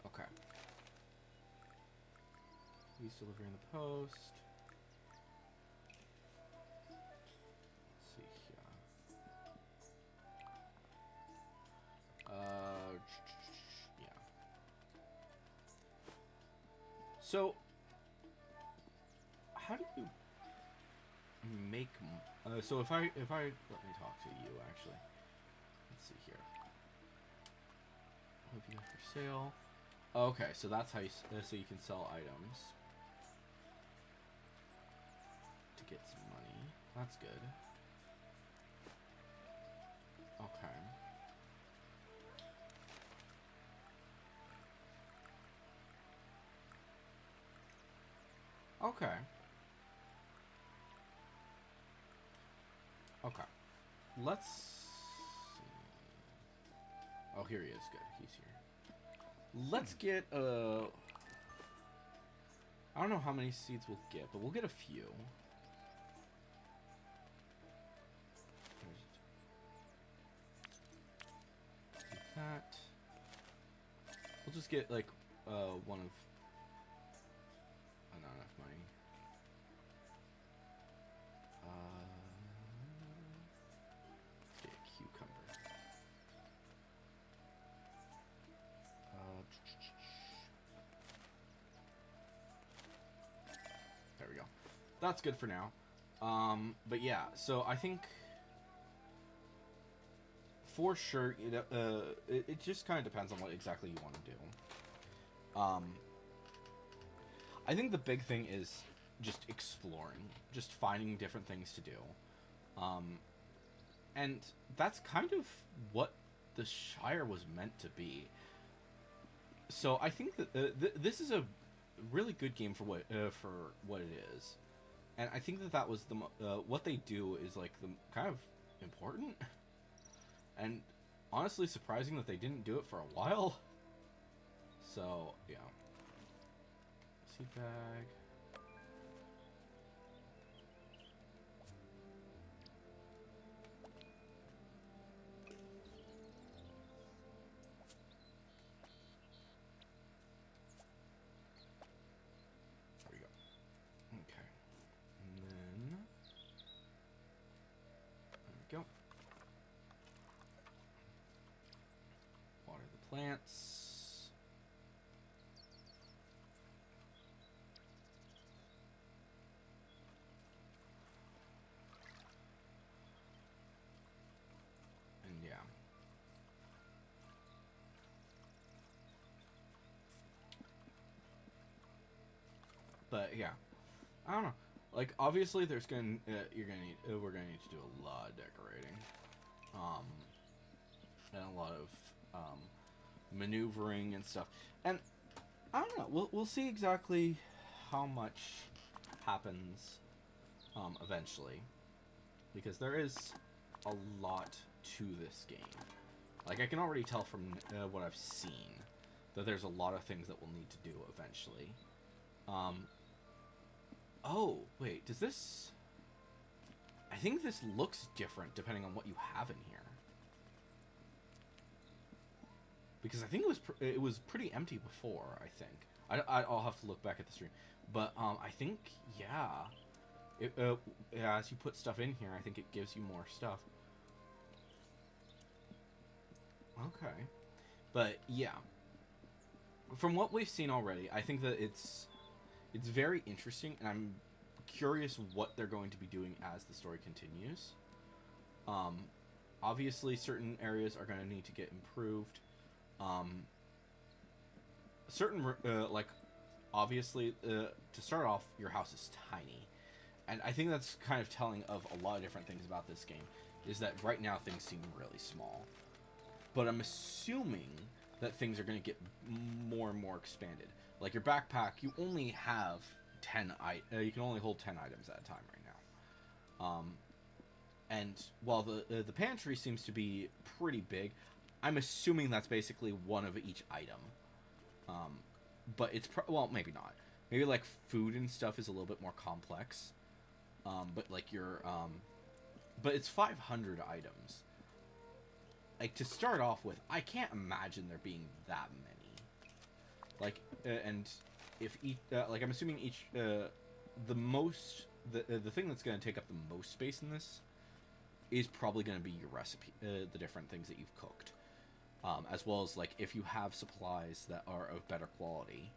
Okay. He's delivering the post. Let's see here. Yeah. So, how do you make? So if I let me talk to you actually. Let's see here. What have you got for sale? Okay, so that's how you so you can sell items to get some money. That's good. Okay. Okay. Okay. Let's see. Oh, here he is. Good. He's here. Let's get I don't know how many seeds we'll get, but we'll get a few. Like that. We'll just get like one of not enough money. Let's get a cucumber. There we go. That's good for now. But yeah, so I think for sure, it just kind of depends on what exactly you want to do. I think the big thing is just exploring, just finding different things to do. And that's kind of what the Shire was meant to be. So I think that this is a really good game for what it is, and I think that was the what they do is like the kind of important, and honestly surprising that they didn't do it for a while. So yeah, seed bag. Go. Water the plants. But yeah, I don't know. Like obviously, there's gonna we're gonna need to do a lot of decorating, um, and a lot of maneuvering and stuff. And I don't know. We'll see exactly how much happens eventually, because there is a lot to this game. Like I can already tell from what I've seen that there's a lot of things that we'll need to do eventually. Oh wait, does this? I think this looks different depending on what you have in here. Because I think it was pretty empty before. I think I'll have to look back at the stream, but I think yeah, as you put stuff in here, I think it gives you more stuff. Okay, but yeah, from what we've seen already, I think that it's very interesting, and I'm curious what they're going to be doing as the story continues. Obviously, certain areas are going to need to get improved. Like, obviously, to start off, your house is tiny. And I think that's kind of telling of a lot of different things about this game, is that right now things seem really small. But I'm assuming that things are going to get more and more expanded. Like your backpack, you only have 10 you can only hold 10 items at a time right now. And while the pantry seems to be pretty big, I'm assuming that's basically one of each item. But it's well, maybe not. Maybe like food and stuff is a little bit more complex. But like but it's 500 items. Like to start off with, I can't imagine there being that many. Like, and if each, like I'm assuming each, the thing that's going to take up the most space in this is probably going to be your recipe, the different things that you've cooked, as well as like if you have supplies that are of better quality,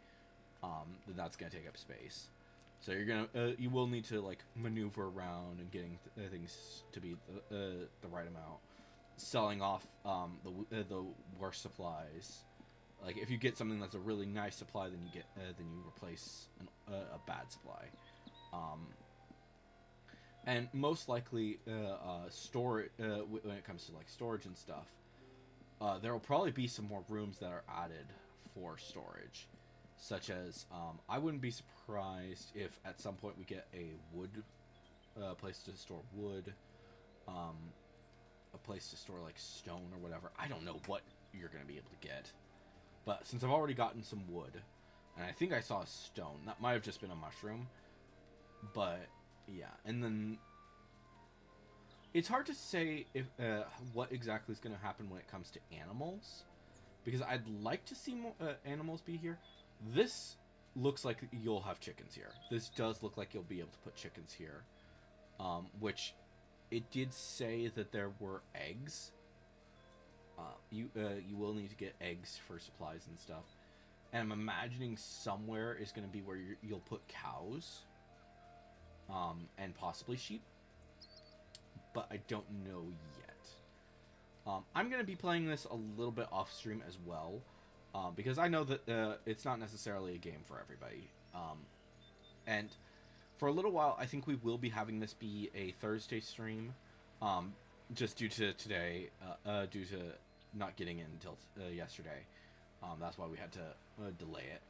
then that's going to take up space. So you will need to like maneuver around and getting things to be the right amount, selling off the worst supplies. Like if you get something that's a really nice supply, then you replace a bad supply, and most likely store when it comes to like storage and stuff. There will probably be some more rooms that are added for storage, such as I wouldn't be surprised if at some point we get a wood place to store wood, a place to store like stone or whatever. I don't know what you're going to be able to get. But since I've already gotten some wood, and I think I saw a stone, that might have just been a mushroom. But yeah, and then it's hard to say if what exactly is going to happen when it comes to animals, because I'd like to see more animals be here. This looks like you'll have chickens here. This does look like you'll be able to put chickens here, which it did say that there were eggs. You will need to get eggs for supplies and stuff, and I'm imagining somewhere is going to be where you'll put cows, and possibly sheep, but I don't know yet. I'm going to be playing this a little bit off stream as well, because I know that it's not necessarily a game for everybody, and for a little while I think we will be having this be a Thursday stream, just due to today, due to not getting in until yesterday. That's why we had to delay it.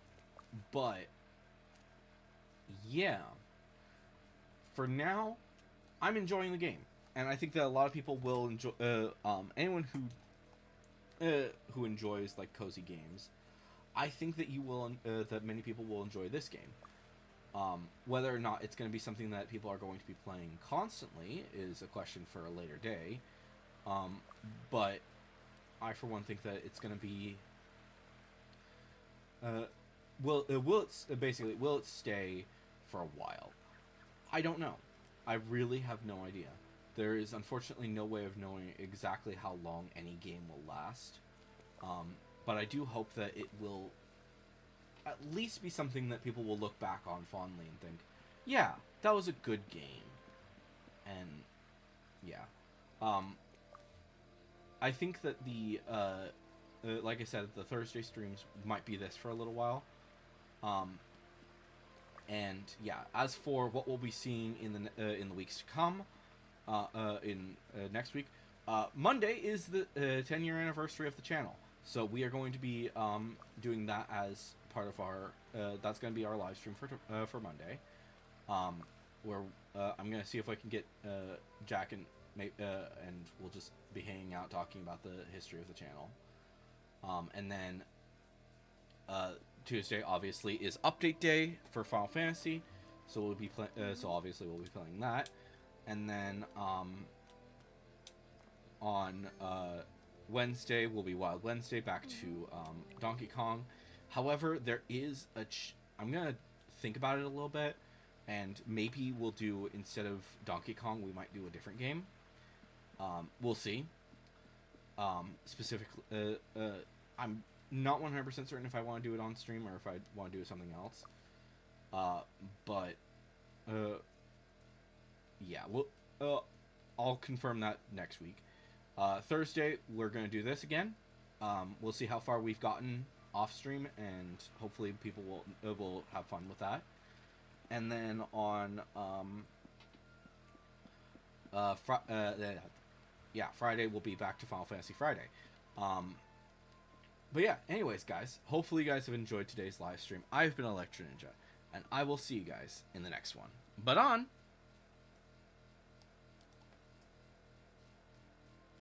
But yeah, for now, I'm enjoying the game, and I think that a lot of people will enjoy. Anyone who enjoys like cozy games, I think that that many people will enjoy this game. Whether or not it's going to be something that people are going to be playing constantly is a question for a later day. But I, for one, think that it's going to be. Will it stay for a while? I don't know. I really have no idea. There is unfortunately no way of knowing exactly how long any game will last. But I do hope that it will at least be something that people will look back on fondly and think, yeah, that was a good game. And yeah. I think that like I said, the Thursday streams might be this for a little while. And yeah, as for what we'll be seeing in the weeks to come, in next week, Monday is the 10-year anniversary of the channel, so we are going to be doing that as part of our. That's going to be our live stream for Monday, where I'm going to see if I can get Jack and we'll just be hanging out talking about the history of the channel, and then Tuesday obviously is update day for Final Fantasy, so we'll be so obviously we'll be playing that, and then on Wednesday will be Wild Wednesday, back to Donkey Kong. However, there is I'm gonna think about it a little bit, and maybe we'll do, instead of Donkey Kong, we might do a different game. We'll see. Specifically, I'm not 100% certain if I want to do it on stream or if I want to do something else. But yeah, I'll confirm that next week. Thursday, we're going to do this again. We'll see how far we've gotten off stream, and hopefully people will have fun with that. And then on Friday we'll be back to Final Fantasy Friday. But yeah, anyways, guys, hopefully you guys have enjoyed today's live stream. I've been Electro Ninja, and I will see you guys in the next one. But on!